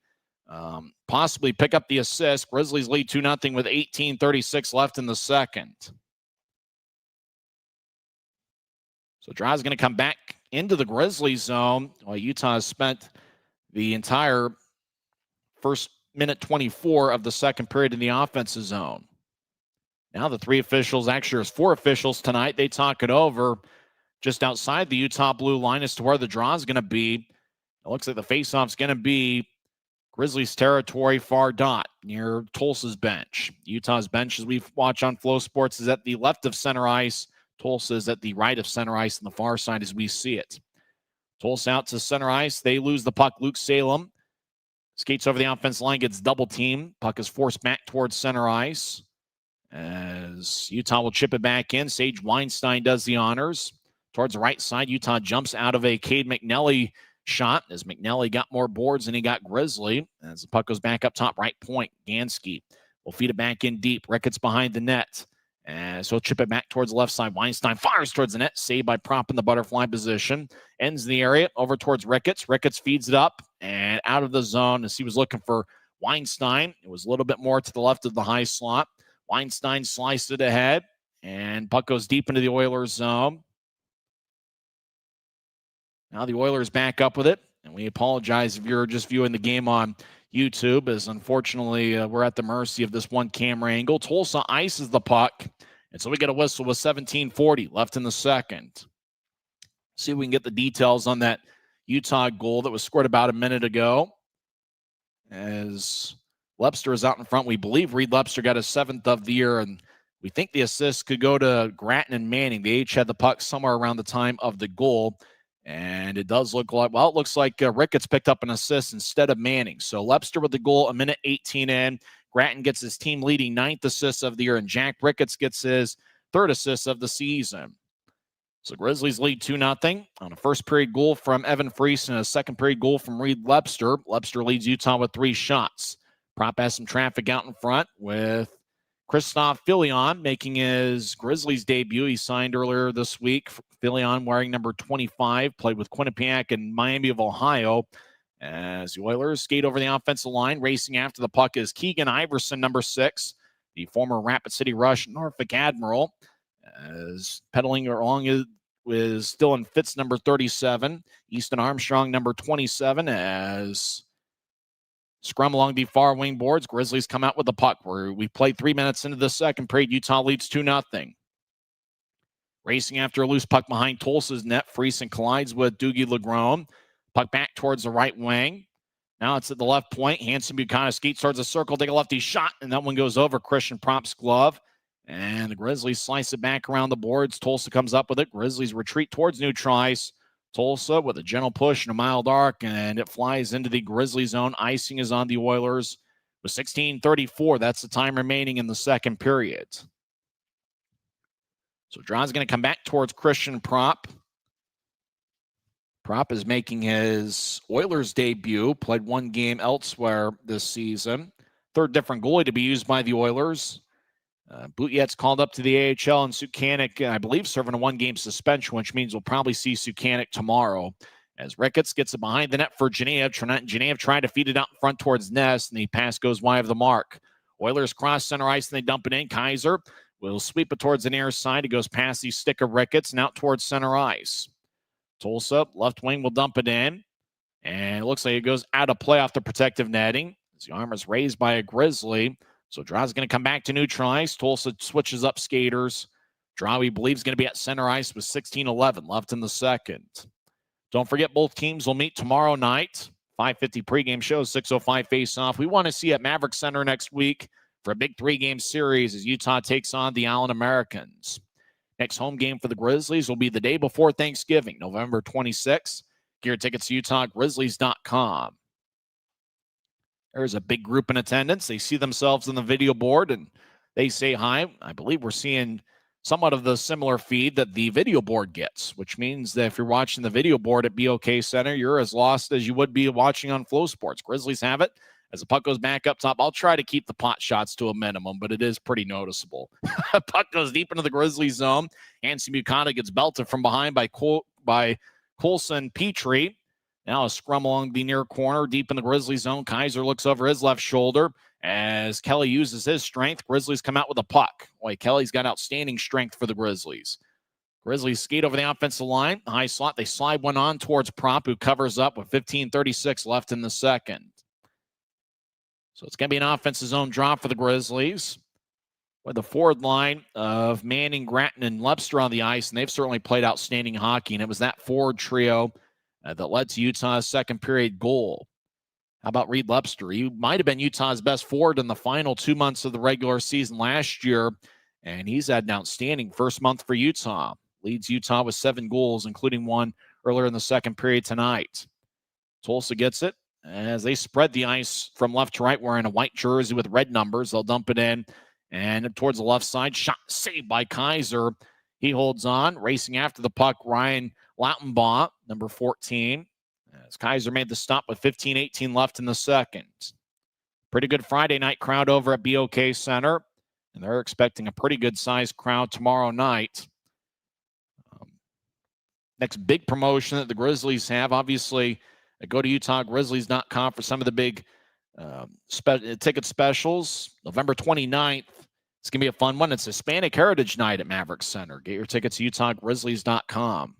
possibly pick up the assist. Grizzlies lead 2-0 with 18:36 left in the second. So Draw's going to come back into the Grizzlies zone. Well, Utah has spent the entire first minute 24 of the second period in the offensive zone. Now the 3 officials, actually there's 4 officials tonight. They talk it over just outside the Utah blue line as to where the draw is going to be. It looks like the faceoff's going to be Grizzlies territory, far dot, near Tulsa's bench. Utah's bench, as we watch on Flow Sports, is at the left of center ice. Tulsa is at the right of center ice on the far side as we see it. Tulsa out to center ice. They lose the puck. Luke Salem skates over the offensive line, gets double teamed. Puck is forced back towards center ice as Utah will chip it back in. Sage Weinstein does the honors. Towards the right side, Utah jumps out of a Cade McNelly shot as McNelly got more boards than he got Grizzly. As the puck goes back up top right point, Gansky will feed it back in deep. Ricketts behind the net. And so he'll chip it back towards the left side. Weinstein fires towards the net, saved by Prop in the butterfly position. Ends the area over towards Ricketts. Ricketts feeds it up and out of the zone as he was looking for Weinstein. It was a little bit more to the left of the high slot. Weinstein sliced it ahead, and puck goes deep into the Oilers zone. Now the Oilers back up with it, and we apologize if you're just viewing the game on YouTube, as unfortunately we're at the mercy of this one camera angle. Tulsa ices the puck, and so we get a whistle with 17:40 left in the second. See if we can get the details on that Utah goal that was scored about a minute ago. As Lebster is out in front, we believe Reed Lebster got his 7th of the year, and we think the assist could go to Gratton and Manning. They each had the puck somewhere around the time of the goal. And it does look like, well, it looks like Ricketts picked up an assist instead of Manning. So Lebster with the goal, a minute 18 in. Gratton gets his team leading 9th assist of the year, and Jack Ricketts gets his 3rd assist of the season. So Grizzlies lead 2-0 on a first period goal from Evan Freese and a second period goal from Reed Lebster. Lebster leads Utah with 3 shots. Prop has some traffic out in front with Christoph Filion making his Grizzlies debut. He signed earlier this week. Filion wearing number 25, played with Quinnipiac and Miami of Ohio. As the Oilers skate over the offensive line, racing after the puck is Keegan Iverson, number 6, the former Rapid City Rush Norfolk Admiral. As pedaling along is Dylan Fitz, number 37, Easton Armstrong, number 27, as Scrum along the far wing boards. Grizzlies come out with the puck. We played 3 minutes into the second period. Utah leads 2-0. Racing after a loose puck behind Tulsa's net. Friesen collides with Dougie Legrone. Puck back towards the right wing. Now it's at the left point. Hanson Buchanan skates towards the circle. Take a lefty shot, and that one goes over Christian Prop's glove. And the Grizzlies slice it back around the boards. Tulsa comes up with it. Grizzlies retreat towards neutral ice. Tulsa with a gentle push and a mild arc, and it flies into the Grizzly zone. Icing is on the Oilers with 16:34. That's the time remaining in the second period. So John's going to come back towards Christian Prop. Prop is making his Oilers debut, played one game elsewhere this season. Third different goalie to be used by the Oilers. Butjet's called up to the AHL, and Sukanik, I believe, serving a one-game suspension, which means we'll probably see Sukanik tomorrow. As Ricketts gets it behind the net for Genev. Genev trying to feed it out in front towards Ness, and the pass goes wide of the mark. Oilers cross center ice, and they dump it in. Kaiser will sweep it towards the near side. It goes past the stick of Ricketts and out towards center ice. Tulsa, left wing, will dump it in, and it looks like it goes out of play off the protective netting. As the arm is raised by a Grizzly. So Draw's going to come back to neutral ice. Tulsa switches up skaters. Draw, we believe, is going to be at center ice with 16:11 left in the second. Don't forget, both teams will meet tomorrow night. 5:50 pregame show, 6:05 face-off. We want to see at Maverick Center next week for a big three-game series as Utah takes on the Allen Americans. Next home game for the Grizzlies will be the day before Thanksgiving, November 26th. Get your tickets to UtahGrizzlies.com. There's a big group in attendance. They see themselves on the video board, and they say hi. I believe we're seeing somewhat of the similar feed that the video board gets, which means that if you're watching the video board at BOK Center, you're as lost as you would be watching on Flow Sports. Grizzlies have it. As the puck goes back up top, I'll try to keep the pot shots to a minimum, but it is pretty noticeable. Puck goes deep into the Grizzlies zone. Hanson Buchanan gets belted from behind by Coulson Petrie. Now a scrum along the near corner, deep in the Grizzlies zone. Kaiser looks over his left shoulder as Kelly uses his strength. Grizzlies come out with a puck. Boy, Kelly's got outstanding strength for the Grizzlies. Grizzlies skate over the offensive line. High slot. They slide one on towards Prop, who covers up with 15:36 left in the second. So it's going to be an offensive zone drop for the Grizzlies with the forward line of Manning, Gratton, and Lepster on the ice, and they've certainly played outstanding hockey, and it was that forward trio that led to Utah's second period goal. How about Reed Lepster? He might have been Utah's best forward in the final 2 months of the regular season last year, and he's had an outstanding first month for Utah. Leads Utah with 7 goals, including one earlier in the second period tonight. Tulsa gets it as they spread the ice from left to right, wearing a white jersey with red numbers. They'll dump it in, and towards the left side, shot saved by Kaiser. He holds on, racing after the puck, Ryan Lautenbaugh, number 14. As Kaiser made the stop with 15:18 left in the second. Pretty good Friday night crowd over at BOK Center, and they're expecting a pretty good-sized crowd tomorrow night. Next big promotion that the Grizzlies have, obviously, go to UtahGrizzlies.com for some of the big ticket specials. November 29th, it's going to be a fun one. It's Hispanic Heritage Night at Maverick Center. Get your tickets at UtahGrizzlies.com.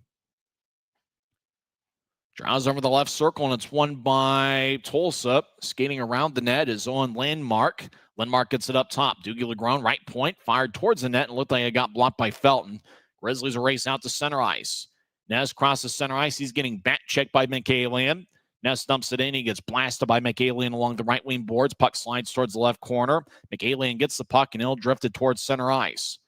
Draws over the left circle, and it's won by Tulsa. Skating around the net is Owen Landmark. Landmark gets it up top. Dougie Legrone, right point, fired towards the net, and looked like it got blocked by Felton. Grizzlies will race out to center ice. Ness crosses center ice. He's getting back checked by McAlian. Ness dumps it in. He gets blasted by McAlian along the right wing boards. Puck slides towards the left corner. McAlian gets the puck, and he'll drift it towards center ice.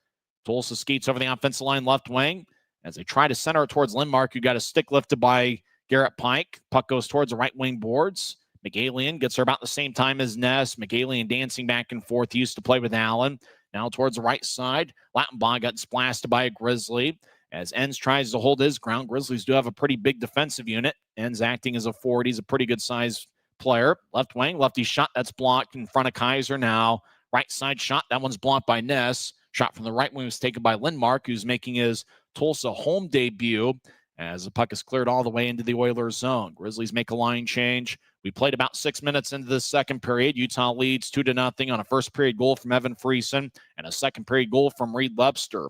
Tulsa skates over the offensive line left wing as they try to center it towards Landmark, who got a stick lifted by Garrett Pike. Puck goes towards the right wing boards. McAlian gets her about the same time as Ness. McAlian dancing back and forth. He used to play with Allen. Now towards the right side. Lautenbaugh got splashed by a Grizzly. As Enns tries to hold his ground, Grizzlies do have a pretty big defensive unit. Enns acting as a forward. He's a pretty good-sized player. Left wing, lefty shot. That's blocked in front of Kaiser now. Right side shot. That one's blocked by Ness. Shot from the right wing was taken by Landmark, who's making his Tulsa home debut as the puck is cleared all the way into the Oilers zone. Grizzlies make a line change. We played about 6 minutes into the second period. Utah leads 2-0 on a first period goal from Evan Friesen and a second period goal from Reed Lepster.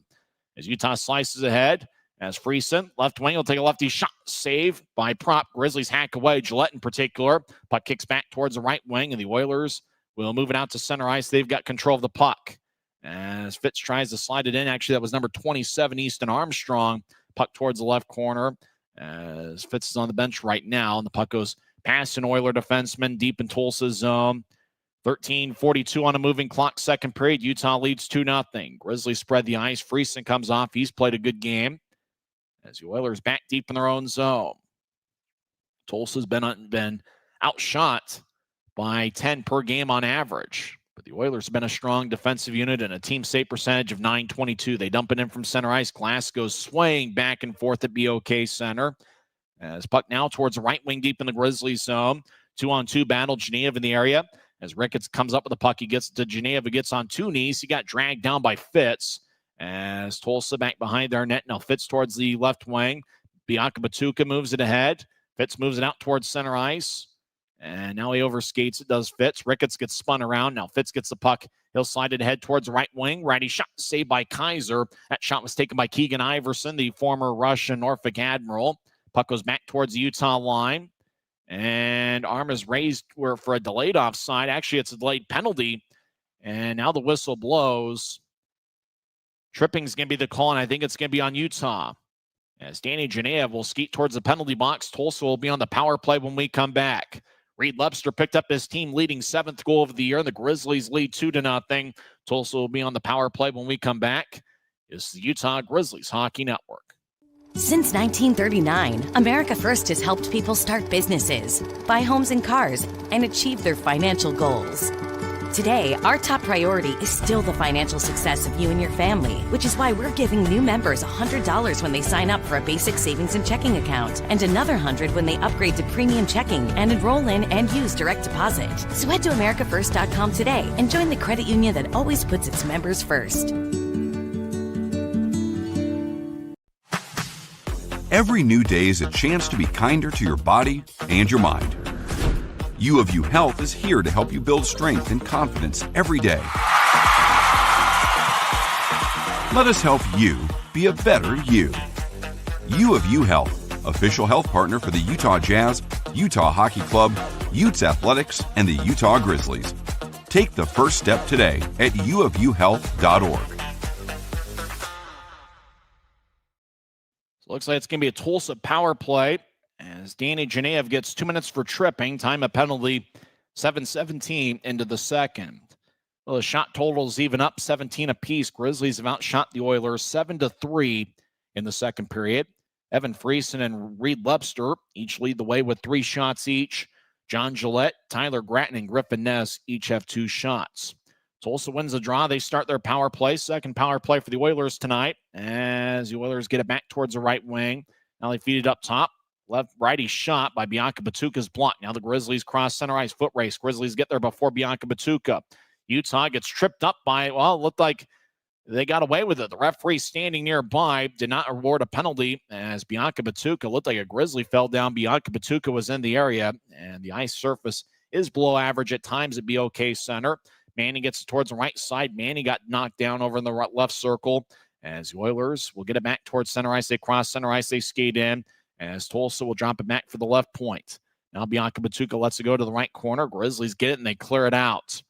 As Utah slices ahead, As Friesen, left wing, will take a lefty shot. Save by prop. Grizzlies hack away. Gillette in particular. Puck kicks back towards the right wing, and the Oilers will move it out to center ice. They've got control of the puck. As Fitz tries to slide it in. Actually, that was number 27, Easton Armstrong. Puck towards the left corner. As Fitz is on the bench right now, and the puck goes past an Oiler defenseman deep in Tulsa's zone. 13:42 on a moving clock, second period. Utah leads 2-0. Grizzlies spread the ice. Friesen comes off. He's played a good game. As the Oilers back deep in their own zone. Tulsa's been outshot by 10 per game on average. But the Oilers have been a strong defensive unit and a team save percentage of .922. They dump it in from center ice. Glass goes swaying back and forth at BOK Center. As puck now towards the right wing deep in the Grizzlies zone. 2-on-2 battle. Geneva in the area. As Ricketts comes up with the puck, he gets to Geneva, gets on two knees. He got dragged down by Fitz. As Tulsa back behind their net. Now Fitz towards the left wing. Bianca Batuka moves it ahead. Fitz moves it out towards center ice. And now he overskates it, does Fitz. Ricketts gets spun around. Now Fitz gets the puck. He'll slide it ahead towards the right wing. Righty shot saved by Kaiser. That shot was taken by Keegan Iverson, the former Russian Norfolk Admiral. Puck goes back towards the Utah line. And arm is raised for a delayed offside. Actually, it's a delayed penalty. And now the whistle blows. Tripping's going to be the call, and I think it's going to be on Utah. As Danny Genev will skeet towards the penalty box. Tulsa will be on the power play when we come back. Reed Lebster picked up his team leading 7th goal of the year. The Grizzlies lead 2-0. Tulsa will be on the power play when we come back. It's the Utah Grizzlies Hockey Network. Since 1939, America First has helped people start businesses, buy homes and cars, and achieve their financial goals. Today, our top priority is still the financial success of you and your family, which is why we're giving new members $100 when they sign up for a basic savings and checking account, and another $100 when they upgrade to premium checking and enroll in and use direct deposit. So head to americafirst.com today and join the credit union that always puts its members first. Every new day is a chance to be kinder to your body and your mind. U of U Health is here to help you build strength and confidence every day. Let us help you be a better you. U of U Health, official health partner for the Utah Jazz, Utah Hockey Club, Utes Athletics, and the Utah Grizzlies. Take the first step today at uofuhealth.org. Looks like it's going to be a Tulsa power play as Danny Genev gets 2 minutes for tripping. Time of penalty, 7:17 into the second. Well, the shot totals even up 17 apiece. Grizzlies have outshot the Oilers 7-3 in the second period. Evan Friesen and Reed Lebster each lead the way with 3 shots each. John Gillette, Tyler Gratton, and Griffin Ness each have 2 shots. Tulsa wins the draw. They start their power play. Second power play for the Oilers tonight as the Oilers get it back towards the right wing. Now they feed it up top. Righty shot by Bianca Batuka's block. Now the Grizzlies cross center ice, foot race. Grizzlies get there before Bianca Batuka. Utah gets tripped up by, it looked like they got away with it. The referee standing nearby did not award a penalty as Bianca Batuka looked like a Grizzly fell down. Bianca Batuka was in the area, and the ice surface is below average at times at BOK Center. Manning gets towards the right side. Manning got knocked down over in the left circle as the Oilers will get it back towards center ice. They cross center ice. They skate in as Tulsa will drop it back for the left point. Now Bianca Batuka lets it go to the right corner. Grizzlies get it and they clear it out.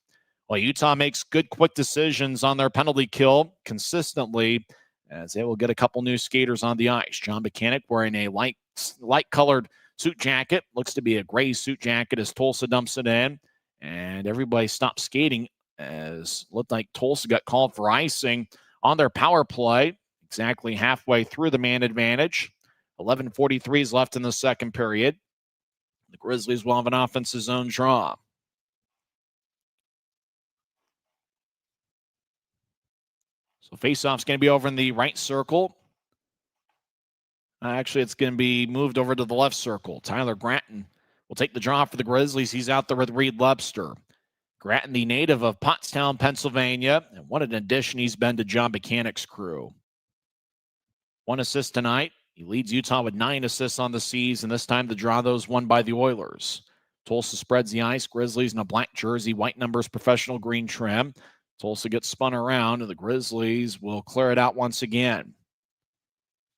Well, Utah makes good, quick decisions on their penalty kill consistently as they will get a couple new skaters on the ice. John Mechanic wearing a light-colored suit jacket. Looks to be a gray suit jacket as Tulsa dumps it in. And everybody stopped skating as looked like Tulsa got called for icing on their power play exactly halfway through the man advantage. 11:43 is left in the second period. The Grizzlies will have an offensive zone draw. So faceoff's going to be over in the right circle. Actually, it's going to be moved over to the left circle. Tyler Gratton will take the draw for the Grizzlies. He's out there with Reed Lebster. Gratton, the native of Pottstown, Pennsylvania. And what an addition he's been to John Mechanic's crew. 1 assist tonight. He leads Utah with 9 assists on the season. This time the draw, those won by the Oilers. Tulsa spreads the ice. Grizzlies in a black jersey, white numbers, professional green trim. Tulsa gets spun around, and the Grizzlies will clear it out once again.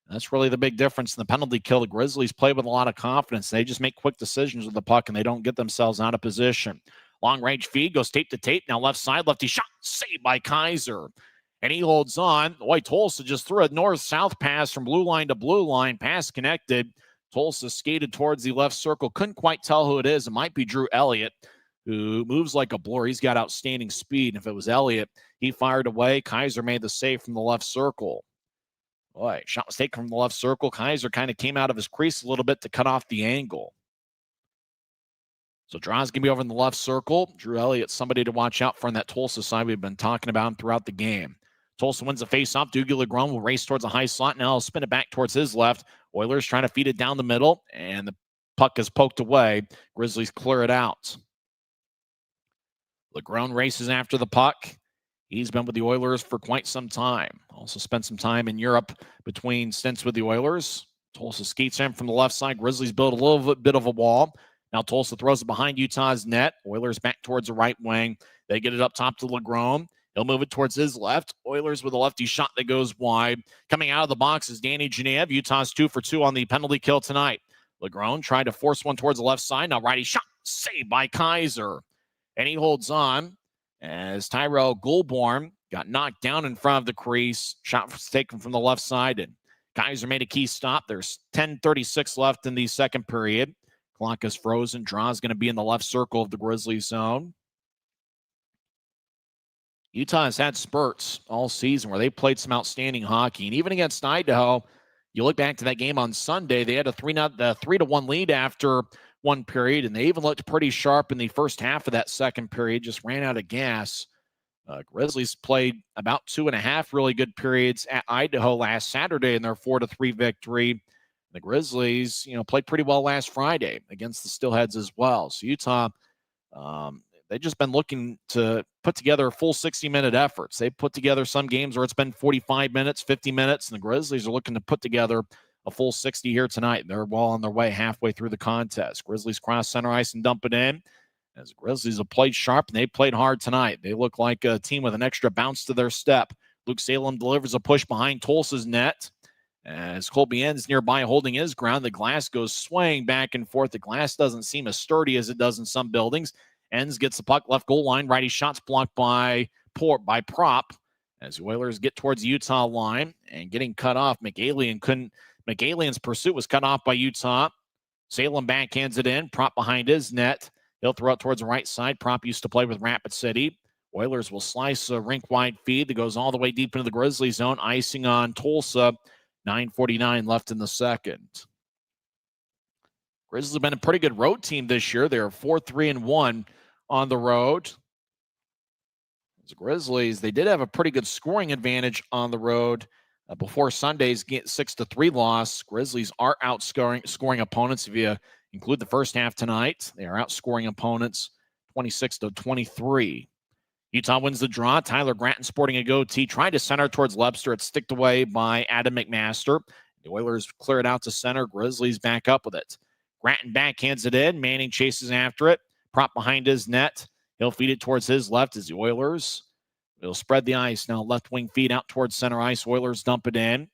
That's really the big difference in the penalty kill. The Grizzlies play with a lot of confidence. They just make quick decisions with the puck, and they don't get themselves out of position. Long-range feed goes tape to tape. Now left side, lefty shot, saved by Kaiser. And he holds on. Boy, Tulsa just threw a north-south pass from blue line to blue line. Pass connected. Tulsa skated towards the left circle. Couldn't quite tell who it is. It might be Drew Elliott, who moves like a blur. He's got outstanding speed. And if it was Elliott, he fired away. Kaiser made the save from the left circle. Boy, shot was taken from the left circle. Kaiser kind of came out of his crease a little bit to cut off the angle. So Draw's going to be over in the left circle. Drew Elliott, somebody to watch out for on that Tulsa side. We've been talking about him throughout the game. Tulsa wins the face-off. Dougie Legrand will race towards a high slot. Now he'll spin it back towards his left. Oilers trying to feed it down the middle, and the puck is poked away. Grizzlies clear it out. Legrand races after the puck. He's been with the Oilers for quite some time. Also spent some time in Europe between stints with the Oilers. Tulsa skates in from the left side. Grizzlies build a little bit of a wall. Now Tulsa throws it behind Utah's net. Oilers back towards the right wing. They get it up top to Legrand. He'll move it towards his left. Oilers with a lefty shot that goes wide. Coming out of the box is Danny Genev. Utah's 2 for 2 on the penalty kill tonight. Legrand tried to force one towards the left side. Now righty shot, saved by Kaiser. And he holds on as Tyrell Goulbourne got knocked down in front of the crease. Shot was taken from the left side, and Kaiser made a key stop. There's 10:36 left in the second period. Clock is frozen. Draw's going to be in the left circle of the Grizzlies zone. Utah has had spurts all season where they played some outstanding hockey. And even against Idaho, you look back to that game on Sunday, they had a 3-1 lead after one period, and they even looked pretty sharp in the first half of that second period, just ran out of gas. Grizzlies played about 2.5 really good periods at Idaho last Saturday in their 4-3 victory. The Grizzlies, played pretty well last Friday against the Steelheads as well. So Utah, they've just been looking to put together full 60-minute efforts. They've put together some games where it's been 45 minutes, 50 minutes, and the Grizzlies are looking to put together a full 60 here tonight. They're well on their way halfway through the contest. Grizzlies cross center ice and dump it in. As the Grizzlies have played sharp, and they played hard tonight. They look like a team with an extra bounce to their step. Luke Salem delivers a push behind Tulsa's net. As Colby ends nearby holding his ground, the glass goes swaying back and forth. The glass doesn't seem as sturdy as it does in some buildings. Ends gets the puck left goal line. Righty shots blocked by Prop. As the Oilers get towards the Utah line and getting cut off, McAlien's pursuit was cut off by Utah. Salem backhands it in. Prop behind his net. He'll throw it towards the right side. Prop used to play with Rapid City. Oilers will slice a rink-wide feed that goes all the way deep into the Grizzly zone. Icing on Tulsa. 9:49 left in the second. Grizzlies have been a pretty good road team this year. They're 4-3-1 on the road. The Grizzlies, they did have a pretty good scoring advantage on the road before Sunday's 6-3 loss. Grizzlies are outscoring opponents. If you include the first half tonight, they are outscoring opponents 26-23. Utah wins the draw. Tyler Gratton sporting a goatee. Tried to center towards Lebster. It's sticked away by Adam McMaster. The Oilers clear it out to center. Grizzlies back up with it. Gratton backhands it in. Manning chases after it. Prop behind his net. He'll feed it towards his left as the Oilers will spread the ice. Now left wing feed out towards center ice. Oilers dump it in.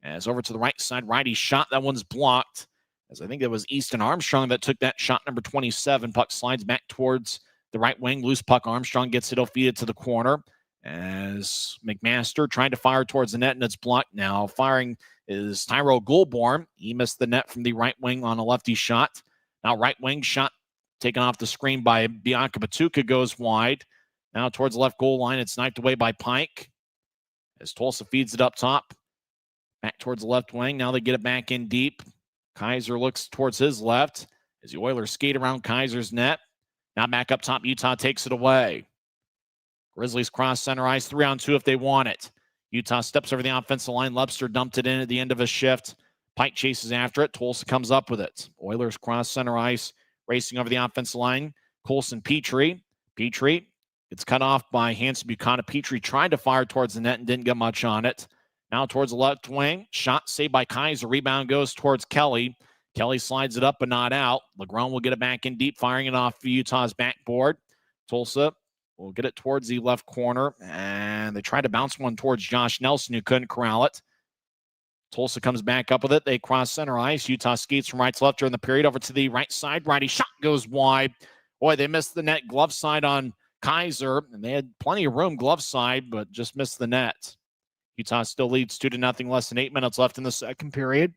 As over to the right side, righty shot. That one's blocked. As I think it was Easton Armstrong that took that shot, number 27. Puck slides back towards the right wing. Loose puck. Armstrong gets it. He'll feed it to the corner. As McMaster trying to fire towards the net, and it's blocked now. Firing is Tyrell Goulbourne. He missed the net from the right wing on a lefty shot. Now right wing shot taken off the screen by Bianca Patuka goes wide. Now towards the left goal line. It's sniped away by Pike. As Tulsa feeds it up top. Back towards the left wing. Now they get it back in deep. Kaiser looks towards his left as the Oilers skate around Kaiser's net. Now back up top. Utah takes it away. Grizzlies cross center ice. 3-on-2 if they want it. Utah steps over the offensive line. Lebster dumped it in at the end of his shift. Pike chases after it. Tulsa comes up with it. Oilers cross center ice. Racing over the offensive line. Colson Petrie. Petrie gets cut off by Hanson Buchanan. Petrie tried to fire towards the net and didn't get much on it. Now towards the left wing. Shot saved by Kaiser. Rebound goes towards Kelly. Kelly slides it up but not out. Legrand will get it back in deep, firing it off Utah's backboard. Tulsa will get it towards the left corner, and they try to bounce one towards Josh Nelson, who couldn't corral it. Tulsa comes back up with it. They cross center ice. Utah skates from right to left during the period over to the right side. Righty shot goes wide. Boy, they missed the net glove side on Kaiser, and they had plenty of room glove side, but just missed the net. Utah still leads 2-0, less than 8 minutes left in the second period.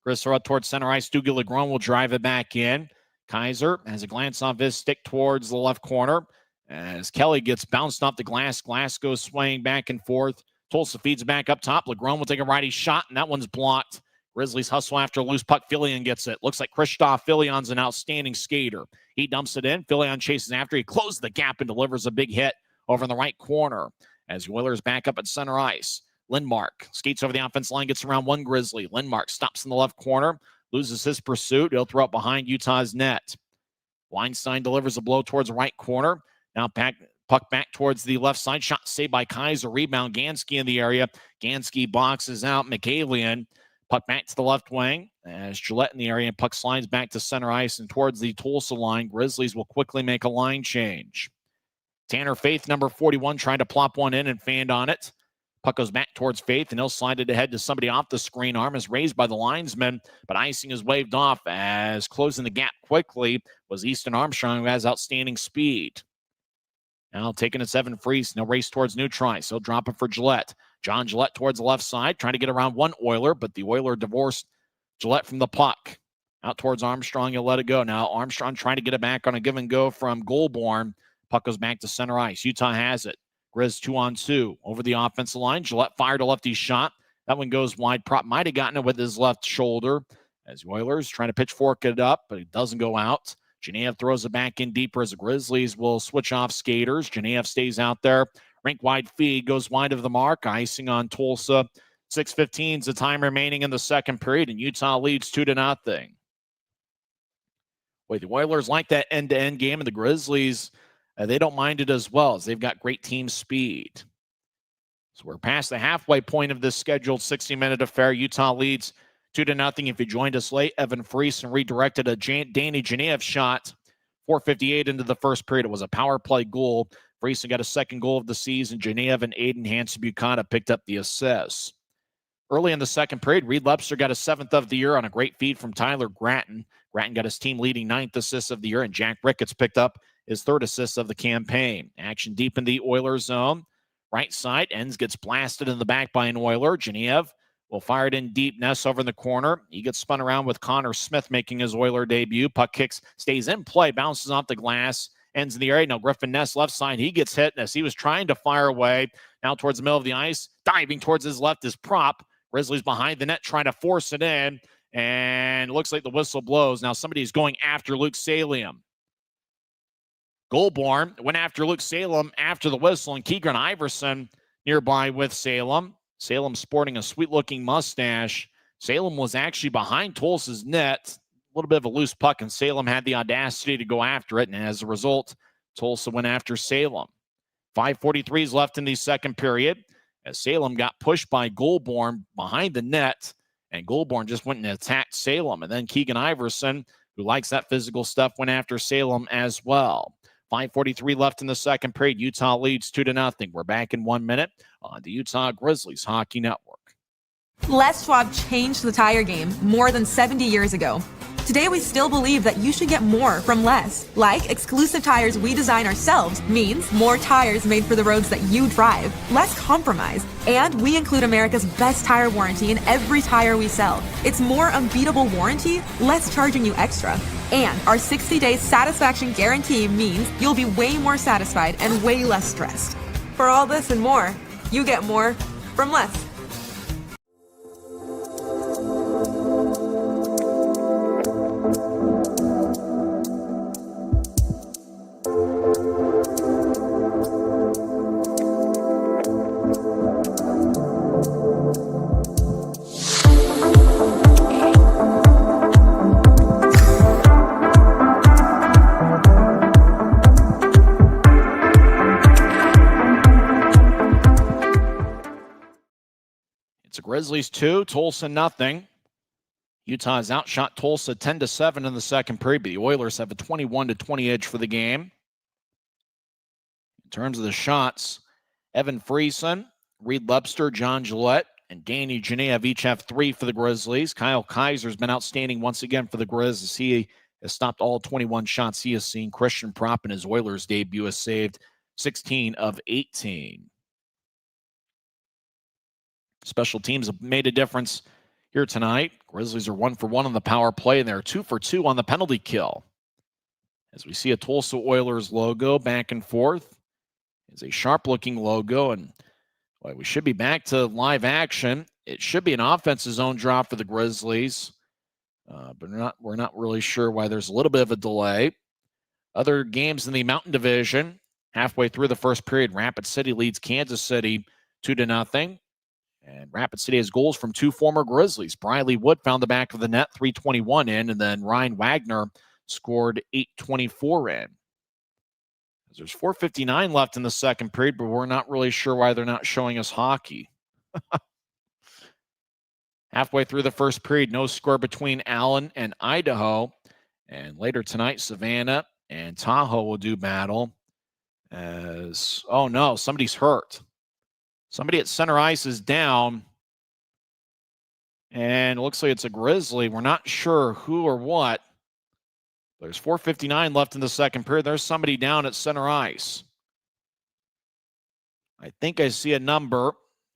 Chris throw it towards center ice. Dougie Legrand will drive it back in. Kaiser has a glance off his stick towards the left corner as Kelly gets bounced off the glass. Glass goes swaying back and forth. Tulsa feeds back up top. Legrand will take a righty shot, and that one's blocked. Grizzlies hustle after a loose puck. Filion gets it. Looks like Christoph Filion's an outstanding skater. He dumps it in. Filion chases after. He closes the gap and delivers a big hit over in the right corner as the Oilers back up at center ice. Lindmark skates over the offense line, gets around one Grizzly. Lindmark stops in the left corner, loses his pursuit. He'll throw it behind Utah's net. Weinstein delivers a blow towards the right corner. Now puck back towards the left side. Shot saved by Kaiser. Rebound. Gansky in the area. Gansky boxes out McAlian. Puck back to the left wing as Gillette in the area. And puck slides back to center ice and towards the Tulsa line. Grizzlies will quickly make a line change. Tanner Faith, number 41, trying to plop one in and fanned on it. Puck goes back towards Faith, and he'll slide it ahead to somebody off the screen. Arm is raised by the linesman, but icing is waved off as closing the gap quickly was Easton Armstrong, who has outstanding speed. Now taking it Evan Freese. No race towards neutral ice. He'll drop it for Gillette. John Gillette towards the left side, trying to get around one Oiler, but the Oiler divorced Gillette from the puck. Out towards Armstrong, he'll let it go. Now Armstrong trying to get it back on a give and go from Goulbourne. Puck goes back to center ice. Utah has it. Grizz 2-on-2 over the offensive line. Gillette fired a lefty shot. That one goes wide. Prop might have gotten it with his left shoulder as the Oilers trying to pitchfork it up, but it doesn't go out. Genev throws it back in deeper as the Grizzlies will switch off skaters. Genev stays out there. Rink-wide feed goes wide of the mark. Icing on Tulsa. 6:15 is the time remaining in the second period, and Utah leads 2-0. Wait, the Oilers like that end-to-end game, and the Grizzlies, they don't mind it as well as they've got great team speed. So we're past the halfway point of this scheduled 60-minute affair. Utah leads 2-0. If you joined us late, Evan Freese redirected a Danny Genev shot. 4:58 into the first period. It was a power play goal. Freese got a second goal of the season. Genev and Aiden Hansen-Buchanan picked up the assists. Early in the second period, Reed Lepster got a 7th of the year on a great feed from Tyler Gratton. Gratton got his team-leading 9th assist of the year, and Jack Ricketts picked up his 3rd assist of the campaign. Action deep in the Oilers zone. Right side, Enns gets blasted in the back by an Oiler. Genev will fire it in deep. Ness over in the corner. He gets spun around with Connor Smith making his Oiler debut. Puck kicks, stays in play, bounces off the glass, ends in the area. Now Griffin Ness left side. He gets hit. Ness, he was trying to fire away. Now towards the middle of the ice. Diving towards his left is Prop. Grizzlies behind the net trying to force it in. And it looks like the whistle blows. Now somebody's going after Luke Salem. Goulbourne went after Luke Salem after the whistle, and Keegan Iverson nearby with Salem. Salem sporting a sweet-looking mustache. Salem was actually behind Tulsa's net. A little bit of a loose puck, and Salem had the audacity to go after it, and as a result, Tulsa went after Salem. 5:43 is left in the second period as Salem got pushed by Goulbourne behind the net, and Goulbourne just went and attacked Salem. And then Keegan Iverson, who likes that physical stuff, went after Salem as well. 5:43 left in the second period. Utah leads 2-0. We're back in 1 minute on the Utah Grizzlies Hockey Network. Les Schwab changed the tire game more than 70 years ago. Today, we still believe that you should get more from less. Like exclusive tires we design ourselves means more tires made for the roads that you drive, less compromise. And we include America's best tire warranty in every tire we sell. It's more unbeatable warranty, less charging you extra. And our 60-day satisfaction guarantee means you'll be way more satisfied and way less stressed. For all this and more, you get more from less. Grizzlies 2, Tulsa nothing. Utah has outshot Tulsa 10-7 in the second period, but the Oilers have a 21-20 edge for the game. In terms of the shots, Evan Freeson, Reed Lepster, John Gillette, and Danny Genev each have 3 for the Grizzlies. Kyle Kaiser's been outstanding once again for the Grizz as he has stopped all 21 shots he has seen. Christian Propp in his Oilers debut has saved 16 of 18. Special teams have made a difference here tonight. Grizzlies are 1 for 1 on the power play, and they're 2 for 2 on the penalty kill. As we see a Tulsa Oilers logo back and forth. It's a sharp-looking logo, and well, we should be back to live action. It should be an offensive zone drop for the Grizzlies, but we're not really sure why there's a little bit of a delay. Other games in the Mountain Division, halfway through the first period, Rapid City leads Kansas City 2-0. And Rapid City has goals from 2 former Grizzlies. Briley Wood found the back of the net, 3:21 in, and then Ryan Wagner scored 8:24 in. There's 4:59 left in the second period, but we're not really sure why they're not showing us hockey. Halfway through the first period, no score between Allen and Idaho. And later tonight, Savannah and Tahoe will do battle. Oh no, somebody's hurt. Somebody at center ice is down. And it looks like it's a Grizzly. We're not sure who or what. There's 4:59 left in the second period. There's somebody down at center ice. I think I see a number,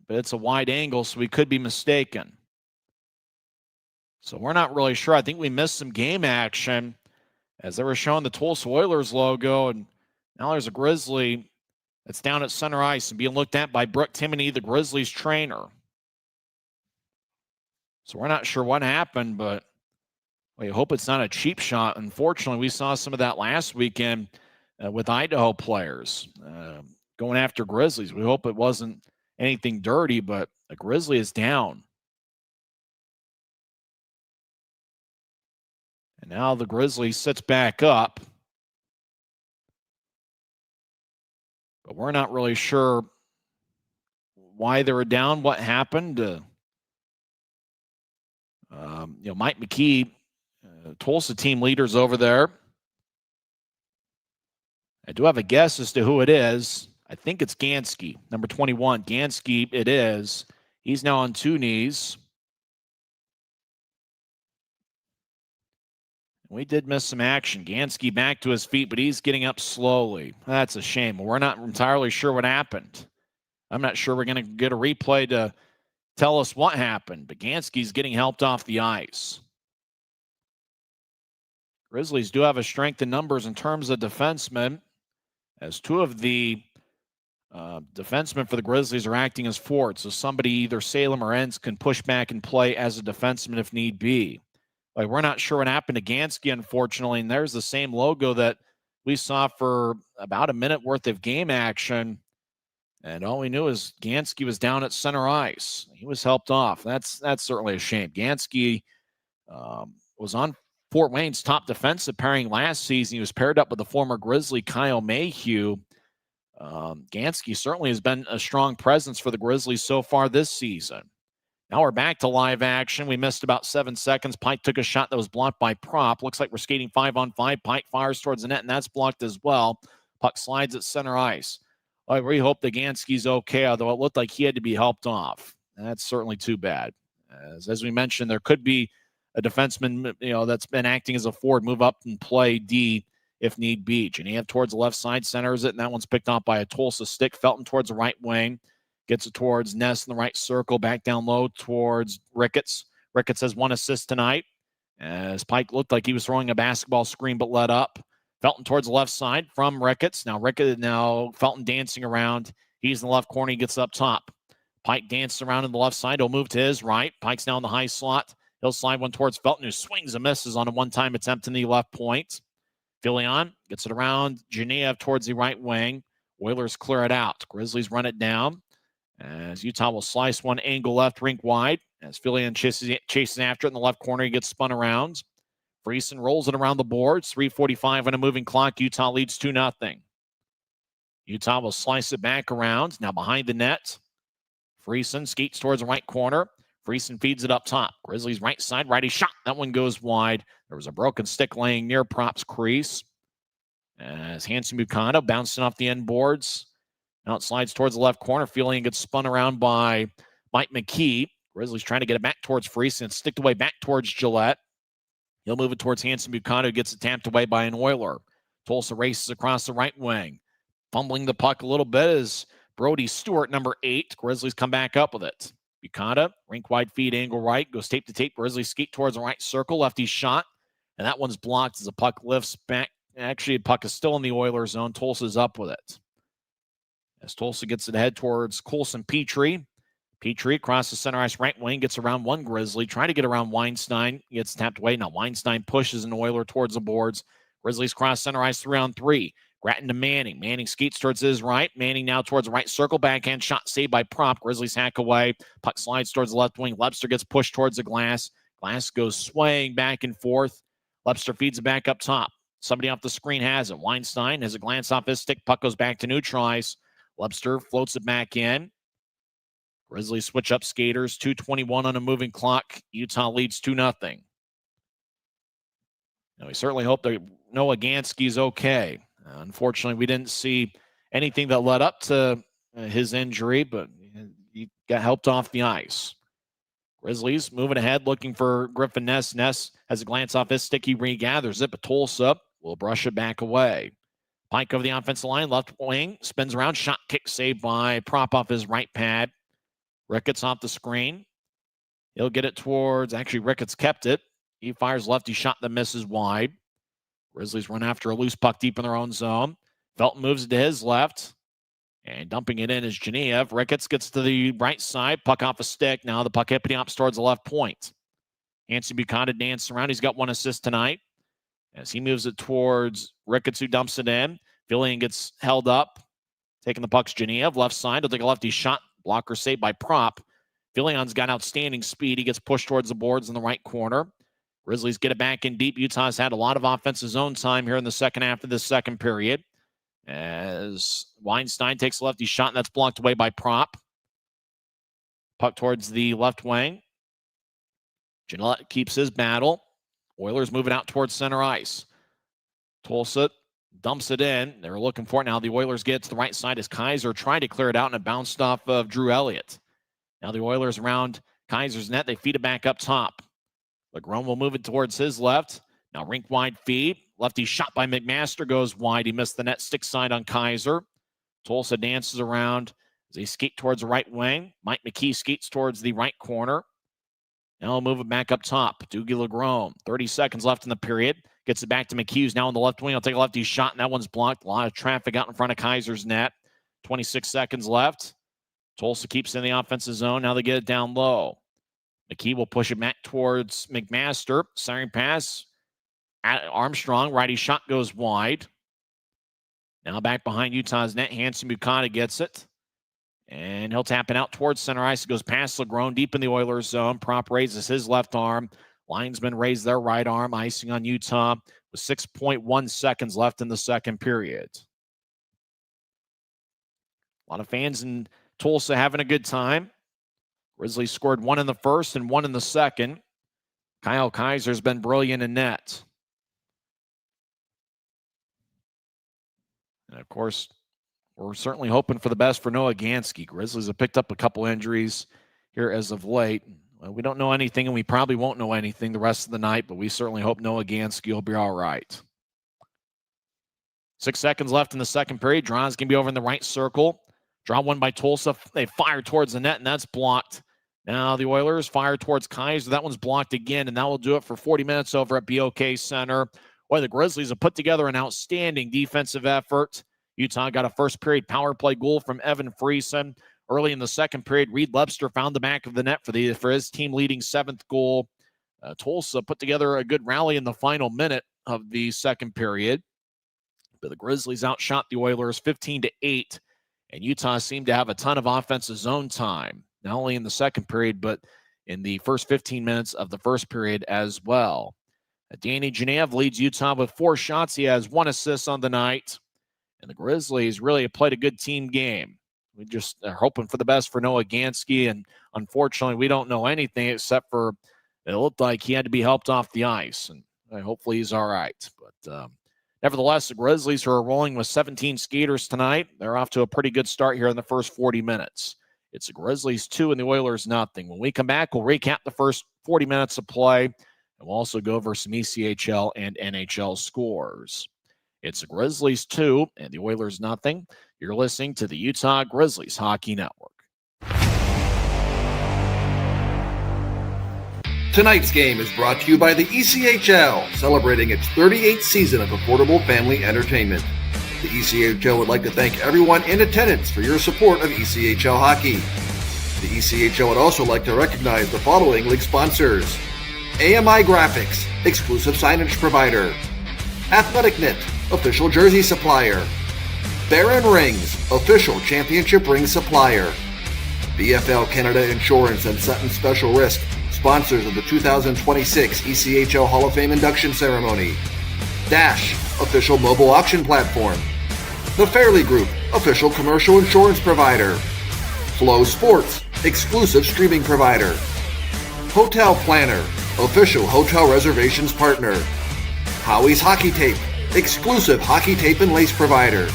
but it's a wide angle, so we could be mistaken. So we're not really sure. I think we missed some game action as they were showing the Tulsa Oilers logo, and now there's a Grizzly that's down at center ice and being looked at by Brooke Timoney, the Grizzlies trainer. So we're not sure what happened, but we hope it's not a cheap shot. Unfortunately, we saw some of that last weekend with Idaho players going after Grizzlies. We hope it wasn't anything dirty, but a Grizzly is down. And now the Grizzly sits back up. But we're not really sure why they were down, what happened. Mike McKee, Tulsa team leaders over there. I do have a guess as to who it is. I think it's Gansky, number 21. Gansky, it is. He's now on 2 knees. We did miss some action. Gansky back to his feet, but he's getting up slowly. That's a shame. We're not entirely sure what happened. I'm not sure we're going to get a replay to tell us what happened, but Gansky's getting helped off the ice. Grizzlies do have a strength in numbers in terms of defensemen, as 2 of the defensemen for the Grizzlies are acting as forwards. So somebody, either Salem or Enns, can push back and play as a defenseman if need be. We're not sure what happened to Gansky, unfortunately, and there's the same logo that we saw for about a minute worth of game action, and all we knew is Gansky was down at center ice. He was helped off. That's certainly a shame. Gansky was on Fort Wayne's top defensive pairing last season. He was paired up with the former Grizzly Kyle Mayhew. Gansky certainly has been a strong presence for the Grizzlies so far this season. Now we're back to live action. We missed about 7 seconds. Pike took a shot that was blocked by Propp. Looks like we're skating 5-on-5. Pike fires towards the net, and that's blocked as well. Puck slides at center ice. We hope that Gansky's okay, although it looked like he had to be helped off. That's certainly too bad. As we mentioned, there could be a defenseman, that's been acting as a forward, move up and play D if need be. Genev towards the left side, centers it, and that one's picked off by a Tulsa stick. Felton towards the right wing. Gets it towards Ness in the right circle, back down low towards Ricketts. Ricketts has 1 assist tonight, as Pike looked like he was throwing a basketball screen but let up. Felton towards the left side from Ricketts. Now Felton dancing around. He's in the left corner. He gets up top. Pike dances around in the left side. He'll move to his right. Pike's now in the high slot. He'll slide one towards Felton, who swings and misses on a one-time attempt in the left point. Filion gets it around Genev towards the right wing. Oilers clear it out. Grizzlies run it down, as Utah will slice one angle left, rink wide. As Filion chases after it in the left corner, he gets spun around. Friesen rolls it around the boards. 3:45 on a moving clock. Utah leads 2-0. Utah will slice it back around. Now behind the net. Friesen skates towards the right corner. Friesen feeds it up top. Grizzlies right side, righty shot. That one goes wide. There was a broken stick laying near Propp's crease. As Hanson Bukano bouncing off the end boards. Now it slides towards the left corner. Filion gets spun around by Mike McKee. Grizzlies trying to get it back towards Freese and stick away back towards Gillette. He'll move it towards Hanson Buchanan, who gets it tapped away by an Oiler. Tulsa races across the right wing. Fumbling the puck a little bit is Brody Stewart, number 8. Grizzlies come back up with it. Buchanan, rink-wide feed, angle right, goes tape to tape. Grizzlies skate towards the right circle. Lefty shot, and that one's blocked as the puck lifts back. Actually, the puck is still in the Oilers zone. Tulsa's up with it. As Tulsa gets it ahead towards Colson Petrie. Petrie across the center ice right wing, gets around one Grizzly, trying to get around Weinstein, gets tapped away. Now Weinstein pushes an Oiler towards the boards. Grizzlies cross center ice 3-on-3. Gratton to Manning. Manning skates towards his right. Manning now towards the right circle. Backhand shot saved by Prop. Grizzlies hack away. Puck slides towards the left wing. Lebster gets pushed towards the glass. Glass goes swaying back and forth. Lebster feeds it back up top. Somebody off the screen has it. Weinstein has a glance off his stick. Puck goes back to neutralize. Lebster floats it back in. Grizzlies switch up skaters. 2:21 on a moving clock. Utah leads 2-0. Now, we certainly hope that Noah Gansky's okay. Unfortunately, we didn't see anything that led up to his injury, but he got helped off the ice. Grizzlies moving ahead, looking for Griffin Ness. Ness has a glance off his stick. He regathers it, but Tulsa will brush it back away. Pike over the offensive line, left wing, spins around, shot kick saved by Prop off his right pad. Ricketts off the screen. He'll get it towards, actually Ricketts kept it. He fires lefty shot that misses wide. Grizzlies run after a loose puck deep in their own zone. Felton moves it to his left. And dumping it in is Genev. Ricketts gets to the right side. Puck off a stick. Now the puck hippity hops towards the left point. Hanson Buchanan dancing around. He's got 1 assist tonight. As he moves it towards Ricketts, who dumps it in. Fillion gets held up. Taking the puck's Genev. Left side. He'll take a lefty shot. Blocker saved by Prop. Fillion's got outstanding speed. He gets pushed towards the boards in the right corner. Grizzlies get it back in deep. Utah's had a lot of offensive zone time here in the second half of this second period. As Weinstein takes a lefty shot, and that's blocked away by Prop. Puck towards the left wing. Gillette keeps his battle. Oilers moving out towards center ice. Tulsa dumps it in. They're looking for it now. The Oilers get to the right side as Kaiser tried to clear it out, and it bounced off of Drew Elliott. Now the Oilers around Kaiser's net. They feed it back up top. LeGrone will move it towards his left. Now rink-wide feed. Lefty shot by McMaster goes wide. He missed the net stick side on Kaiser. Tulsa dances around as they skate towards the right wing. Mike McKee skates towards the right corner. Now he'll move it back up top. Doogie LeGrone. 30 seconds left in the period. Gets it back to McKee, who's now on the left wing. He'll take a lefty shot, and that one's blocked. A lot of traffic out in front of Kaiser's net. 26 seconds left. Tulsa keeps in the offensive zone. Now they get it down low. McKee will push it back towards McMaster. Siren pass. Armstrong. Righty shot goes wide. Now back behind Utah's net. Hanson Buchanan gets it. And he'll tap it out towards center ice. It goes past LeGrone deep in the Oilers zone. Prop raises his left arm. Linesmen raise their right arm. Icing on Utah with 6.1 seconds left in the second period. A lot of fans in Tulsa having a good time. Grizzlies scored 1 in the first and 1 in the second. Kyle Kaiser's been brilliant in net. And, of course, we're certainly hoping for the best for Noah Gansky. Grizzlies have picked up a couple injuries here as of late. Well, we don't know anything, and we probably won't know anything the rest of the night, but we certainly hope Noah Gansky will be all right. 6 seconds left in the second period. Draw's going to be over in the right circle. Draw one by Tulsa. They fire towards the net, and that's blocked. Now the Oilers fire towards Kaiser. That one's blocked again, and that will do it for 40 minutes over at BOK Center. Boy, the Grizzlies have put together an outstanding defensive effort. Utah got a first-period power play goal from Evan Friesen. Early in the second period, Reed Lebster found the back of the net for his team-leading 7th goal. Tulsa put together a good rally in the final minute of the second period. But the Grizzlies outshot the Oilers 15-8, and Utah seemed to have a ton of offensive zone time, not only in the second period, but in the first 15 minutes of the first period as well. Danny Genev leads Utah with 4 shots. He has 1 assist on the night. And the Grizzlies really have played a good team game. We just are hoping for the best for Noah Gansky, and unfortunately, we don't know anything except for it looked like he had to be helped off the ice, and hopefully he's all right. But nevertheless, the Grizzlies, who are rolling with 17 skaters tonight, they're off to a pretty good start here in the first 40 minutes. It's the Grizzlies 2 and the Oilers nothing. When we come back, we'll recap the first 40 minutes of play, and we'll also go over some ECHL and NHL scores. It's the Grizzlies 2 and the Oilers nothing. You're listening to the Utah Grizzlies Hockey Network. Tonight's game is brought to you by the ECHL, celebrating its 38th season of affordable family entertainment. The ECHL would like to thank everyone in attendance for your support of ECHL hockey. The ECHL would also like to recognize the following league sponsors: AMI Graphics, exclusive signage provider; Athletic Knit, official jersey supplier; Baron Rings, official championship ring supplier; BFL Canada Insurance and Sutton Special Risk, sponsors of the 2026 ECHL Hall of Fame induction ceremony; Dash, official mobile auction platform; The Fairley Group, official commercial insurance provider; Flow Sports, exclusive streaming provider; Hotel Planner, official hotel reservations partner; Howie's Hockey Tape, exclusive hockey tape and lace provider;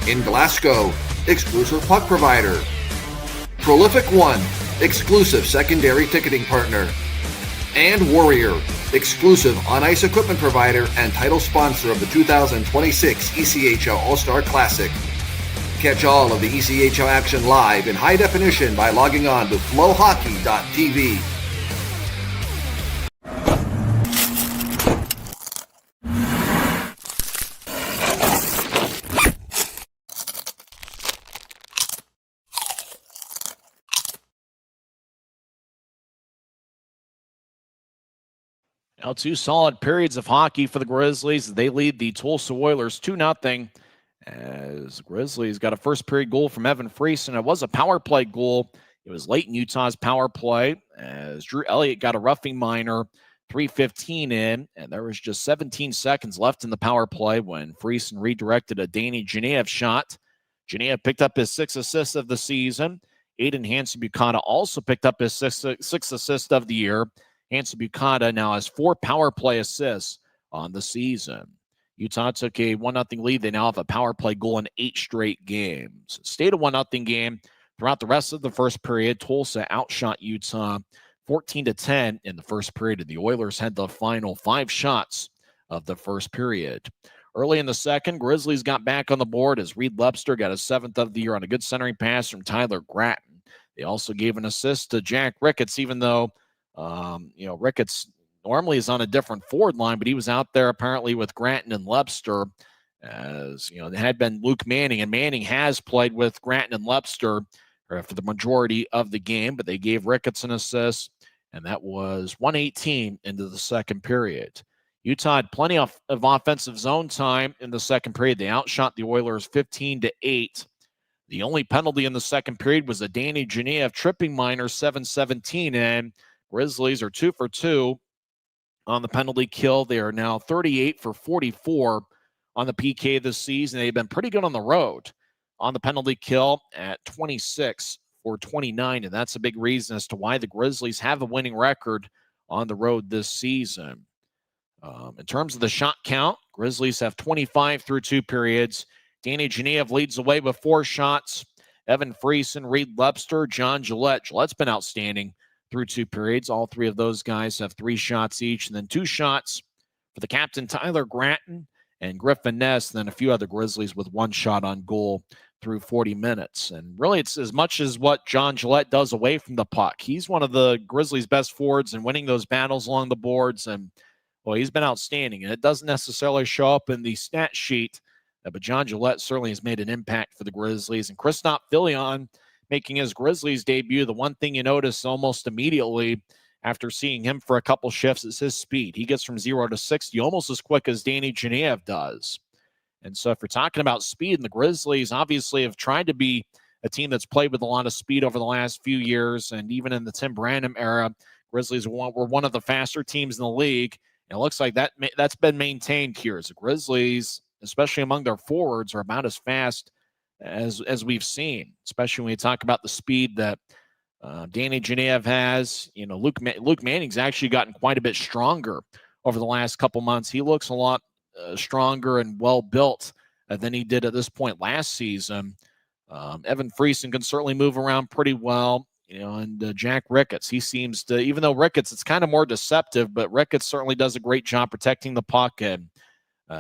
In Glasgow, exclusive puck provider; Prolific One, exclusive secondary ticketing partner; and Warrior, exclusive on-ice equipment provider and title sponsor of the 2026 ECHL All-Star Classic. Catch all of the ECHL action live in high definition by logging on to flowhockey.tv. Now, 2 solid periods of hockey for the Grizzlies. They lead the Tulsa Oilers 2-0. As the Grizzlies got a first period goal from Evan Friesen. It was a power play goal. It was late in Utah's power play as Drew Elliott got a roughing minor, 3:15 in, and there was just 17 seconds left in the power play when Friesen redirected a Danny Genev shot. Genev picked up his 6th assist of the season. Aiden Hansen-Bukata also picked up his sixth assist of the year. Hansen-Bukata now has 4 power play assists on the season. Utah took a 1-0 lead. They now have a power play goal in 8 straight games. It stayed a 1-0 game throughout the rest of the first period. Tulsa outshot Utah 14-10 in the first period, and the Oilers had the final 5 shots of the first period. Early in the second, Grizzlies got back on the board as Reed Lepster got his 7th of the year on a good centering pass from Tyler Gratton. They also gave an assist to Jack Ricketts, even though Ricketts normally is on a different forward line, but he was out there apparently with Gratton and Lepster. As it had been Luke Manning, and Manning has played with Gratton and Lepster for the majority of the game, but they gave Ricketts an assist, and that was 1:18 into the second period. Utah had plenty of offensive zone time in the second period. They outshot the Oilers 15-8. The only penalty in the second period was a Danny Genev tripping minor, 7:17 in. Grizzlies are 2 for 2 on the penalty kill. They are now 38 for 44 on the PK this season. They've been pretty good on the road on the penalty kill at 26 for 29, and that's a big reason as to why the Grizzlies have a winning record on the road this season. In terms of the shot count, Grizzlies have 25 through 2 periods. Danny Genev leads the way with 4 shots. Evan Friesen, Reed Lepster, John Gillette. Gillette's been outstanding through 2 periods. All 3 of those guys have 3 shots each, and then 2 shots for the captain, Tyler Gratton, and Griffin Ness, and then a few other Grizzlies with 1 shot on goal through 40 minutes. And really, it's as much as what John Gillette does away from the puck. He's one of the Grizzlies' best forwards in winning those battles along the boards, and, well, he's been outstanding. And it doesn't necessarily show up in the stat sheet, but John Gillette certainly has made an impact for the Grizzlies. And Kristaps Filion, making his Grizzlies debut, the one thing you notice almost immediately after seeing him for a couple shifts is his speed. He gets from 0 to 60 almost as quick as Danny Genev does. And so if you're talking about speed, and the Grizzlies obviously have tried to be a team that's played with a lot of speed over the last few years, and even in the Tim Branham era, Grizzlies were one of the faster teams in the league. And it looks like that's been maintained here. As the Grizzlies, especially among their forwards, are about as fast as we've seen, especially when you talk about the speed that Danny Genev has. Luke Manning's actually gotten quite a bit stronger over the last couple months. He looks a lot stronger and well-built than he did at this point last season. Evan Friesen can certainly move around pretty well. And Jack Ricketts, he seems to, even though Ricketts, it's kind of more deceptive, but Ricketts certainly does a great job protecting the puck. And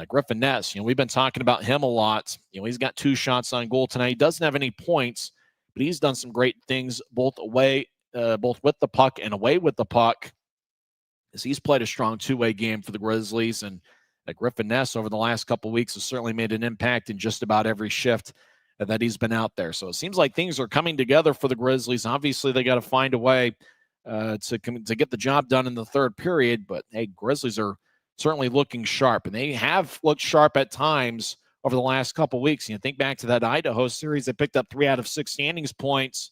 Griffin Ness, we've been talking about him a lot. He's got 2 shots on goal tonight. He doesn't have any points, but he's done some great things both with the puck and away with the puck, as he's played a strong 2-way game for the Grizzlies. And Griffin Ness over the last couple of weeks has certainly made an impact in just about every shift that he's been out there. So it seems like things are coming together for the Grizzlies. Obviously, they got to find a way to get the job done in the third period. But, hey, Grizzlies are certainly looking sharp, and they have looked sharp at times over the last couple of weeks. Think back to that Idaho series. They picked up 3 out of 6 standings points,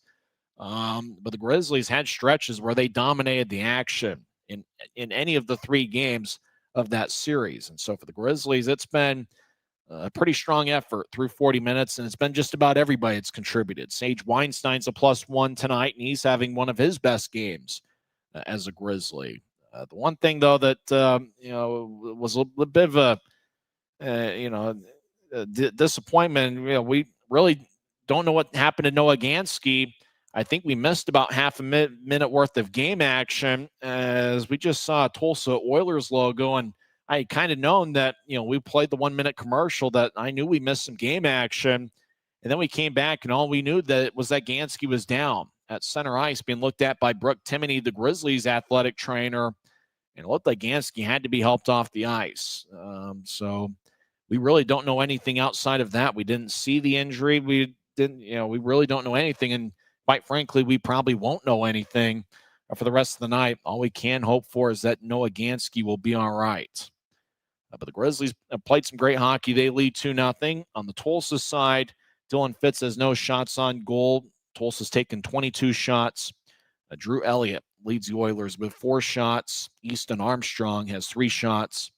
but the Grizzlies had stretches where they dominated the action in any of the 3 games of that series. And so for the Grizzlies, it's been a pretty strong effort through 40 minutes, and it's been just about everybody that's contributed. Sage Weinstein's a +1 tonight, and he's having one of his best games as a Grizzly. The one thing, though, that was a bit of a disappointment. We really don't know what happened to Noah Gansky. I think we missed about half a minute worth of game action, as we just saw a Tulsa Oilers logo, and I had kind of known that, we played the 1-minute commercial, that I knew we missed some game action. And then we came back, and all we knew was that Gansky was down at center ice being looked at by Brooke Timoney, the Grizzlies athletic trainer. And it looked like Gansky had to be helped off the ice. So we really don't know anything outside of that. We didn't see the injury. We really don't know anything. And quite frankly, we probably won't know anything for the rest of the night. All we can hope for is that Noah Gansky will be all right. But the Grizzlies have played some great hockey. They lead 2-0. On the Tulsa side, Dylan Fitz has no shots on goal. Tulsa's taken 22 shots. Drew Elliott leads the Oilers with 4 shots. Easton Armstrong has 3 shots.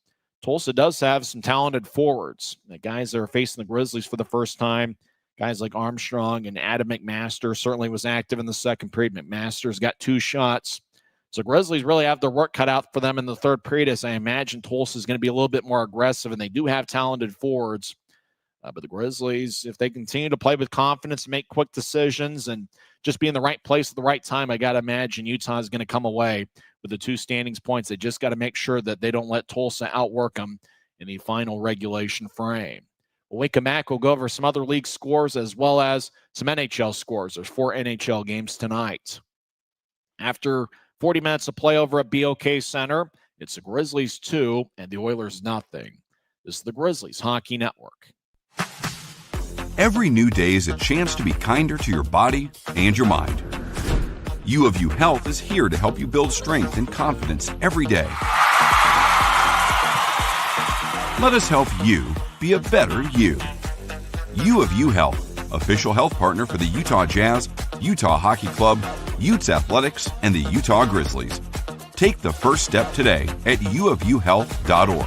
Tulsa does have some talented forwards. The guys that are facing the Grizzlies for the first time, guys like Armstrong and Adam McMaster certainly was active in the second period. McMaster's got 2 shots. So Grizzlies really have their work cut out for them in the third period, as I imagine Tulsa is going to be a little bit more aggressive, and they do have talented forwards. But the Grizzlies, if they continue to play with confidence and make quick decisions and just be in the right place at the right time, I got to imagine Utah is going to come away with the 2 standings points. They just got to make sure that they don't let Tulsa outwork them in the final regulation frame. When we come back, we'll go over some other league scores as well as some NHL scores. There's 4 NHL games tonight. After 40 minutes of play over at BOK Center, it's the Grizzlies 2 and the Oilers nothing. This is the Grizzlies Hockey Network. Every new day is a chance to be kinder to your body and your mind. U of U Health is here to help you build strength and confidence every day. Let us help you be a better you. U of U Health, official health partner for the Utah Jazz, Utah Hockey Club, Utes Athletics, and the Utah Grizzlies. Take the first step today at uofuhealth.org.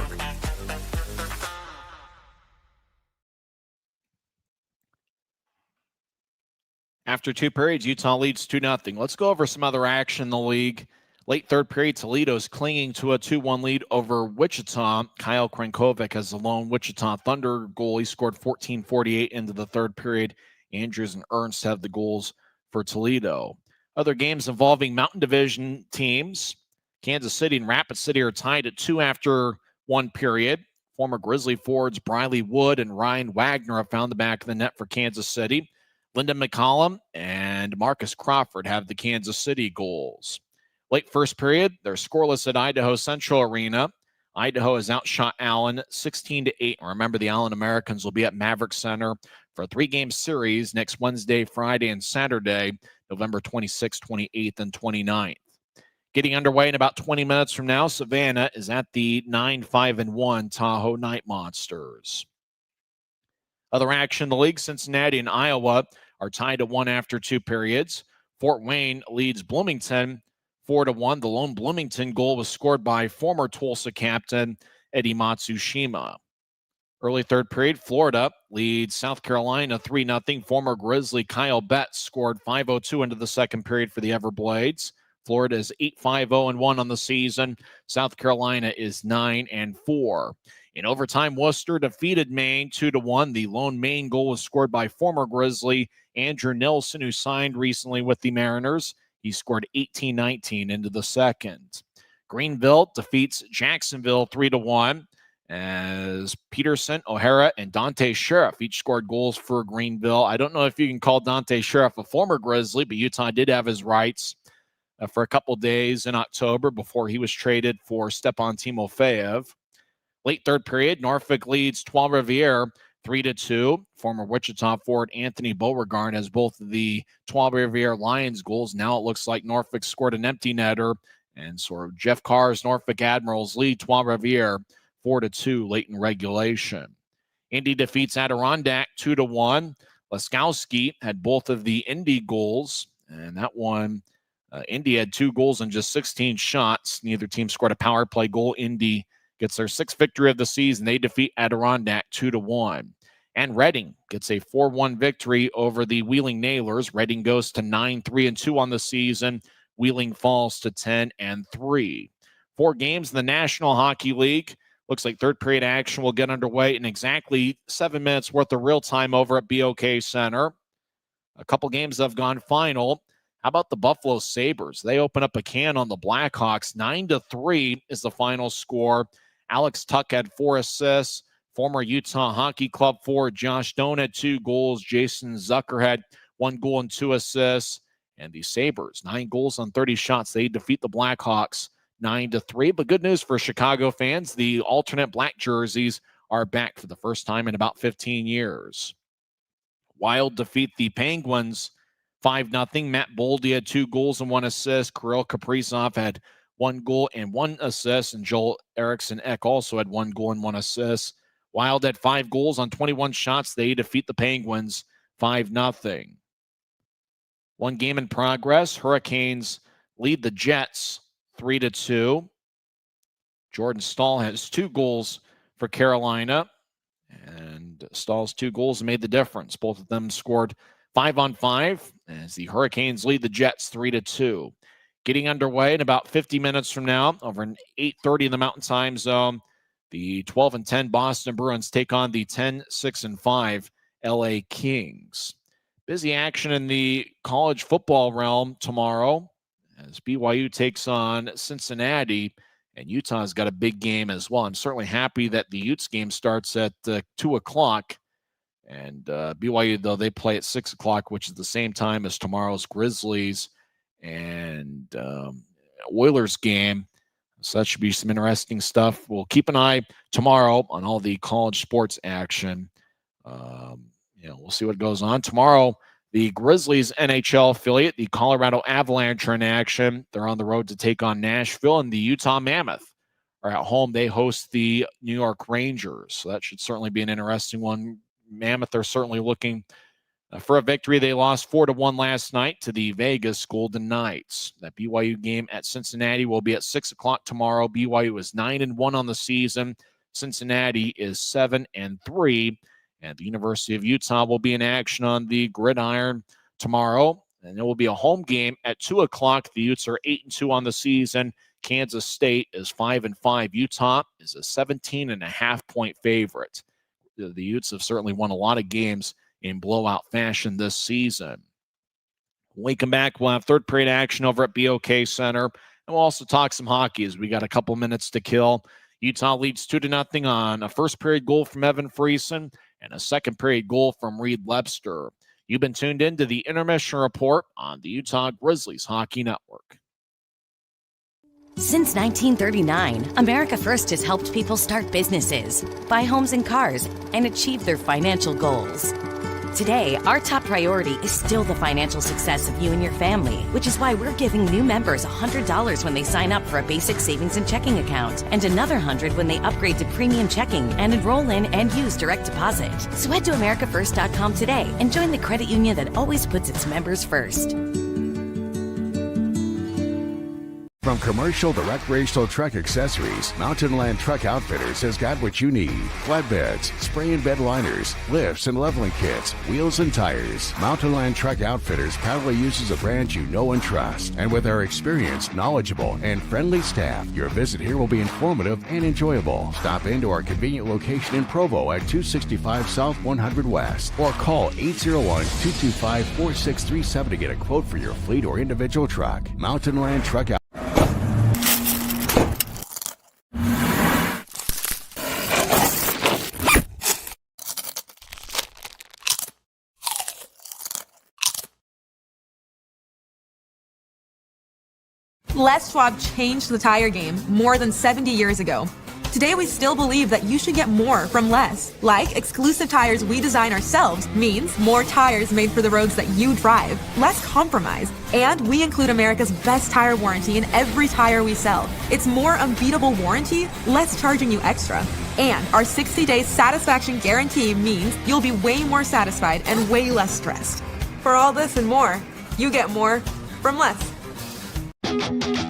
After 2 periods, Utah leads 2-0. Let's go over some other action in the league. Late third period, Toledo's clinging to a 2-1 lead over Wichita. Kyle Krankovic has the lone Wichita Thunder goal. He scored 14:48 into the third period. Andrews and Ernst have the goals for Toledo. Other games involving Mountain Division teams. Kansas City and Rapid City are tied at 2 after 1 period. Former Grizzly forwards Briley Wood and Ryan Wagner have found the back of the net for Kansas City. Lyndon McCollum and Marcus Crawford have the Kansas City goals. Late first period, they're scoreless at Idaho Central Arena. Idaho has outshot Allen 16-8. Remember, the Allen Americans will be at Maverick Center for a 3-game series next Wednesday, Friday, and Saturday, November 26th, 28th, and 29th. Getting underway in about 20 minutes from now, Savannah is at the 9-5-1 Tahoe Night Monsters. Other action in the league, Cincinnati and Iowa are tied at 1 after 2 periods. Fort Wayne leads Bloomington 4-1. The lone Bloomington goal was scored by former Tulsa captain Eddie Matsushima. Early third period, Florida leads South Carolina 3-0. Former Grizzly Kyle Betts scored 5:02 into the second period for the Everblades. Florida is 8-5-0-1 on the season. South Carolina is 9-4. In overtime, Worcester defeated Maine 2-1. The lone Maine goal was scored by former Grizzly Andrew Nilsson, who signed recently with the Mariners. He scored 18-19 into the second. Greenville defeats Jacksonville 3-1 as Peterson, O'Hara, and Dante Sheriff each scored goals for Greenville. I don't know if you can call Dante Sheriff a former Grizzly, but Utah did have his rights for a couple days in October before he was traded for Stepan Timofeyev. Late third period, Norfolk leads Trois-Rivières 3-2. Former Wichita forward Anthony Beauregard has both of the Trois-Rivières Lions goals. Now it looks like Norfolk scored an empty netter, and sort of Jeff Carr's Norfolk Admirals lead Trois-Rivières 4-2 late in regulation. Indy defeats Adirondack 2-1. Laskowski had both of the Indy goals, and that one, Indy had 2 goals in just 16 shots. Neither team scored a power play goal. Indy gets their 6th victory of the season. They defeat Adirondack 2-1. And Reading gets a 4-1 victory over the Wheeling Nailers. Reading goes to 9-3-2 on the season. Wheeling falls to 10-3. 4 games in the National Hockey League. Looks like third period action will get underway in exactly 7 minutes worth of real time over at BOK Center. A couple games have gone final. How about the Buffalo Sabres? They open up a can on the Blackhawks. 9-3 is the final score. Alex Tuck had 4 assists. Former Utah Hockey Club forward Josh Doan had 2 goals. Jason Zucker had 1 goal and 2 assists. And the Sabres, 9 goals on 30 shots. They defeat the Blackhawks 9-3. But good news for Chicago fans, the alternate black jerseys are back for the first time in about 15 years. Wild defeat the Penguins 5-0. Matt Boldy had 2 goals and 1 assist. Kirill Kaprizov had 1 goal and 1 assist. And Joel Eriksson Ek also had 1 goal and 1 assist. Wild had 5 goals on 21 shots. They defeat the Penguins 5-0. 1 game in progress. Hurricanes lead the Jets 3-2. Jordan Stahl has 2 goals for Carolina. And Stahl's 2 goals made the difference. Both of them scored 5-on-5 as the Hurricanes lead the Jets 3-2. Getting underway in about 50 minutes from now, over an 8:30 in the Mountain Time Zone, the 12-10 Boston Bruins take on the 10-6-5 LA Kings. Busy action in the college football realm tomorrow as BYU takes on Cincinnati, and Utah's got a big game as well. I'm certainly happy that the Utes game starts at 2 o'clock. And BYU, though, they play at 6 o'clock, which is the same time as tomorrow's Grizzlies and Oilers game. So that should be some interesting stuff. We'll keep an eye tomorrow on all the college sports action. We'll see what goes on. Tomorrow, the Grizzlies NHL affiliate, the Colorado Avalanche, are in action. They're on the road to take on Nashville, and the Utah Mammoth are at home. They host the New York Rangers. So that should certainly be an interesting one. Mammoth are certainly looking for a victory. They lost 4-1 last night to the Vegas Golden Knights. That BYU game at Cincinnati will be at 6 o'clock tomorrow. BYU is 9-1 on the season. Cincinnati is 7-3. And the University of Utah will be in action on the gridiron tomorrow. And it will be a home game at 2 o'clock. The Utes are 8-2 on the season. Kansas State is 5-5. Utah is a 17.5-point favorite. The Utes have certainly won a lot of games in blowout fashion this season. When we come back, we'll have third period action over at BOK Center. And we'll also talk some hockey as we got a couple minutes to kill. Utah leads 2-0 on a first period goal from Evan Friesen and a second period goal from Reed Webster. You've been tuned in to the Intermission Report on the Utah Grizzlies Hockey Network. Since 1939, America First has helped people start businesses, buy homes and cars, and achieve their financial goals. Today, our top priority is still the financial success of you and your family, which is why we're giving new members $100 when they sign up for a basic savings and checking account, and another $100 when they upgrade to premium checking and enroll in and use direct deposit. So head to AmericaFirst.com today and join the credit union that always puts its members first. From From commercial to recreational truck accessories, Mountain Land Truck Outfitters has got what you need. Flatbeds, spray and bed liners, lifts and leveling kits, wheels and tires. Mountain Land Truck Outfitters proudly uses a brand you know and trust. And with our experienced, knowledgeable, and friendly staff, your visit here will be informative and enjoyable. Stop into our convenient location in Provo at 265 South 100 West or call 801-225-4637 to get a quote for your fleet or individual truck. Mountain Land Truck Outfitters. Les Schwab changed the tire game more than 70 years ago. Today, we still believe that you should get more from less. Like exclusive tires we design ourselves means more tires made for the roads that you drive, less compromise. And we include America's best tire warranty in every tire we sell. It's more unbeatable warranty, less charging you extra. And our 60-day satisfaction guarantee means you'll be way more satisfied and way less stressed. For all this and more, you get more from less.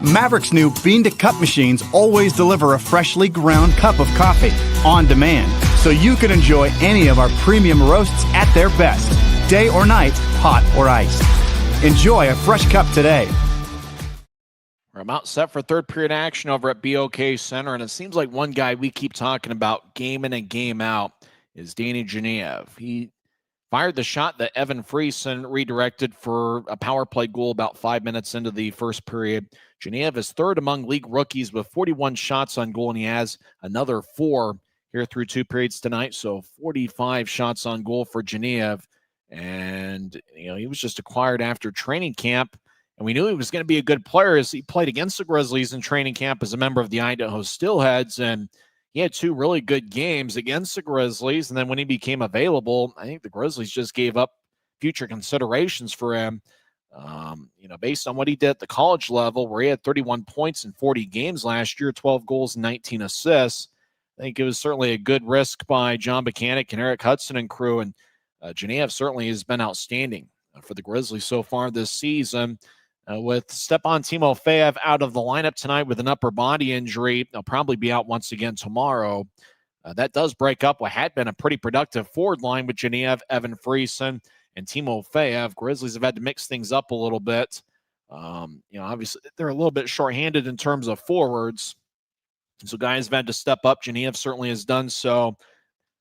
Maverick's new bean-to-cup machines always deliver a freshly ground cup of coffee on demand, so you can enjoy any of our premium roasts at their best, day or night, hot or iced. Enjoy a fresh cup today. We're about set for third period action over at BOK Center, and it seems like one guy we keep talking about game in and game out is Danny Genev. He fired the shot that Evan Friesen redirected for a power play goal about 5 minutes into the first period. Genev is third among league rookies with 41 shots on goal, and he has another 4 here through 2 periods tonight. So 45 shots on goal for Genev. And, he was just acquired after training camp, and we knew he was going to be a good player as he played against the Grizzlies in training camp as a member of the Idaho Steelheads. And he had 2 really good games against the Grizzlies, and then when he became available, I think the Grizzlies just gave up future considerations for him. Based on what he did at the college level, where he had 31 points in 40 games last year, 12 goals and 19 assists. I think it was certainly a good risk by John Buchanan and Eric Hudson and crew, and Genev certainly has been outstanding for the Grizzlies so far this season. With Stepan Timofeyev out of the lineup tonight with an upper body injury, he'll probably be out once again tomorrow. That does break up what had been a pretty productive forward line with Genev, Evan Friesen, and Timofeyev. Grizzlies have had to mix things up a little bit. Obviously they're a little bit shorthanded in terms of forwards, so guys have had to step up. Genev certainly has done so.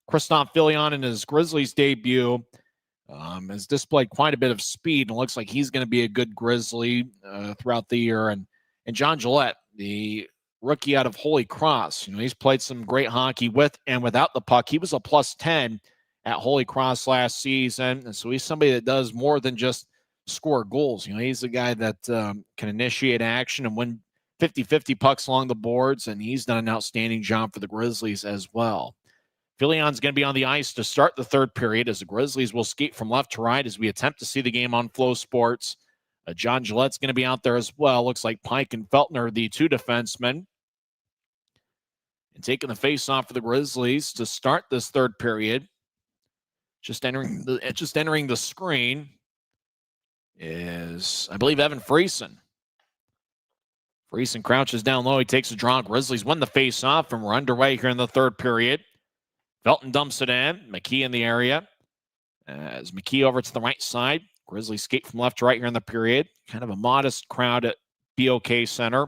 Christoph Filion in his Grizzlies debut has displayed quite a bit of speed, and looks like he's going to be a good Grizzly throughout the year. And John Gillette, the rookie out of Holy Cross, he's played some great hockey with and without the puck. He was a +10 at Holy Cross last season, and so he's somebody that does more than just score goals. He's a guy that can initiate action and win 50-50 pucks along the boards, and he's done an outstanding job for the Grizzlies as well. Filion's going to be on the ice to start the third period as the Grizzlies will skate from left to right as we attempt to see the game on Flow Sports. John Gillette's going to be out there as well. Looks like Pike and Feltner, the 2 defensemen. And taking the face-off for the Grizzlies to start this third period. Just entering the screen is, I believe, Evan Friesen. Friesen crouches down low. He takes a draw. Grizzlies win the face-off, and we're underway here in the third period. Felton dumps it in. McKee in the area. As McKee over to the right side. Grizzlies skate from left to right here in the period. Kind of a modest crowd at BOK Center.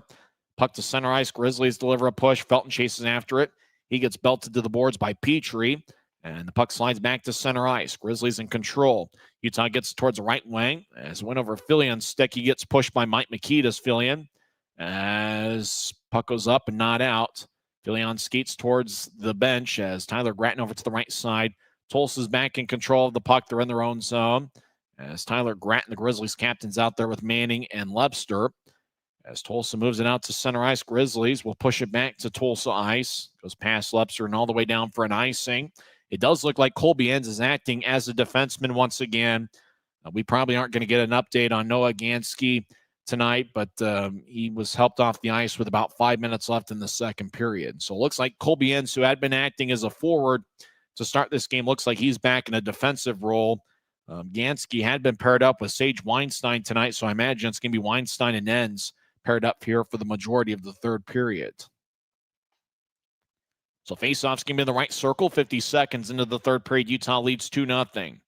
Puck to center ice. Grizzlies deliver a push. Felton chases after it. He gets belted to the boards by Petrie. And the puck slides back to center ice. Grizzlies in control. Utah gets towards the right wing. As it went over Filion's stick, he gets pushed by Mike Makita's Filion. As puck goes up and not out. Filion skates towards the bench as Tyler Gratton over to the right side. Tulsa's back in control of the puck. They're in their own zone. As Tyler Gratton, the Grizzlies captain's out there with Manning and Lebster. As Tulsa moves it out to center ice, Grizzlies will push it back to Tulsa ice. Goes past Lebster and all the way down for an icing. It does look like Colby Enns is acting as a defenseman once again. We probably aren't going to get an update on Noah Gansky tonight, but he was helped off the ice with about 5 minutes left in the second period. So it looks like Colby Enns, who had been acting as a forward to start this game, looks like he's back in a defensive role. Gansky had been paired up with Sage Weinstein tonight, so I imagine it's going to be Weinstein and Enns paired up here for the majority of the third period. So faceoff's going to be in the right circle. 50 seconds into the third period. Utah leads 2-0.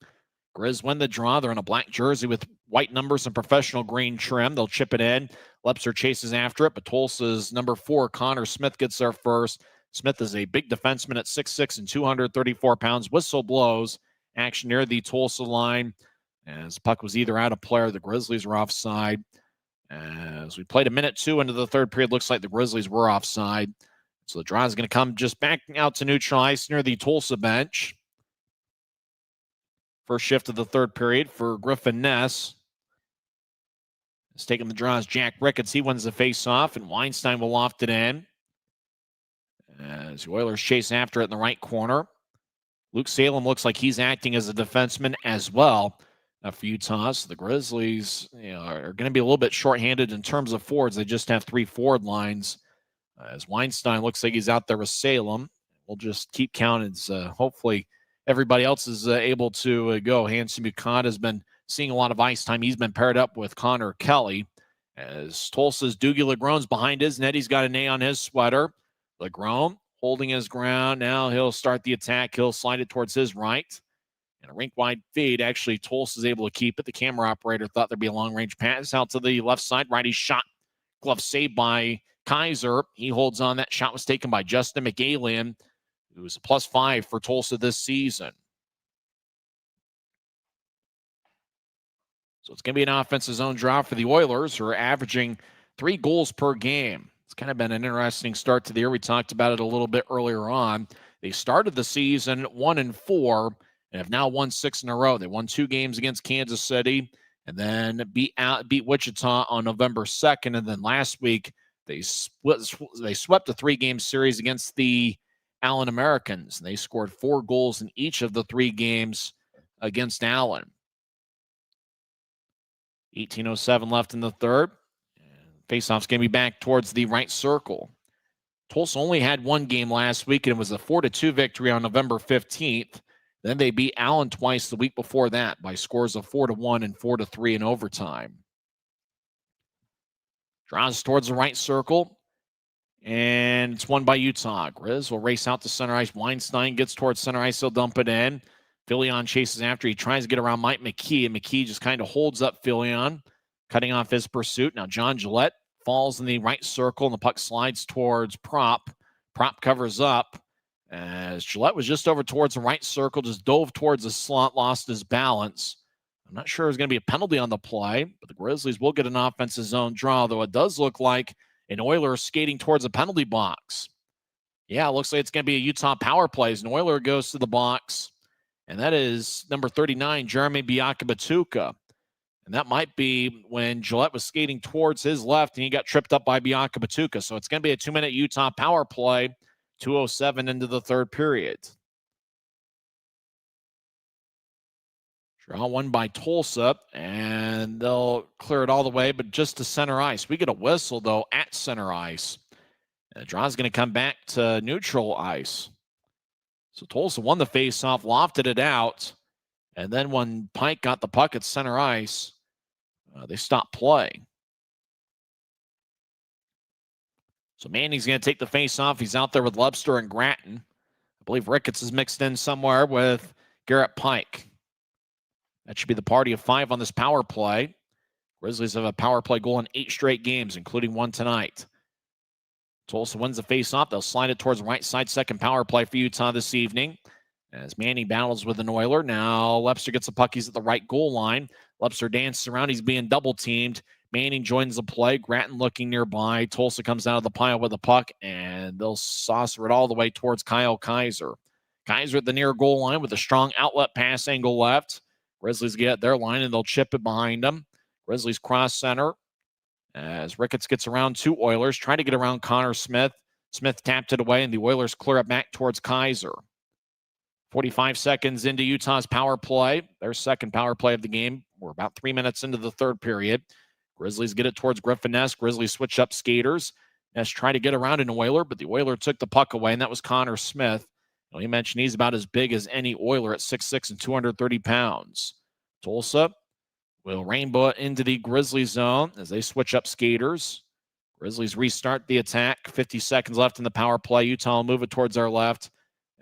Grizz win the draw. They're in a black jersey with white numbers and professional green trim. They'll chip it in. Lepster chases after it, but Tulsa's number 4, Connor Smith, gets there first. Smith is a big defenseman at 6'6" and 234 pounds. Whistle blows. Action near the Tulsa line. As puck was either out of play or the Grizzlies were offside. As we played a minute 2 into the third period, looks like the Grizzlies were offside. So the draw is going to come just back out to neutral ice near the Tulsa bench. First shift of the third period for Griffin Ness. He's taking the draw is Jack Ricketts. He wins the face-off, and Weinstein will loft it in. As the Oilers chase after it in the right corner. Luke Salem looks like he's acting as a defenseman as well for Utah. So the Grizzlies are going to be a little bit shorthanded in terms of forwards. They just have 3 forward lines. As Weinstein looks like he's out there with Salem. We'll just keep counting. Hopefully everybody else is able to go. Hanson Bukata has been seeing a lot of ice time. He's been paired up with Connor Kelly. As Tulsa's Doogie Legron's behind his net. He's got an A on his sweater. Legron holding his ground. Now he'll start the attack. He'll slide it towards his right. And a rink-wide feed. Actually, Tulsa's able to keep it. The camera operator thought there'd be a long-range pass out to the left side. Righty shot. Glove saved by Kaiser. He holds on. That shot was taken by Justin McAlien, who was a +5 for Tulsa this season. So it's going to be an offensive zone draw for the Oilers, who are averaging 3 goals per game. It's kind of been an interesting start to the year. We talked about it a little bit earlier on. They started the season 1-4 and have now won 6 in a row. They won 2 games against Kansas City and then beat Wichita on November 2nd. And then last week, they swept a 3-game series against the Allen Americans. They scored 4 goals in each of the 3 games against Allen. 18:07 left in the third. Faceoff's going to be back towards the right circle. Tulsa only had 1 game last week, and it was a 4-2 victory on November 15th. Then they beat Allen twice the week before that by scores of 4-1 and 4-3 in overtime. Draws towards the right circle, and it's won by Utah. Grizz will race out to center ice. Weinstein gets towards center ice. He'll dump it in. Filion chases after. He tries to get around Mike McKee, and McKee just kind of holds up Filion, cutting off his pursuit. Now John Gillette falls in the right circle, and the puck slides towards Prop. Prop covers up. As Gillette was just over towards the right circle, just dove towards the slot, lost his balance. I'm not sure there's going to be a penalty on the play, but the Grizzlies will get an offensive zone draw, though it does look like an Oiler skating towards a penalty box. Yeah, it looks like it's going to be a Utah power play. An Oiler goes to the box, and that is number 39, Jeremy Biakabatuka. And that might be when Gillette was skating towards his left, and he got tripped up by Biakabatuka. So it's going to be a 2-minute Utah power play, 2:07 into the third period. Draw won by Tulsa, and they'll clear it all the way, but just to center ice. We get a whistle, though, at center ice. And the draw is going to come back to neutral ice. So Tulsa won the faceoff, lofted it out, and then when Pike got the puck at center ice, they stopped play. So Manning's going to take the faceoff. He's out there with Lepster and Gratton. I believe Ricketts is mixed in somewhere with Garrett Pike. That should be the party of 5 on this power play. Grizzlies have a power play goal in 8 straight games, including 1 tonight. Tulsa wins the faceoff. They'll slide it towards the right side. Second power play for Utah this evening. As Manning battles with an Oiler. Now Lepster gets the puck. He's at the right goal line. Lepster dances around. He's being double-teamed. Manning joins the play. Gratton looking nearby. Tulsa comes out of the pile with the puck, and they'll saucer it all the way towards Kyle Kaiser. Kaiser at the near goal line with a strong outlet pass angle left. Grizzlies get their line, and they'll chip it behind them. Grizzlies cross center as Ricketts gets around 2 Oilers, trying to get around Connor Smith. Smith tapped it away, and the Oilers clear it back towards Kaiser. 45 seconds into Utah's power play, their second power play of the game. We're about 3 minutes into the third period. Grizzlies get it towards Griffin Ness. Grizzlies switch up skaters. Ness tried to get around an Oiler, but the Oiler took the puck away, and that was Connor Smith. He mentioned he's about as big as any Oiler at 6'6" and 230 pounds. Tulsa will rainbow it into the Grizzly zone as they switch up skaters. Grizzlies restart the attack. 50 seconds left in the power play. Utah will move it towards our left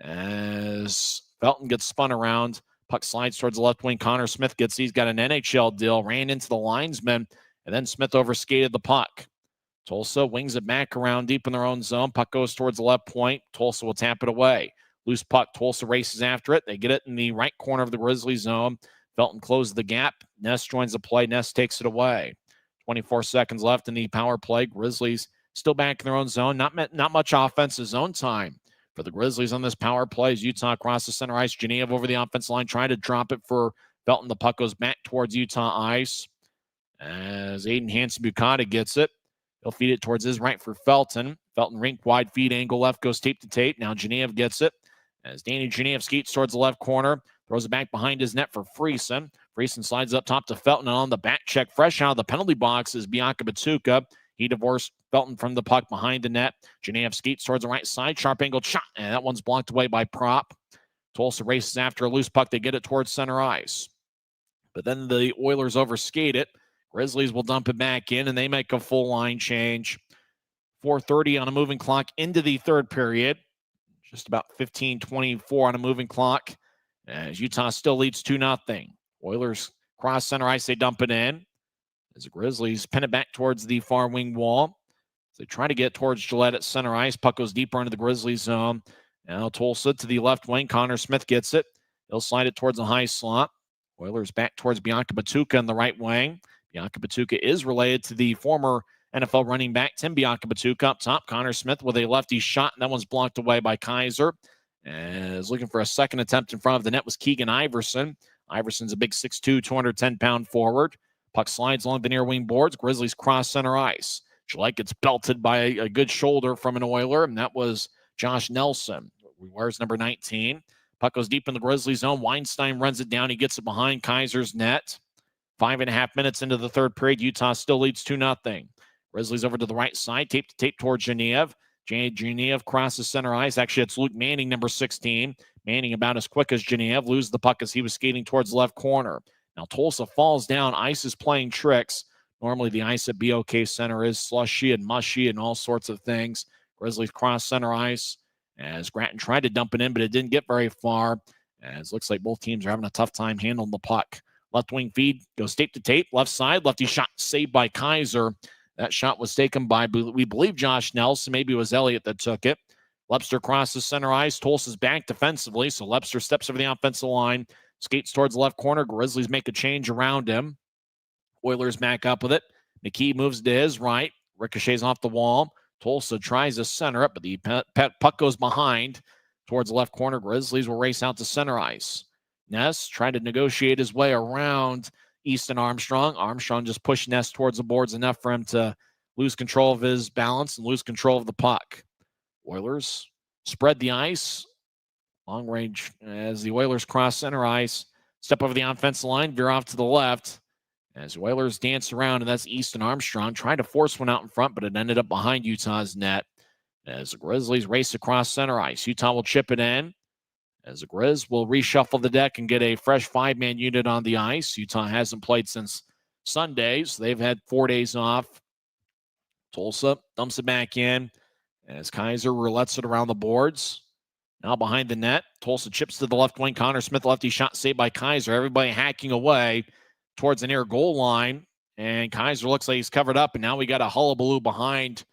as Felton gets spun around. Puck slides towards the left wing. Connor Smith gets, he's got an NHL deal, ran into the linesman, and then Smith overskated the puck. Tulsa wings it back around deep in their own zone. Puck goes towards the left point. Tulsa will tap it away. Loose puck. Tulsa races after it. They get it in the right corner of the Grizzlies zone. Felton closes the gap. Ness joins the play. Ness takes it away. 24 seconds left in the power play. Grizzlies still back in their own zone. Not much offensive zone time for the Grizzlies on this power play. As Utah across the center ice. Genev over the offense line trying to drop it for Felton. The puck goes back towards Utah ice as Aiden Hansen-Bukata gets it. He'll feed it towards his right for Felton. Felton rink wide feed angle left goes tape to tape. Now Genev gets it as Danny Genev skates towards the left corner. Throws it back behind his net for Friesen. Friesen slides up top to Felton, and on the back check, fresh out of the penalty box is Bianca Batuka. He divorced Felton from the puck behind the net. Genev skates towards the right side. Sharp angled shot, and that one's blocked away by Prop. Tulsa races after a loose puck. They get it towards center ice. But then the Oilers overskate it. Grizzlies will dump it back in, and they make a full line change. 4:30 on a moving clock into the third period. Just about 15:24 on a moving clock. As Utah still leads 2-0. Oilers cross center ice. They dump it in. As the Grizzlies pin it back towards the far wing wall. As they try to get towards Gillette at center ice. Puck goes deeper into the Grizzlies zone. Now Tulsa to the left wing. Connor Smith gets it. He'll slide it towards the high slot. Oilers back towards Bianca Batuka in the right wing. Bianca Batuka is related to the former NFL running back Tim Bianca Batuka up top. Connor Smith with a lefty shot, and that one's blocked away by Kaiser. As looking for a second attempt in front of the net was Keegan Iverson. Iverson's a big 6'2", 210-pound forward. Puck slides along the near wing boards. Grizzlies cross center ice. Gillette gets belted by a good shoulder from an Oiler, and that was Josh Nelson, who wears number 19. Puck goes deep in the Grizzlies zone. Weinstein runs it down. He gets it behind Kaiser's net. 5.5 minutes into the third period. Utah still leads 2-0. Grizzlies over to the right side. Tape to tape towards Genev. Genev crosses center ice. Actually, it's Luke Manning, number 16. Manning about as quick as Genev. Loses the puck as he was skating towards the left corner. Now Tulsa falls down. Ice is playing tricks. Normally the ice at BOK Center is slushy and mushy and all sorts of things. Grizzlies cross center ice as Grattan tried to dump it in, but it didn't get very far. As looks like both teams are having a tough time handling the puck. Left wing feed goes tape to tape. Left side, lefty shot saved by Kaiser. That shot was taken by, we believe, Josh Nelson. Maybe it was Elliott that took it. Lepster crosses center ice. Tulsa's back defensively, so Lepster steps over the offensive line, skates towards the left corner. Grizzlies make a change around him. Oilers back up with it. McKee moves to his right. Ricochets off the wall. Tulsa tries to center it, but the puck goes behind towards the left corner. Grizzlies will race out to center ice. Ness trying to negotiate his way around Easton Armstrong. Armstrong just pushed Ness towards the boards enough for him to lose control of his balance and lose control of the puck. Oilers spread the ice. Long range as the Oilers cross center ice. Step over the offensive line, veer off to the left. As the Oilers dance around, and that's Easton Armstrong trying to force one out in front, but it ended up behind Utah's net. As the Grizzlies race across center ice, Utah will chip it in. As the Grizz will reshuffle the deck and get a fresh 5-man unit on the ice. Utah hasn't played since Sundays. They've had 4 days off. Tulsa dumps it back in as Kaiser roulettes it around the boards. Now behind the net, Tulsa chips to the left wing. Connor Smith, lefty shot saved by Kaiser. Everybody hacking away towards the near goal line. And Kaiser looks like he's covered up. And now we got a hullabaloo behind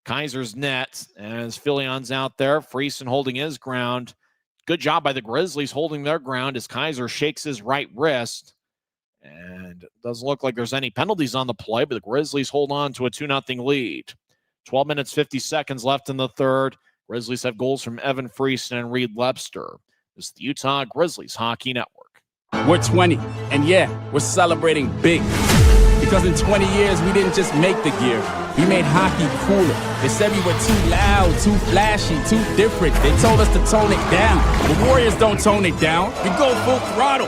Kaiser's net as Fillion's out there. Friesen holding his ground. Good job by the Grizzlies holding their ground as Kaiser shakes his right wrist. And it doesn't look like there's any penalties on the play, but the Grizzlies hold on to a 2-0 lead. 12 minutes, 50 seconds left in the third. Grizzlies have goals from Evan Friesen and Reed Lepster. This is the Utah Grizzlies Hockey Network. We're 20, and yeah, we're celebrating big. Because in 20 years, we didn't just make the gear. We made hockey cooler. They said we were too loud, too flashy, too different. They told us to tone it down. The Warriors don't tone it down. We go full throttle.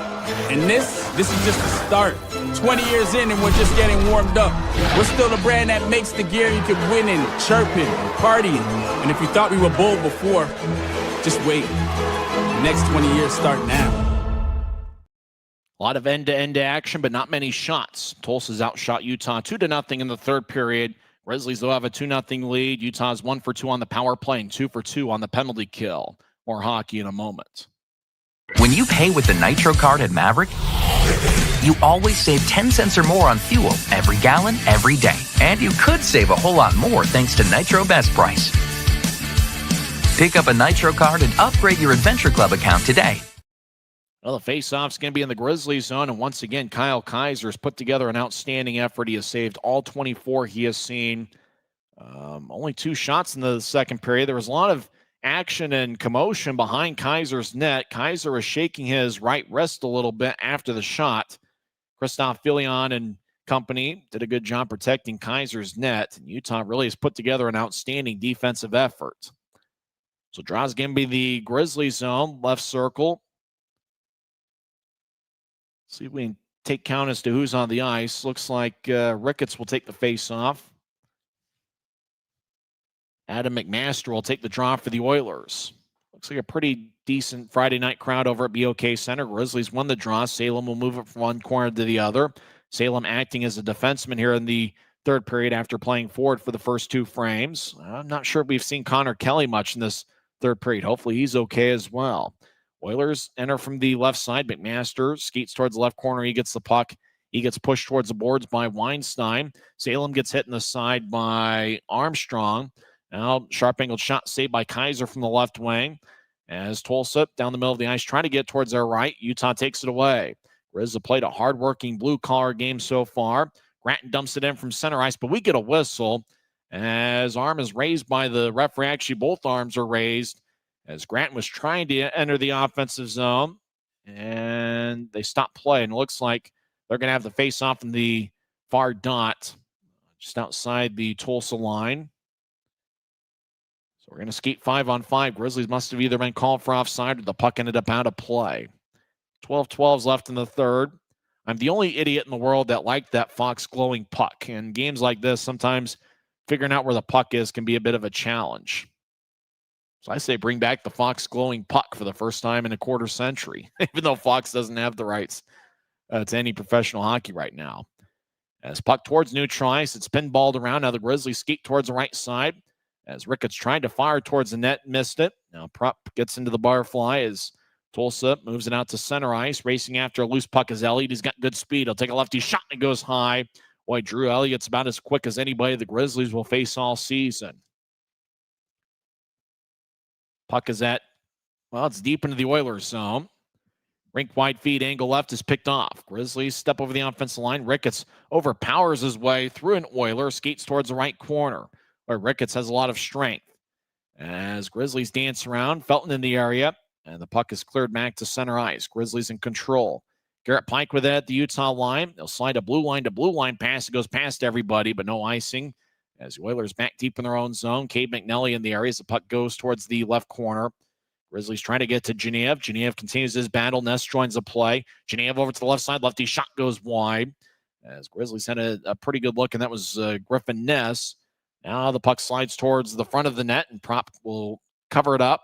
And this is just the start. 20 years in and we're just getting warmed up. We're still the brand that makes the gear you can win in, chirping, partying. And if you thought we were bold before, just wait. The next 20 years start now. A lot of end-to-end action, but not many shots. Tulsa's outshot Utah 2-0 in the third period. Grizzlies, though, have a 2-0 lead. Utah's 1 for 2 on the power play and 2 for 2 on the penalty kill. More hockey in a moment. When you pay with the Nitro card at Maverick, you always save 10 cents or more on fuel every gallon, every day. And you could save a whole lot more thanks to Nitro Best Price. Pick up a Nitro card and upgrade your Adventure Club account today. Well, the faceoff's going to be in the Grizzlies zone, and once again, Kyle Kaiser's put together an outstanding effort. He has saved all 24 he has seen. Only 2 shots in the second period. There was a lot of action and commotion behind Kaiser's net. Kaiser was shaking his right wrist a little bit after the shot. Christoph Filion and company did a good job protecting Kaiser's net, and Utah really has put together an outstanding defensive effort. So draw's going to be the Grizzlies zone, left circle. See if we can take count as to who's on the ice. Looks like Ricketts will take the face-off. Adam McMaster will take the draw for the Oilers. Looks like a pretty decent Friday night crowd over at BOK Center. Grizzlies won the draw. Salem will move it from one corner to the other. Salem acting as a defenseman here in the third period after playing forward for the first 2 frames. I'm not sure if we've seen Connor Kelly much in this third period. Hopefully he's okay as well. Oilers enter from the left side. McMaster skates towards the left corner. He gets the puck. He gets pushed towards the boards by Weinstein. Salem gets hit in the side by Armstrong. Now, sharp-angled shot saved by Kaiser from the left wing. As Tulsa down the middle of the ice trying to get towards their right. Utah takes it away. Grizz have played a hard-working blue-collar game so far. Gratton dumps it in from center ice, but we get a whistle as arm is raised by the referee. Actually, both arms are raised as Gratton was trying to enter the offensive zone, and they stop play, and it looks like they're going to have the face-off in the far dot, just outside the Tulsa line. So we're going to skate 5-on-5. Grizzlies must have either been called for offside or the puck ended up out of play. 12-12's left in the third. I'm the only idiot in the world that liked that Fox glowing puck. In games like this, sometimes figuring out where the puck is can be a bit of a challenge. So I say bring back the Fox glowing puck for the first time in a quarter century, even though Fox doesn't have the rights to any professional hockey right now. As puck towards neutral ice, it's pinballed around. Now the Grizzlies skate towards the right side. As Ricketts tried to fire towards the net, missed it. Now Prop gets into the bar fly as Tulsa moves it out to center ice. Racing after a loose puck is Elliott. He's got good speed. He'll take a lefty shot and it goes high. Boy, Drew Elliott's about as quick as anybody the Grizzlies will face all season. Puck is at, well, it's deep into the Oilers zone. Rink wide feed, angle left is picked off. Grizzlies step over the offensive line. Ricketts overpowers his way through an Oiler, skates towards the right corner, where Ricketts has a lot of strength. As Grizzlies dance around, Felton in the area, and the puck is cleared back to center ice. Grizzlies in control. Garrett Pike with it at the Utah line. They'll slide a blue line pass. It goes past everybody, but no icing. As the Oilers back deep in their own zone. Cade McNelly in the area as the puck goes towards the left corner. Grizzlies trying to get to Genev. Genev continues his battle. Ness joins the play. Genev over to the left side. Lefty shot goes wide. As Grizzlies had a pretty good look, and that was Griffin Ness. Now the puck slides towards the front of the net, and Prop will cover it up.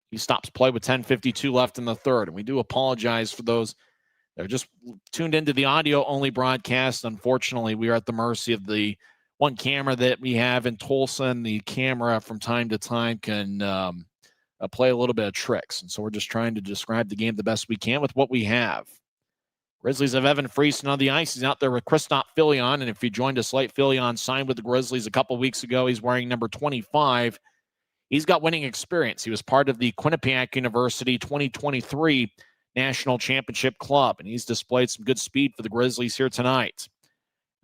He stops play with 10:52 left in the third. And we do apologize for those that are just tuned into the audio-only broadcast. Unfortunately, we are at the mercy of the one camera that we have in Tulsa, and the camera from time to time can play a little bit of tricks. And so we're just trying to describe the game the best we can with what we have. Grizzlies have Evan Friesen on the ice. He's out there with Christoph Filion. And if you joined us late, Filion signed with the Grizzlies a couple weeks ago. He's wearing number 25. He's got winning experience. He was part of the Quinnipiac University 2023 National Championship Club, and he's displayed some good speed for the Grizzlies here tonight.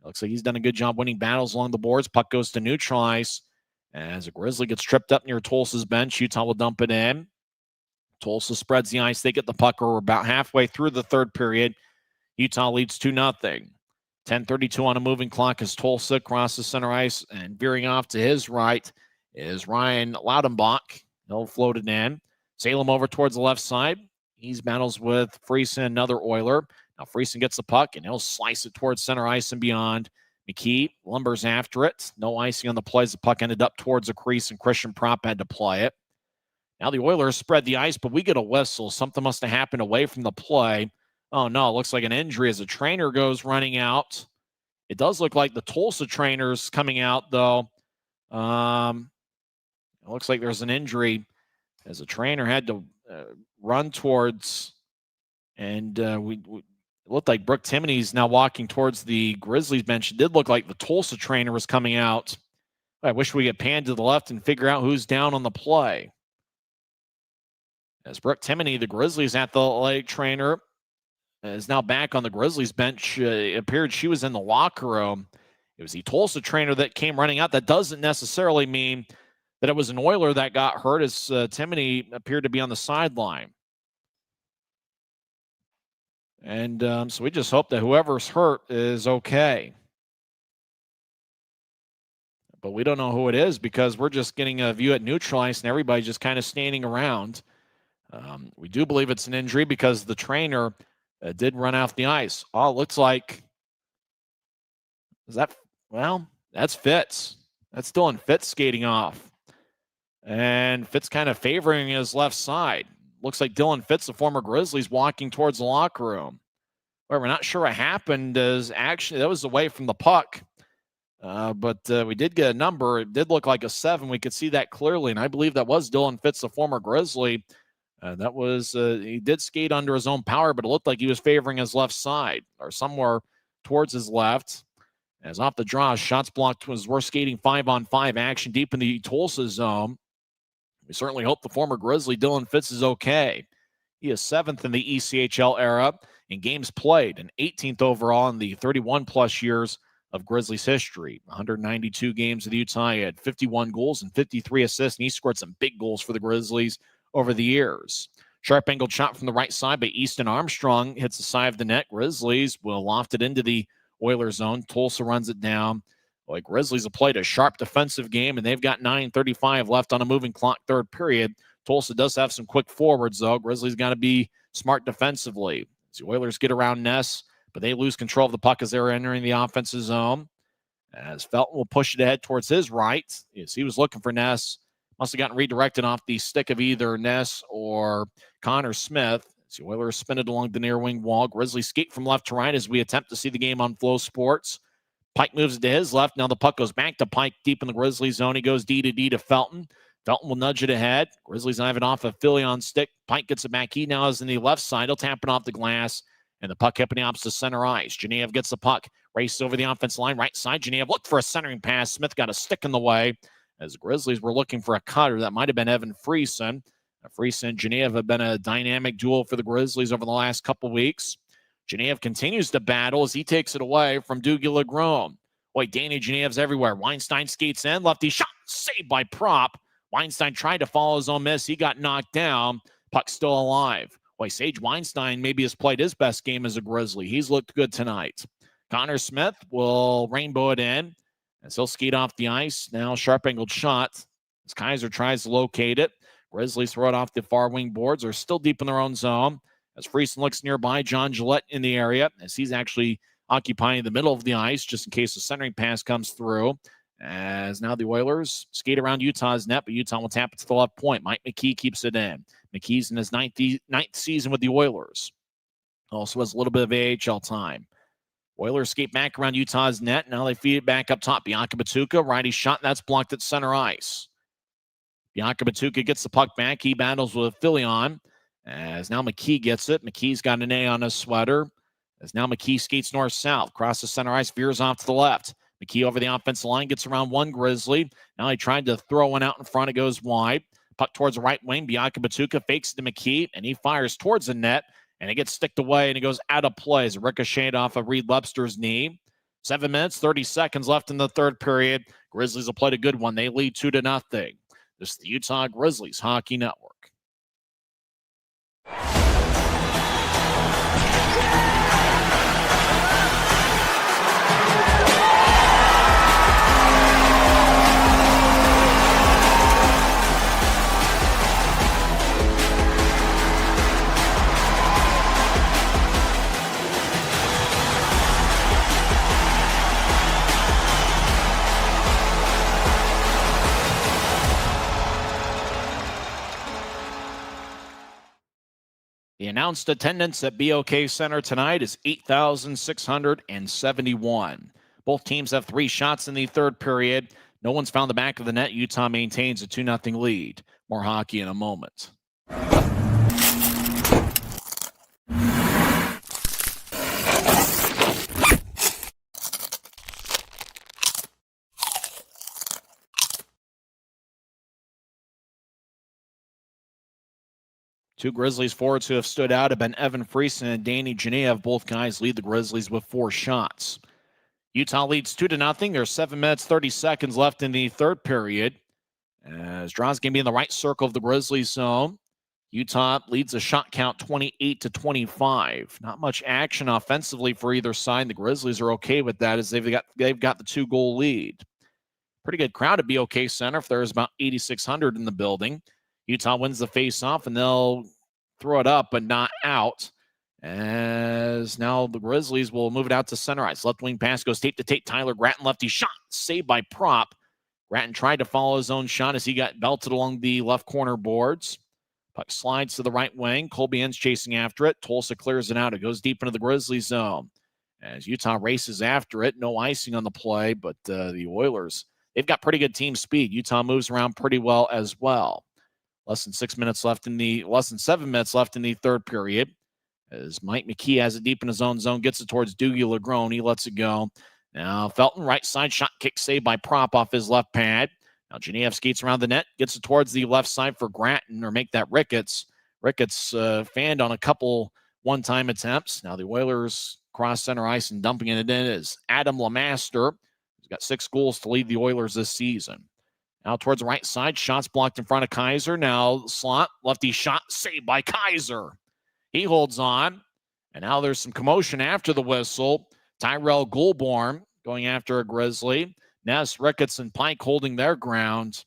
It looks like he's done a good job winning battles along the boards. Puck goes to neutral ice. As a Grizzly gets tripped up near Tulsa's bench, Utah will dump it in. Tulsa spreads the ice. They get the puck. We're about halfway through the third period. Utah leads 2-0. 10:32 on a moving clock as Tulsa crosses center ice, and veering off to his right is Ryan Laudenbach. He'll float it in. Salem over towards the left side. He's battles with Friesen, another Oiler. Now Friesen gets the puck, and he'll slice it towards center ice and beyond. McKee lumbers after it. No icing on the play as the puck ended up towards the crease, and Christian Prop had to play it. Now the Oilers spread the ice, but we get a whistle. Something must have happened away from the play. Oh, no, it looks like an injury as the trainer goes running out. It does look like the Tulsa trainer's coming out, though. It looks like there's an injury as a trainer had to run towards, and it looked like Brooke Timoney's now walking towards the Grizzlies bench. It did look like the Tulsa trainer was coming out. I wish we could pan to the left and figure out who's down on the play. As Brooke Timoney, the Grizzlies athletic trainer, is now back on the Grizzlies bench. It appeared she was in the locker room. It was the Tulsa trainer that came running out. That doesn't necessarily mean that it was an Oiler that got hurt, as Timoney appeared to be on the sideline. And so we just hope that whoever's hurt is okay. But we don't know who it is because we're just getting a view at neutral ice and everybody's just kind of standing around. We do believe it's an injury because the trainer did run off the ice. Oh, it looks like, that's Fitz. That's Dylan Fitz skating off. And Fitz kind of favoring his left side. Looks like Dylan Fitz, the former Grizzlies, walking towards the locker room. Well, we're not sure what happened. That was away from the puck. But we did get a number. It did look like a 7. We could see that clearly. And I believe that was Dylan Fitz, the former Grizzly. He did skate under his own power, but it looked like he was favoring his left side or somewhere towards his left. As off the draw, shots blocked as we're skating 5-on-5 action deep in the Tulsa zone. We certainly hope the former Grizzly Dylan Fitz is okay. He is 7th in the ECHL era in games played and 18th overall in the 31-plus years of Grizzlies history. 192 games with Utah. He had 51 goals and 53 assists, and he scored some big goals for the Grizzlies over the years. Sharp angled shot from the right side by Easton Armstrong hits the side of the net. Grizzlies will loft it into the Oilers zone. Tulsa runs it down. Well, Grizzlies have played a sharp defensive game, and they've got 9:35 left on a moving clock third period. Tulsa does have some quick forwards, though. Grizzlies got to be smart defensively. As the Oilers get around Ness, but they lose control of the puck as they're entering the offensive zone. As Felton will push it ahead towards his right. As he was looking for Ness. Must have gotten redirected off the stick of either Ness or Connor Smith. As the Oilers spin it along the near wing wall. Grizzlies skate from left to right as we attempt to see the game on Flow Sports. Pike moves to his left. Now the puck goes back to Pike deep in the Grizzlies zone. He goes D to D to Felton. Felton will nudge it ahead. Grizzlies have it off of Philly on stick. Pike gets it back. He now is in the left side. He'll tap it off the glass. And the puck up in the opposite center ice. Genev gets the puck. Races over the offensive line. Right side. Genev looked for a centering pass. Smith got a stick in the way. As the Grizzlies were looking for a cutter, that might have been Evan Friesen. Friesen and Genev have been a dynamic duel for the Grizzlies over the last couple weeks. Genev continues to battle as he takes it away from Dougie Legrone. Boy, Danny Genev's everywhere. Weinstein skates in. Lefty shot. Saved by Prop. Weinstein tried to follow his own miss. He got knocked down. Puck still alive. Boy, Sage Weinstein maybe has played his best game as a Grizzly. He's looked good tonight. Connor Smith will rainbow it in. As he'll skate off the ice. Now sharp-angled shot as Kaiser tries to locate it. Grizzlies throw it off the far wing boards. They're still deep in their own zone. As Friesen looks nearby, John Gillette in the area. As he's actually occupying the middle of the ice just in case the centering pass comes through. As now the Oilers skate around Utah's net, but Utah will tap it to the left point. Mike McKee keeps it in. McKee's in his ninth season with the Oilers. Also has a little bit of AHL time. Oilers skate back around Utah's net. Now they feed it back up top. Bianca Batuka, righty shot. That's blocked at center ice. Bianca Batuka gets the puck back. He battles with Filion. As now McKee gets it. McKee's got an A on his sweater. As now McKee skates north-south. Across the center ice. Veers off to the left. McKee over the offensive line. Gets around one Grizzly. Now he tried to throw one out in front. It goes wide. Puck towards the right wing. Bianca Batuka fakes it to McKee. And he fires towards the net. And it gets sticked away, and it goes out of play as a ricochet off of Reed Webster's knee. 7 minutes, 30 seconds left in the third period. Grizzlies have played a good one. They lead 2-0. This is the Utah Grizzlies Hockey Network. The announced attendance at BOK Center tonight is 8,671. Both teams have 3 shots in the third period. No one's found the back of the net. Utah maintains a 2-0 lead. More hockey in a moment. Two Grizzlies forwards who have stood out have been Evan Friesen and Danny Genev. Both guys lead the Grizzlies with 4 shots. Utah leads 2-0. There's 7 minutes, 30 seconds left in the third period. As draws going to be in the right circle of the Grizzlies zone. Utah leads a shot count 28-25. Not much action offensively for either side. The Grizzlies are okay with that as they've got the 2-goal lead. Pretty good crowd at BOK Center. If there's about 8,600 in the building. Utah wins the face-off, and they'll throw it up but not out. As now the Grizzlies will move it out to center ice. Left wing pass goes tape-to-tape. Tyler Gratton, lefty shot. Saved by Prop. Gratton tried to follow his own shot as he got belted along the left corner boards. Puck slides to the right wing. Colby ends chasing after it. Tulsa clears it out. It goes deep into the Grizzlies zone. As Utah races after it. No icing on the play, but the Oilers, they've got pretty good team speed. Utah moves around pretty well as well. Less than 7 minutes left in the third period. As Mike McKee has it deep in his own zone, gets it towards Dougie Legrone. He lets it go. Now Felton, right side shot kick saved by Prop off his left pad. Now Genev skates around the net, gets it towards the left side for Gratton, or make that Ricketts. Ricketts fanned on a couple one-time attempts. Now the Oilers cross center ice and dumping it in is Adam Lemaster. He's got 6 goals to lead the Oilers this season. Now towards the right side, shots blocked in front of Kaiser. Now slot, lefty shot saved by Kaiser. He holds on, and now there's some commotion after the whistle. Tyrell Goulbourne going after a Grizzly. Ness, Ricketts, and Pike holding their ground.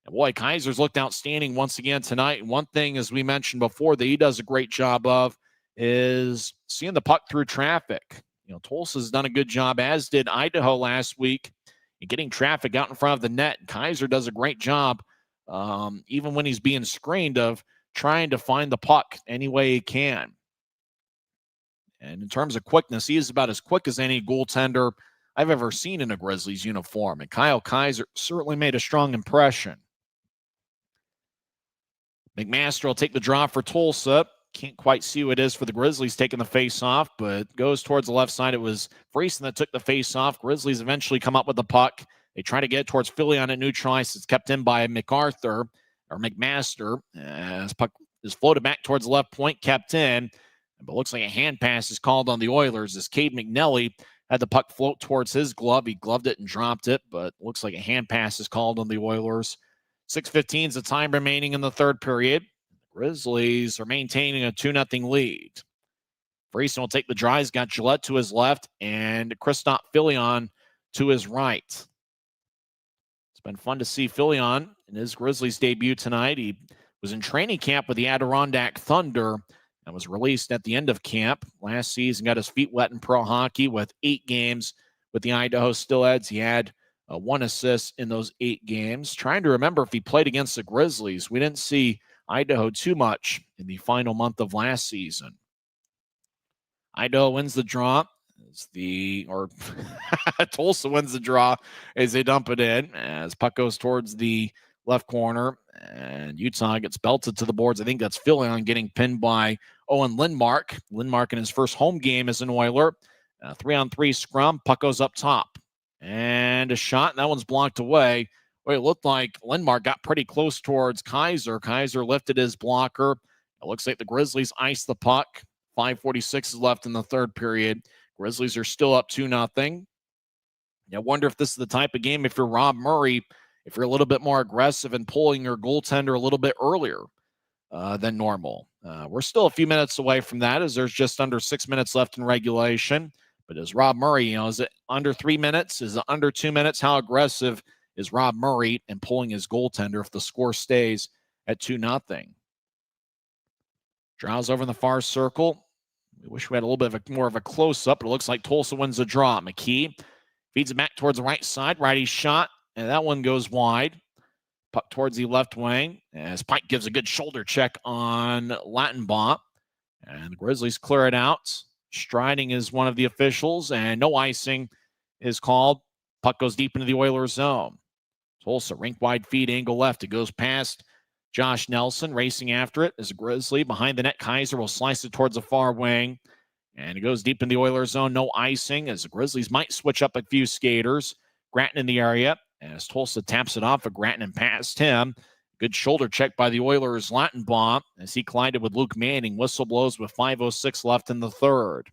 And boy, Kaiser's looked outstanding once again tonight. And one thing, as we mentioned before, that he does a great job of is seeing the puck through traffic. You know, Tulsa's done a good job, as did Idaho last week, in getting traffic out in front of the net. Kaiser does a great job, even when he's being screened, of trying to find the puck any way he can. And in terms of quickness, he is about as quick as any goaltender I've ever seen in a Grizzlies uniform. And Kyle Kaiser certainly made a strong impression. McMaster will take the draw for Tulsa. Can't quite see who it is for the Grizzlies taking the face-off, but goes towards the left side. It was Friesen that took the face-off. Grizzlies eventually come up with the puck. They try to get it towards Filion at neutral ice. It's kept in by McArthur, or McMaster. As puck is floated back towards the left point, kept in. But looks like a hand pass is called on the Oilers as Cade McNelly had the puck float towards his glove. He gloved it and dropped it, but looks like a hand pass is called on the Oilers. 6:15 is the time remaining in the third period. The Grizzlies are maintaining a 2-0 lead. Friesen will take the draw. He's got Gillette to his left and Christophe Filion to his right. It's been fun to see Filion in his Grizzlies debut tonight. He was in training camp with the Adirondack Thunder and was released at the end of camp last season. Got his feet wet in pro hockey with 8 games with the Idaho Steelheads. He had 1 assist in those 8 games. Trying to remember if he played against the Grizzlies. We didn't see Idaho too much in the final month of last season. Idaho wins the draw. Tulsa wins the draw as they dump it in. As puck goes towards the left corner, and Utah gets belted to the boards. I think that's Filion getting pinned by Owen Lindmark. Lindmark in his first home game as an Oiler. 3-on-3 scrum. Puck goes up top. And a shot, and that one's blocked away. Well, it looked like Lindmark got pretty close towards Kaiser. Kaiser lifted his blocker. It looks like the Grizzlies iced the puck. 5:46 is left in the third period. Grizzlies are still up 2-0. I wonder if this is the type of game, if you're Rob Murray, if you're a little bit more aggressive and pulling your goaltender a little bit earlier than normal. We're still a few minutes away from that, as there's just under 6 minutes left in regulation. But as Rob Murray, is it under 3 minutes? Is it under 2 minutes? How aggressive is Rob Murray in pulling his goaltender if the score stays at 2-0? Draws over in the far circle. We wish we had a little bit more of a close-up, but it looks like Tulsa wins the draw. McKee feeds it back towards the right side. Righty shot, and that one goes wide. Puck towards the left wing as Pike gives a good shoulder check on Lattenbaugh. And the Grizzlies clear it out. Striding is one of the officials, and no icing is called. Puck goes deep into the Oilers zone. Tulsa, rink-wide feed, angle left. It goes past Josh Nelson, racing after it as a Grizzly. Behind the net, Kaiser will slice it towards the far wing. And it goes deep in the Oilers zone. No icing as the Grizzlies might switch up a few skaters. Gratton in the area as Tulsa taps it off of Gratton and past him. Good shoulder check by the Oilers' Lattenbaugh as he collided with Luke Manning. Whistle blows with 5:06 left in the third.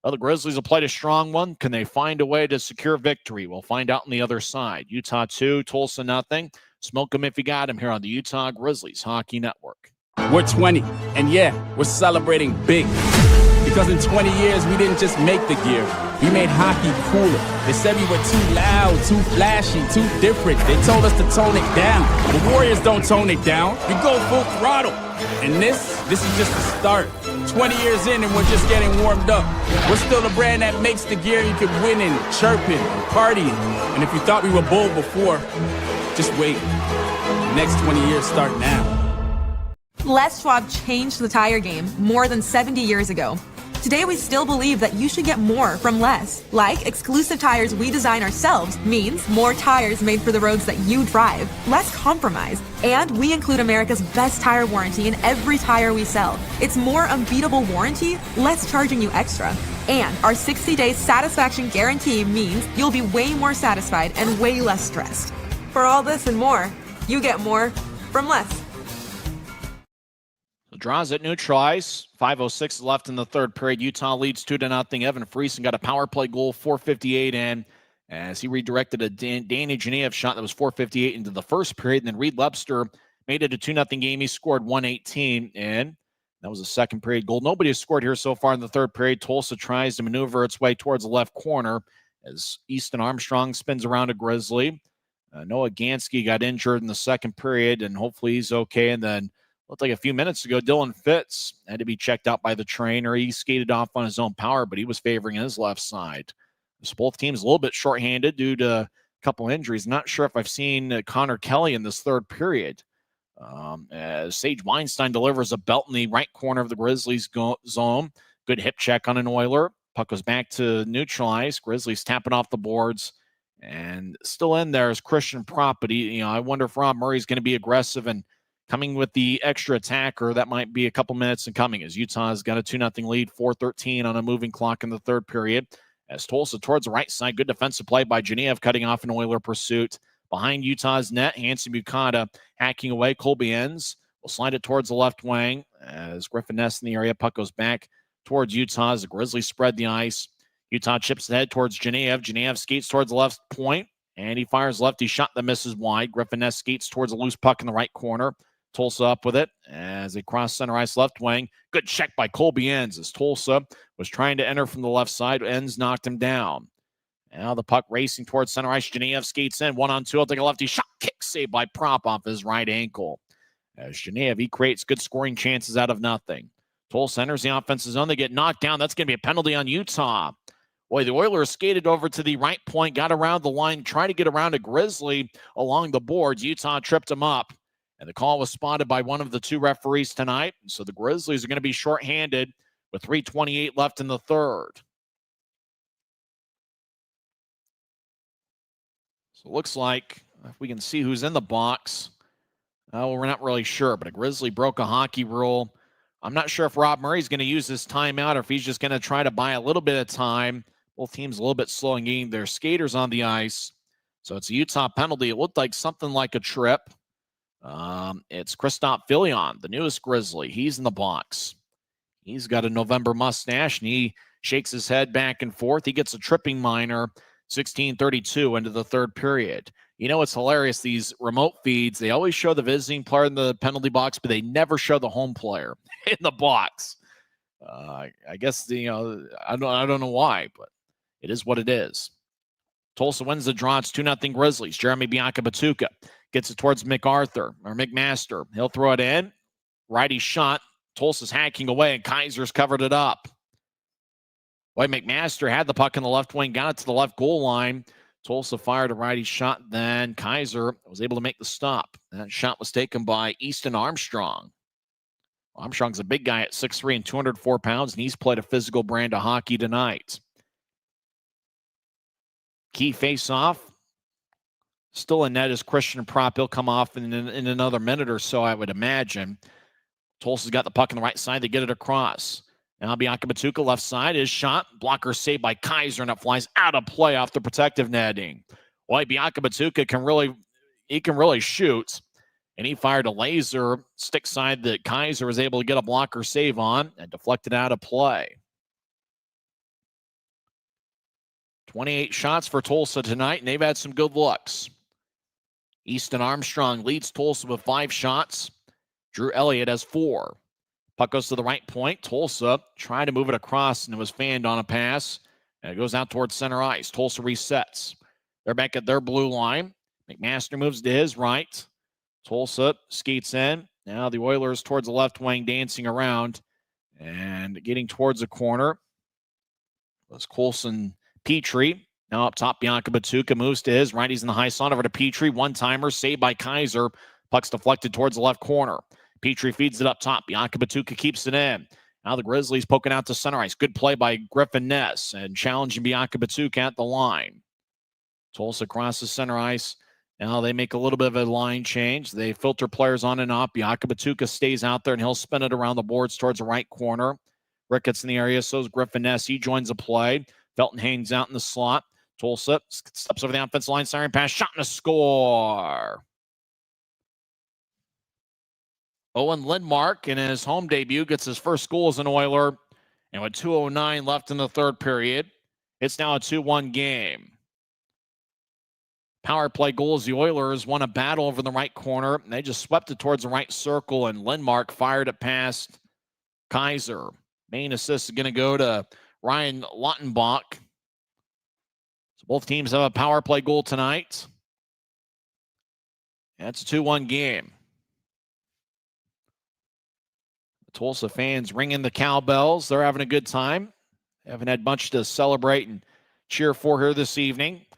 Well, the Grizzlies have played a strong one. Can they find a way to secure victory? We'll find out on the other side. Utah 2, Tulsa nothing. Smoke them if you got them here on the Utah Grizzlies Hockey Network. We're 20, and yeah, we're celebrating big. Because in 20 years, we didn't just make the gear. We made hockey cooler. They said we were too loud, too flashy, too different. They told us to tone it down. The Warriors don't tone it down. We go full throttle. And this is just the start. 20 years in and we're just getting warmed up. We're still the brand that makes the gear you can win in, chirping, partying. And if you thought we were bold before, just wait. The next 20 years start now. Les Schwab changed the tire game more than 70 years ago. Today, we still believe that you should get more from less. Like exclusive tires we design ourselves means more tires made for the roads that you drive, less compromise. And we include America's best tire warranty in every tire we sell. It's more unbeatable warranty, less charging you extra. And our 60-day satisfaction guarantee means you'll be way more satisfied and way less stressed. For all this and more, you get more from less. Draws it neutralized. 5:06 left in the third period. Utah leads 2-0. Evan Friesen got a power play goal, 4:58 in, as he redirected a Danny Genev shot that was 4:58 into the first period. And then Reed Webster made it a 2-0 game. He scored 1:18 in. That was a second period goal. Nobody has scored here so far in the third period. Tulsa tries to maneuver its way towards the left corner as Easton Armstrong spins around a Grizzly. Noah Gansky got injured in the second period, and hopefully he's okay. And then looked like a few minutes ago, Dylan Fitz had to be checked out by the trainer. He skated off on his own power, but he was favoring his left side. So both teams a little bit shorthanded due to a couple injuries. Not sure if I've seen Connor Kelly in this third period. As Sage Weinstein delivers a belt in the right corner of the Grizzlies zone. Good hip check on an Oiler. Puck goes back to neutralize. Grizzlies tapping off the boards. And still in there is Christian Property. I wonder if Rob Murray's going to be aggressive and coming with the extra attacker. That might be a couple minutes in coming as Utah's got a 2-0 lead, 4:13 on a moving clock in the third period. As Tulsa towards the right side, good defensive play by Genev, cutting off an Oiler pursuit. Behind Utah's net, Hanson Bukata hacking away. Colby Enns will slide it towards the left wing as Griffin Ness in the area. Puck goes back towards Utah as the Grizzlies spread the ice. Utah chips ahead towards Genev. Genev skates towards the left point, and he fires lefty shot that misses wide. Griffin Ness skates towards a loose puck in the right corner. Tulsa up with it as they cross center ice left wing. Good check by Colby Enns as Tulsa was trying to enter from the left side. Enns knocked him down. Now the puck racing towards center ice. Genev skates in. 1-on-2. I'll take a lefty shot. Kick saved by Prop off his right ankle. As Genev, he creates good scoring chances out of nothing. Tulsa enters the offensive zone. They get knocked down. That's going to be a penalty on Utah. Boy, the Oilers skated over to the right point, got around the line, tried to get around a Grizzly along the boards. Utah tripped him up. And the call was spotted by one of the two referees tonight. So the Grizzlies are going to be shorthanded with 3:28 left in the third. So it looks like if we can see who's in the box, we're not really sure. But a Grizzly broke a hockey rule. I'm not sure if Rob Murray's going to use this timeout or if he's just going to try to buy a little bit of time. Both teams a little bit slow in getting their skaters on the ice. So it's a Utah penalty. It looked like something like a trip. It's Christoph Filion, the newest Grizzly. He's in the box. He's got a November mustache, and he shakes his head back and forth. He gets a tripping minor, 16:32 into the third period. It's hilarious, these remote feeds. They always show the visiting player in the penalty box, but they never show the home player in the box. I guess, I don't know why, but it is what it is. Tulsa wins the draw. It's 2-0 Grizzlies. Jeremy Bianca-Batuka gets it towards McMaster. He'll throw it in. Righty shot. Tulsa's hacking away, and Kaiser's covered it up. Boy, McMaster had the puck in the left wing, got it to the left goal line. Tulsa fired a righty shot. Then Kaiser was able to make the stop. That shot was taken by Easton Armstrong. Armstrong's a big guy at 6'3" and 204 pounds, and he's played a physical brand of hockey tonight. Key face-off. Still in net is Christian Prop. He'll come off in another minute or so, I would imagine. Tulsa's got the puck on the right side. They get it across. Now Bianca Batuka left side is shot. Blocker saved by Kaiser, and it flies out of play off the protective netting. Boy, Bianca Batuka can really shoot. And he fired a laser stick side that Kaiser was able to get a blocker save on and deflected out of play. 28 shots for Tulsa tonight, and they've had some good looks. Easton Armstrong leads Tulsa with 5 shots. Drew Elliott has 4. Puck goes to the right point. Tulsa trying to move it across, and it was fanned on a pass. And it goes out towards center ice. Tulsa resets. They're back at their blue line. McMaster moves to his right. Tulsa skates in. Now the Oilers towards the left wing, dancing around and getting towards the corner. It was Colson Petrie. Now up top, Bianca Batuka moves to his right. He's in the high slot over to Petrie. One-timer saved by Kaiser. Puck's deflected towards the left corner. Petrie feeds it up top. Bianca Batuka keeps it in. Now the Grizzlies poking out to center ice. Good play by Griffin Ness and challenging Bianca Batuka at the line. Tulsa crosses center ice. Now they make a little bit of a line change. They filter players on and off. Bianca Batuka stays out there, and he'll spin it around the boards towards the right corner. Ricketts in the area, so is Griffin Ness. He joins the play. Felton hangs out in the slot. Tulsa steps over the offensive line, siren pass, shot and a score. Owen Lindmark in his home debut gets his first goal as an Oiler. And with 2:09 left in the third period, it's now a 2-1 game. Power play goals. The Oilers won a battle over the right corner. And they just swept it towards the right circle, and Lindmark fired it past Kaiser. Main assist is going to go to Ryan Lautenbach. So both teams have a power play goal tonight. That's a 2-1 game. The Tulsa fans ringing the cowbells. They're having a good time. They haven't had much to celebrate and cheer for here this evening. A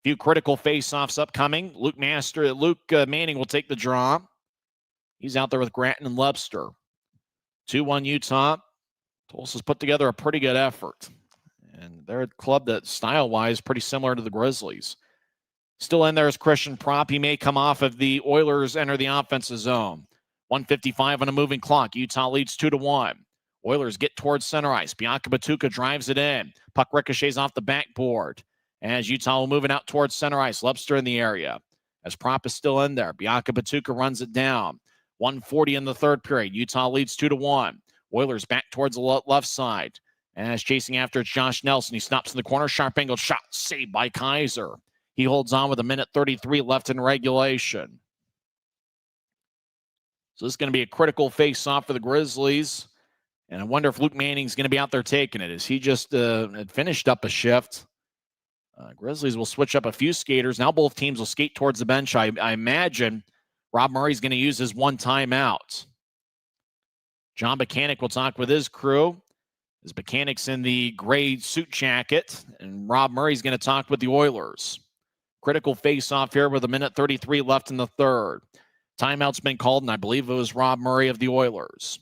few critical face-offs upcoming. Luke Manning will take the draw. He's out there with Gratton and Lebster. 2-1 Utah. Tulsa's put together a pretty good effort. And they're a club that, style-wise, pretty similar to the Grizzlies. Still in there is Christian Prop. He may come off if the Oilers enter the offensive zone. 1:55 on a moving clock. Utah leads 2-1. Oilers get towards center ice. Bianca Batuka drives it in. Puck ricochets off the backboard. As Utah will move it out towards center ice. Lebster in the area. As Prop is still in there. Bianca Batuka runs it down. 1:40 in the third period. Utah leads 2-1. Oilers back towards the left side. As chasing after it's Josh Nelson. He stops in the corner. Sharp angled shot. Saved by Kaiser. He holds on with 1:33 left in regulation. So this is going to be a critical face-off for the Grizzlies. And I wonder if Luke Manning's going to be out there taking it, as he just had finished up a shift. Grizzlies will switch up a few skaters. Now both teams will skate towards the bench. I imagine Rob Murray's going to use his one timeout. John Buchanan will talk with his crew. As Buchanan's in the gray suit jacket, and Rob Murray's going to talk with the Oilers. Critical face-off here with 1:33 left in the third. Timeout's been called, and I believe it was Rob Murray of the Oilers.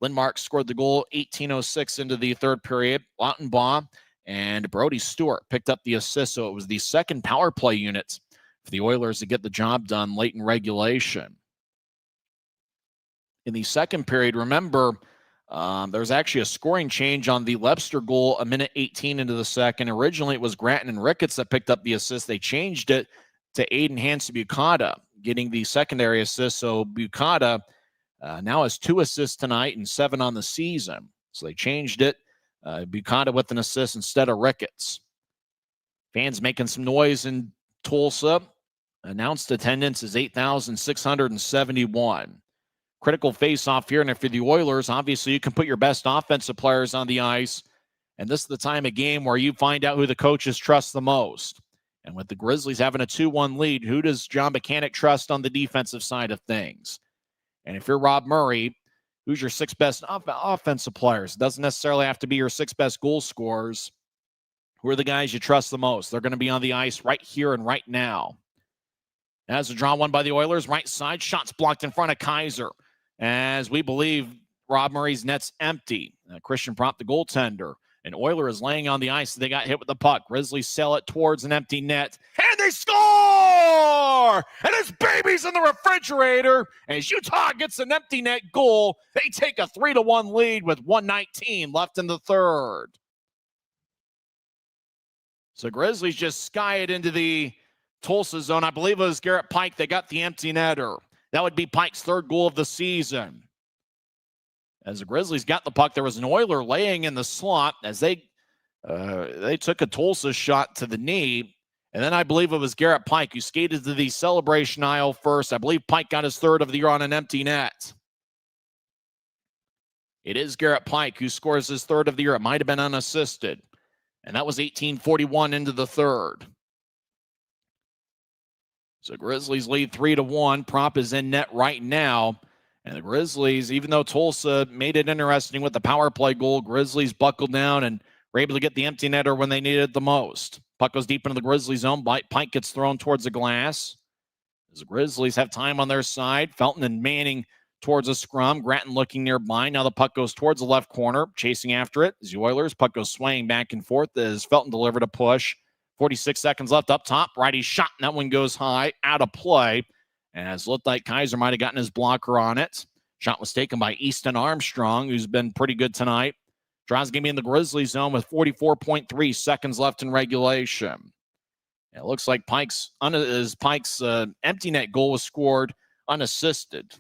Lindmark scored the goal 18:06 into the third period. Lautenbaugh and Brody Stewart picked up the assist, so it was the second power play unit for the Oilers to get the job done late in regulation. In the second period, remember, there was actually a scoring change on the Lebster goal 1:18 into the second. Originally, it was Gratton and Ricketts that picked up the assist. They changed it to Aiden Hansen-Bukata, getting the secondary assist. So Bukata now has 2 assists tonight and 7 on the season. So they changed it. Bukata with an assist instead of Ricketts. Fans making some noise in Tulsa. Announced attendance is 8,671. Critical face-off here, and if you're the Oilers, obviously you can put your best offensive players on the ice, and this is the time of game where you find out who the coaches trust the most. And with the Grizzlies having a 2-1 lead, who does John Buchanan trust on the defensive side of things? And if you're Rob Murray, who's your 6 best offensive players? It doesn't necessarily have to be your 6 best goal scorers. Who are the guys you trust the most? They're going to be on the ice right here and right now. As a draw won by the Oilers, right side, shots blocked in front of Kaiser. As we believe Rob Murray's net's empty. Christian Prop, the goaltender. An Oiler is laying on the ice. They got hit with the puck. Grizzlies sail it towards an empty net, and they score! And it's babies in the refrigerator. As Utah gets an empty net goal, they take a 3-1 lead with 1:19 left in the third. So Grizzlies just sky it into the Tulsa zone. I believe it was Garrett Pike that got the empty netter. That would be Pike's third goal of the season. As the Grizzlies got the puck, there was an Oiler laying in the slot as they took a Tulsa shot to the knee. And then I believe it was Garrett Pike who skated to the celebration aisle first. I believe Pike got his third of the year on an empty net. It is Garrett Pike who scores his third of the year. It might have been unassisted. And that was 18:41 into the third. So Grizzlies lead 3-1. Prop is in net right now. And the Grizzlies, even though Tulsa made it interesting with the power play goal, Grizzlies buckled down and were able to get the empty netter when they needed it the most. Puck goes deep into the Grizzlies zone. Pike gets thrown towards the glass. As the Grizzlies have time on their side, Felton and Manning towards a scrum. Gratton looking nearby. Now the puck goes towards the left corner, chasing after it. As the Oilers, puck goes swaying back and forth as Felton delivered a push. 46 seconds left up top. Righty shot, and that one goes high, out of play. As looked like Kaiser might have gotten his blocker on it. Shot was taken by Easton Armstrong, who's been pretty good tonight. Draws going to be in the Grizzlies zone with 44.3 seconds left in regulation. It looks like Pike's empty net goal was scored unassisted.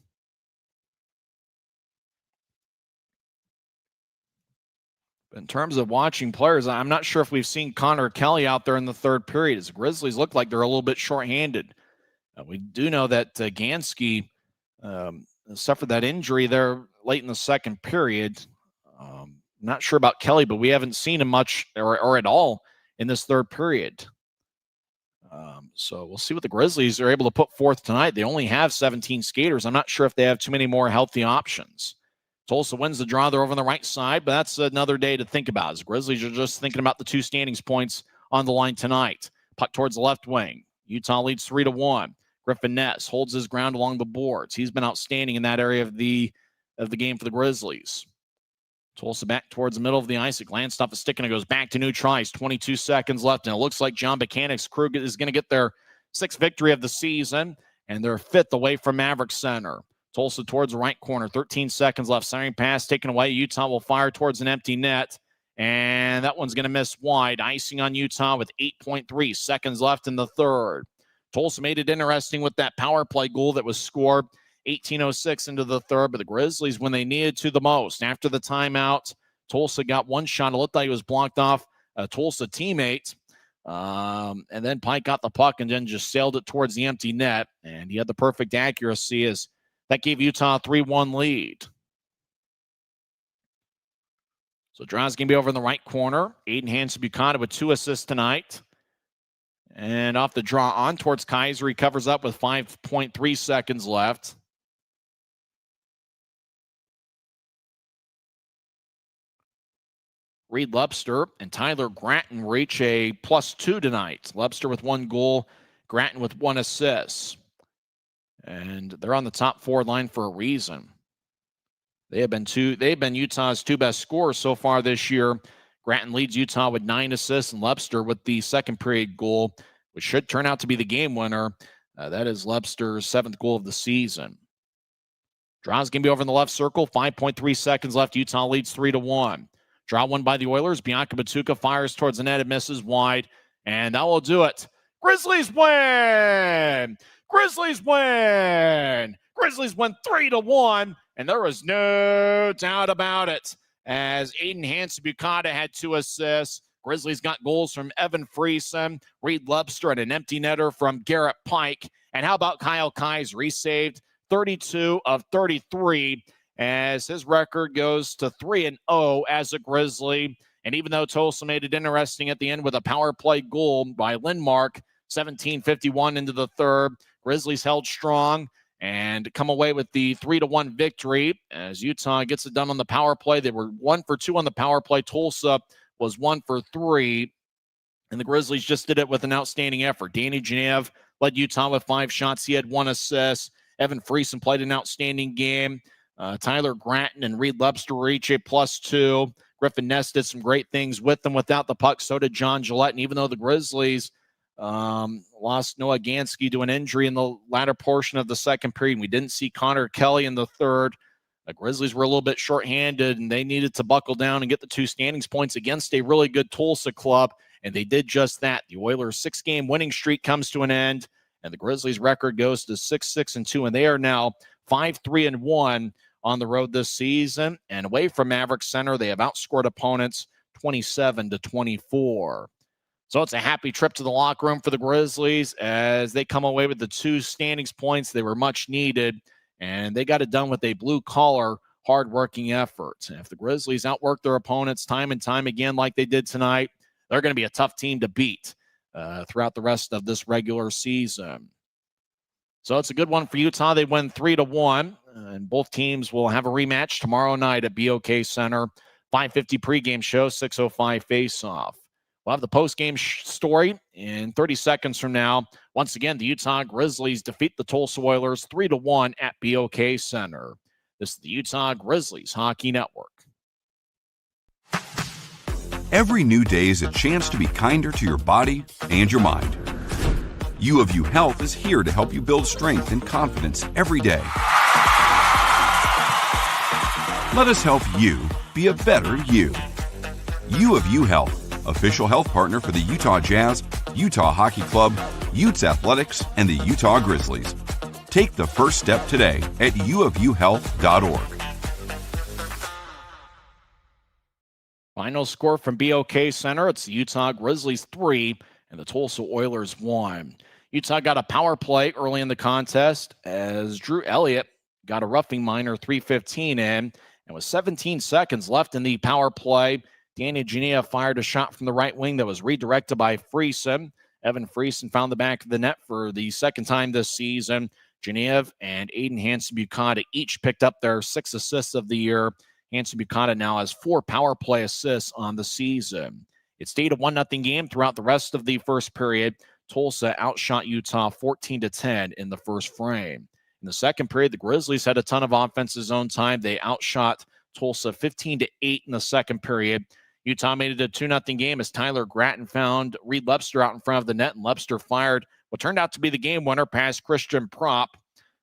In terms of watching players, I'm not sure if we've seen Connor Kelly out there in the third period. As the Grizzlies look like they're a little bit shorthanded. We do know that Gansky suffered that injury there late in the second period. Not sure about Kelly, but we haven't seen him much or at all in this third period. So we'll see what the Grizzlies are able to put forth tonight. They only have 17 skaters. I'm not sure if they have too many more healthy options. Tulsa wins the draw. They're over on the right side, but that's another day to think about. As Grizzlies are just thinking about the two standings points on the line tonight. Puck towards the left wing. Utah leads 3-1. Griffin Ness holds his ground along the boards. He's been outstanding in that area of the game for the Grizzlies. Tulsa back towards the middle of the ice. It glanced off the stick and it goes back to neutral ice. 22 seconds left, and it looks like John Buchanan's crew is going to get their sixth victory of the season, and they're fifth away from BOK Center. Tulsa towards the right corner. 13 seconds left. Centering pass taken away. Utah will fire towards an empty net, and that one's going to miss wide. Icing on Utah with 8.3 seconds left in the third. Tulsa made it interesting with that power play goal that was scored 18:06 into the third, but the Grizzlies, when they needed to the most, after the timeout, Tulsa got one shot. It looked like it was blocked off a Tulsa teammate, and then Pike got the puck and then just sailed it towards the empty net, and he had the perfect accuracy as that gave Utah a 3-1 lead. So draw's going to be over in the right corner. Aiden Hansen-Buchanan with 2 assists tonight. And off the draw on towards Kaiser. He covers up with 5.3 seconds left. Reed Lepster and Tyler Gratton reach a +2 tonight. Lepster with 1 goal, Gratton with 1 assist. And they're on the top forward line for a reason. They've been Utah's 2 best scorers so far this year. Gratton leads Utah with 9 assists, and Lepster with the second period goal, which should turn out to be the game winner. That is Lepster's 7th goal of the season. Draw's going to be over in the left circle. 5.3 seconds left. Utah leads 3-1. Draw won by the Oilers. Bianca Batuka fires towards the net and misses wide, and that will do it. Grizzlies win! Grizzlies win! Grizzlies win 3-1, and there was no doubt about it. As Aiden Hansen-Buchanan had 2 assists. Grizzlies got goals from Evan Friesen, Reed Lepster, and an empty netter from Garrett Pike. And how about Kyle Kaiser? He saved 32 of 33 as his record goes to 3-0 as a Grizzly. And even though Tulsa made it interesting at the end with a power play goal by Lindmark, 17:51 into the third, Grizzlies held strong and come away with the 3-1 victory as Utah gets it done on the power play. They were 1 for 2 on the power play. Tulsa was 1 for 3, and the Grizzlies just did it with an outstanding effort. Danny Genev led Utah with 5 shots. He had 1 assist. Evan Friesen played an outstanding game. Tyler Gratton and Reed Lepster were each a +2. Griffin Ness did some great things with them without the puck. So did John Gillette. And even though the Grizzlies lost Noah Gansky to an injury in the latter portion of the second period, we didn't see Connor Kelly in the third. The Grizzlies were a little bit shorthanded, and they needed to buckle down and get the 2 standings points against a really good Tulsa club, and they did just that. The Oilers' 6-game winning streak comes to an end, and the Grizzlies' record goes to 6-6-2, and they are now 5-3-1 on the road this season. And away from Maverick Center, they have outscored opponents 27-24. So it's a happy trip to the locker room for the Grizzlies as they come away with the 2 standings points. They were much needed, and they got it done with a blue-collar, hard-working effort. And if the Grizzlies outwork their opponents time and time again like they did tonight, they're going to be a tough team to beat throughout the rest of this regular season. So it's a good one for Utah. They win 3-1, and both teams will have a rematch tomorrow night at BOK Center. 5:50 pregame show, 6:05 face-off. We'll have the postgame story in 30 seconds from now. Once again, the Utah Grizzlies defeat the Tulsa Oilers 3-1 at BOK Center. This is the Utah Grizzlies Hockey Network. Every new day is a chance to be kinder to your body and your mind. U of U Health is here to help you build strength and confidence every day. Let us help you be a better you. U of U Health, official health partner for the Utah Jazz, Utah Hockey Club, Utes Athletics, and the Utah Grizzlies. Take the first step today at uofuhealth.org. Final score from BOK Center, it's the Utah Grizzlies 3 and the Tulsa Oilers 1. Utah got a power play early in the contest as Drew Elliott got a roughing minor 3:15 in, and with 17 seconds left in the power play, Danny Genea fired a shot from the right wing that was redirected by Friesen. Evan Friesen found the back of the net for the second time this season. Genea and Aiden Hansen-Bucata each picked up their 6 assists of the year. Hansen-Bucata now has 4 power play assists on the season. It stayed a 1-0 game throughout the rest of the first period. Tulsa outshot Utah 14-10 in the first frame. In the second period, the Grizzlies had a ton of offensive zone time. They outshot Tulsa 15-8 in the second period. Utah made it a 2-0 game as Tyler Gratton found Reed Lepster out in front of the net, and Lepster fired what turned out to be the game winner past Christian Propp.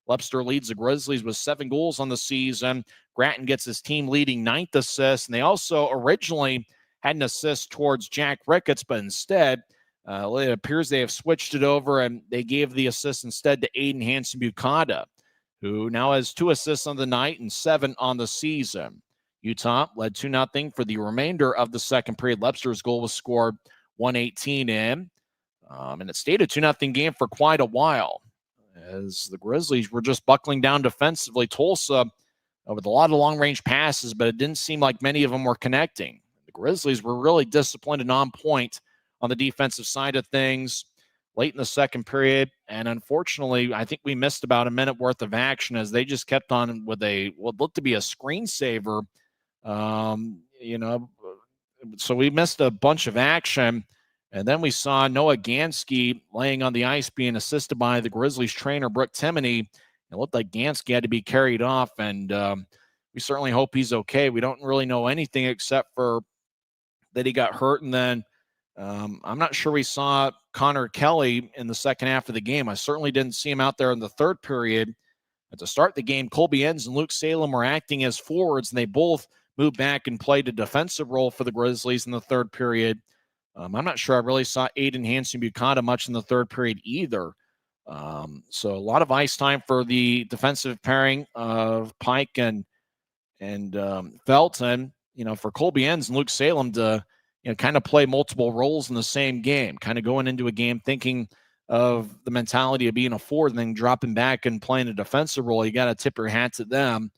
Lepster leads the Grizzlies with 7 goals on the season. Gratton gets his team leading 9th assist, and they also originally had an assist towards Jack Ricketts, but instead, it appears they have switched it over, and they gave the assist instead to Aiden Hansen-Bucata, who now has 2 assists on the night and 7 on the season. Utah led 2-0 for the remainder of the second period. Lepster's goal was scored 1:18 in, and it stayed a 2-0 game for quite a while as the Grizzlies were just buckling down defensively. Tulsa with a lot of long-range passes, but it didn't seem like many of them were connecting. The Grizzlies were really disciplined and on point on the defensive side of things late in the second period, and unfortunately, I think we missed about a minute worth of action as they just kept on with what looked to be a screensaver. So we missed a bunch of action, and then we saw Noah Gansky laying on the ice being assisted by the Grizzlies trainer, Brooke Timoney. It looked like Gansky had to be carried off, and we certainly hope he's okay. We don't really know anything except for that he got hurt, and then I'm not sure we saw Connor Kelly in the second half of the game. I certainly didn't see him out there in the third period. At the start of the game, Colby Enns and Luke Salem were acting as forwards, and they both moved back and played a defensive role for the Grizzlies in the third period. I'm not sure I really saw Aiden Hansen-Bucata much in the third period either. So a lot of ice time for the defensive pairing of Pike and Felton. For Colby Enns and Luke Salem to kind of play multiple roles in the same game, kind of going into a game thinking of the mentality of being a forward and then dropping back and playing a defensive role. You got to tip your hats at them.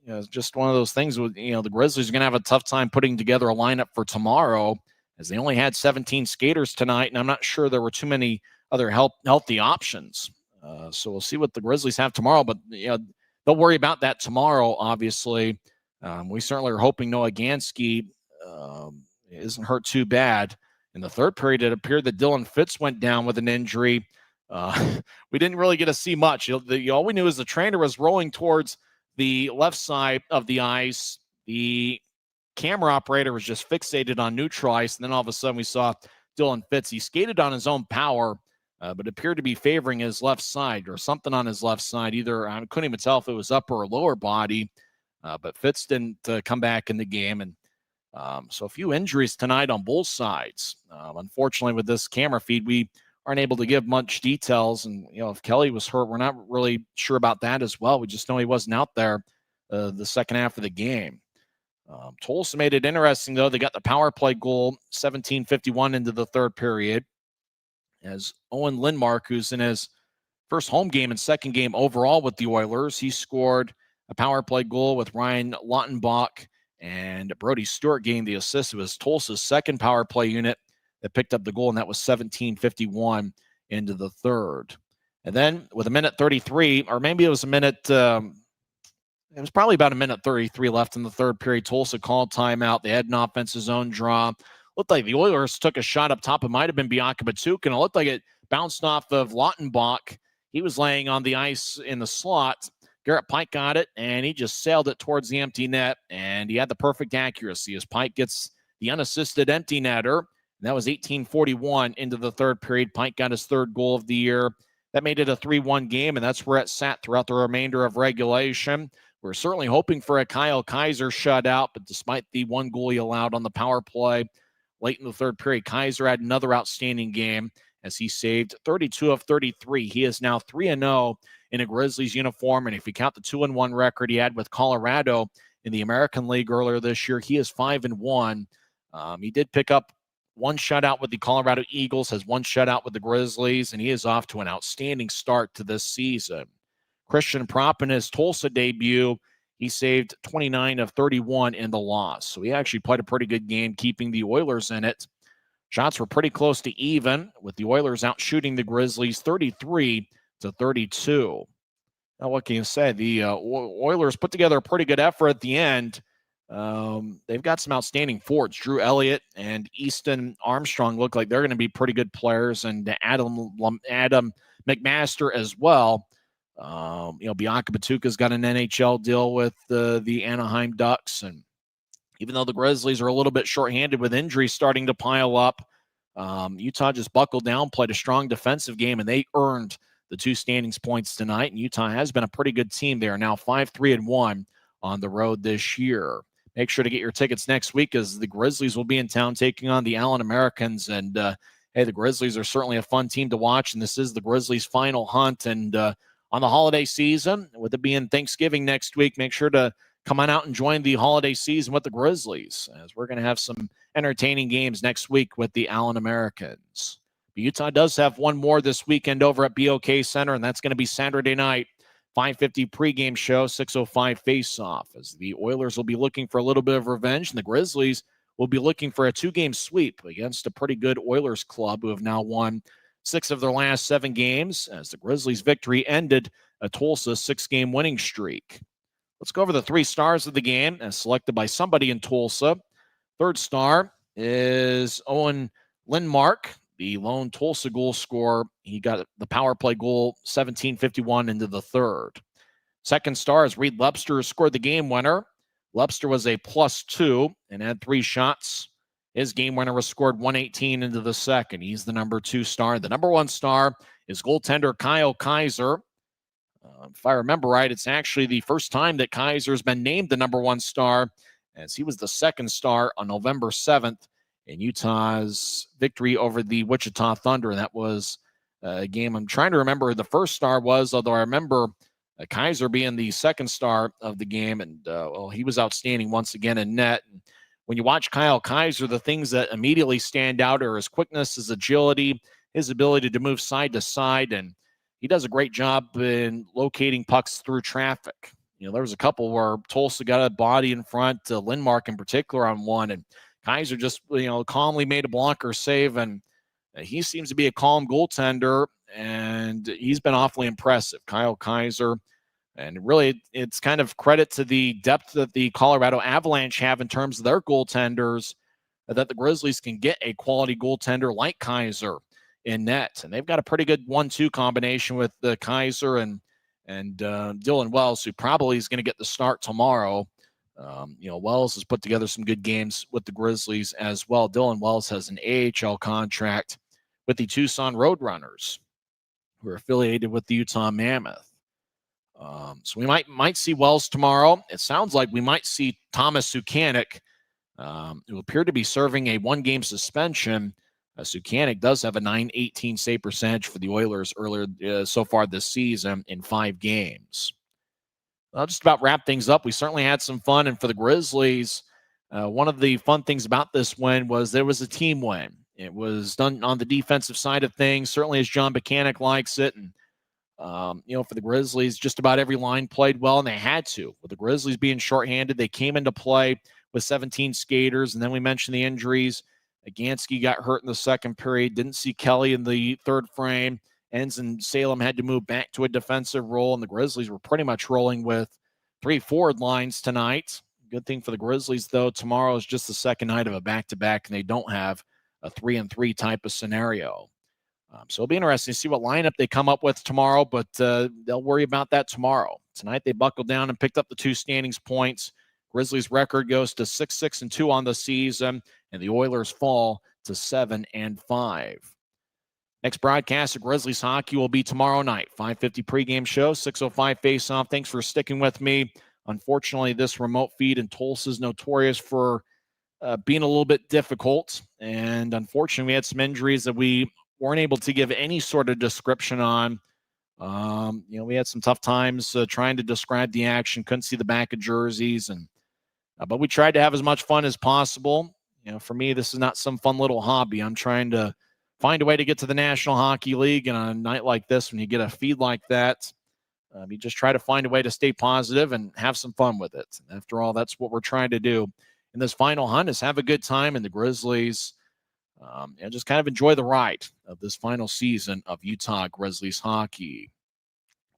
It's just one of those things with, the Grizzlies are going to have a tough time putting together a lineup for tomorrow as they only had 17 skaters tonight, and I'm not sure there were too many other healthy options. So we'll see what the Grizzlies have tomorrow, but they'll worry about that tomorrow, obviously. We certainly are hoping Noah Gansky isn't hurt too bad. In the third period, it appeared that Dylan Fitz went down with an injury. We didn't really get to see much. All we knew is the trainer was rolling towards the left side of the ice. The camera operator was just fixated on neutral ice, and then all of a sudden we saw Dylan Fitz. He skated on his own power, but appeared to be favoring his left side or something on his left side. Either I couldn't even tell if it was upper or lower body, but Fitz didn't come back in the game. And so a few injuries tonight on both sides. Unfortunately, with this camera feed, we aren't able to give much details. And, if Kelly was hurt, we're not really sure about that as well. We just know he wasn't out there the second half of the game. Tulsa made it interesting, though. They got the power play goal, 17:51 into the third period, as Owen Lindmark, who's in his first home game and second game overall with the Oilers, he scored a power play goal with Ryan Lautenbach, and Brody Stewart getting the assist. It was Tulsa's second power play unit that picked up the goal, and that was 17:51 into the third. And then with a minute 33, or maybe it was a minute, it was probably about a minute 33 left in the third period, Tulsa called timeout. They had an offensive zone draw. Looked like the Oilers took a shot up top. It might have been BOK Center, and it looked like it bounced off of Lautenbach. He was laying on the ice in the slot. Garrett Pike got it, and he just sailed it towards the empty net, and he had the perfect accuracy as Pike gets the unassisted empty netter. And that was 18:41 into the third period. Pike got his third goal of the year. That made it a 3-1 game, and that's where it sat throughout the remainder of regulation. We're certainly hoping for a Kyle Kaiser shutout, but despite the one goal he allowed on the power play late in the third period, Kaiser had another outstanding game as he saved 32 of 33. He is now 3-0 in a Grizzlies uniform, and if you count the 2-1 record he had with Colorado in the American League earlier this year, he is 5-1. He did pick up one shutout with the Colorado Eagles, has one shutout with the Grizzlies, and he is off to an outstanding start to this season. Christian Propp in his Tulsa debut, he saved 29 of 31 in the loss. So he actually played a pretty good game, keeping the Oilers in it. Shots were pretty close to even, with the Oilers out shooting the Grizzlies 33-32. Now, what can you say? The Oilers put together a pretty good effort at the end. They've got some outstanding forwards. Drew Elliott and Easton Armstrong look like they're going to be pretty good players, and Adam McMaster as well. Bianca Batuka's got an NHL deal with the Anaheim Ducks, and even though the Grizzlies are a little bit shorthanded with injuries starting to pile up, Utah just buckled down, played a strong defensive game, and they earned the 2 standings points tonight. And Utah has been a pretty good team. They are now 5-3-1 on the road this year. Make sure to get your tickets next week, as the Grizzlies will be in town taking on the Allen Americans. And hey, the Grizzlies are certainly a fun team to watch, and this is the Grizzlies' final hunt. And on the holiday season, with it being Thanksgiving next week, make sure to come on out and join the holiday season with the Grizzlies, as we're going to have some entertaining games next week with the Allen Americans. But Utah does have one more this weekend over at BOK Center, and that's going to be Saturday night, 5:50 pregame show, 6:05 face-off, as the Oilers will be looking for a little bit of revenge, and the Grizzlies will be looking for a 2-game sweep against a pretty good Oilers club who have now won 6 of their last 7 games, as the Grizzlies' victory ended a Tulsa 6-game winning streak. Let's go over the 3 stars of the game as selected by somebody in Tulsa. Third star is Owen Lindmark, the lone Tulsa goal scorer. He got the power play goal, 17:51 into the third. Second star is Reed Lepster, who scored the game winner. Lepster was a +2 and had 3 shots. His game winner was scored 1:18 into the second. He's the number 2 star. The number 1 star is goaltender Kyle Kaiser. If I remember right, it's actually the first time that Kaiser's been named the number 1 star, as he was the second star on November 7th in Utah's victory over the Wichita Thunder. And that was a game I'm trying to remember who the first star was, although I remember Kaiser being the second star of the game. And he was outstanding once again in net. And when you watch Kyle Kaiser, the things that immediately stand out are his quickness, his agility, his ability to move side to side, and he does a great job in locating pucks through traffic. There was a couple where Tulsa got a body in front, Lindmark in particular on one, and Kaiser just, calmly made a blocker save, and he seems to be a calm goaltender, and he's been awfully impressive, Kyle Kaiser. And really, it's kind of credit to the depth that the Colorado Avalanche have in terms of their goaltenders, that the Grizzlies can get a quality goaltender like Kaiser in net. And they've got a pretty good 1-2 combination with the Kaiser and Dylan Wells, who probably is going to get the start tomorrow Wells has put together some good games with the Grizzlies as well. Dylan Wells has an AHL contract with the Tucson Roadrunners, who are affiliated with the Utah Mammoth. So we might see Wells tomorrow. It sounds like we might see Thomas Sukanik, who appeared to be serving a one-game suspension. Sukanik does have a .918 save percentage for the Oilers earlier so far this season in 5 games. I'll just about wrap things up. We certainly had some fun, and for the Grizzlies, one of the fun things about this win was there was a team win. It was done on the defensive side of things, certainly as John Buchanan likes it, and for the Grizzlies, just about every line played well, and they had to. With the Grizzlies being shorthanded, they came into play with 17 skaters, and then we mentioned the injuries. Agansky got hurt in the second period, didn't see Kelly in the third frame. Enns and Salem had to move back to a defensive role, and the Grizzlies were pretty much rolling with 3 forward lines tonight. Good thing for the Grizzlies, though, tomorrow is just the second night of a back-to-back, and they don't have a 3-and-3 type of scenario. So it'll be interesting to see what lineup they come up with tomorrow, but they'll worry about that tomorrow. Tonight they buckled down and picked up the 2 standings points. Grizzlies' record goes to 6-6-2 on the season, and the Oilers fall to 7-5. Next broadcast of Grizzlies hockey will be tomorrow night, 5:50 pregame show, 6:05 face-off. Thanks for sticking with me. Unfortunately, this remote feed in Tulsa is notorious for being a little bit difficult, and unfortunately, we had some injuries that we weren't able to give any sort of description on. We had some tough times trying to describe the action, couldn't see the back of jerseys, and but we tried to have as much fun as possible. For me, this is not some fun little hobby. I'm trying to find a way to get to the National Hockey League, and on a night like this, when you get a feed like that, you just try to find a way to stay positive and have some fun with it. And after all, that's what we're trying to do in this final hunt, is have a good time, and the Grizzlies and just kind of enjoy the ride of this final season of Utah Grizzlies hockey.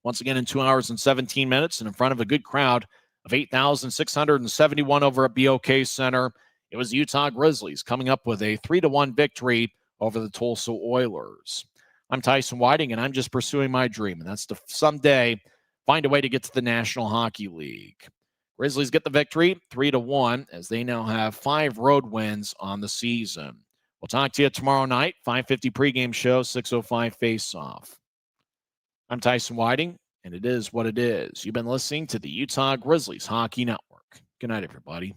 Once again, in 2 hours and 17 minutes and in front of a good crowd of 8,671 over at BOK Center, it was the Utah Grizzlies coming up with a 3-1 victory over the Tulsa Oilers. I'm Tyson Whiting, and I'm just pursuing my dream, and that's to someday find a way to get to the National Hockey League. Grizzlies get the victory, 3-1, as they now have 5 road wins on the season. We'll talk to you tomorrow night, 5:50 pregame show, 6:05 face-off. I'm Tyson Whiting, and it is what it is. You've been listening to the Utah Grizzlies Hockey Network. Good night, everybody.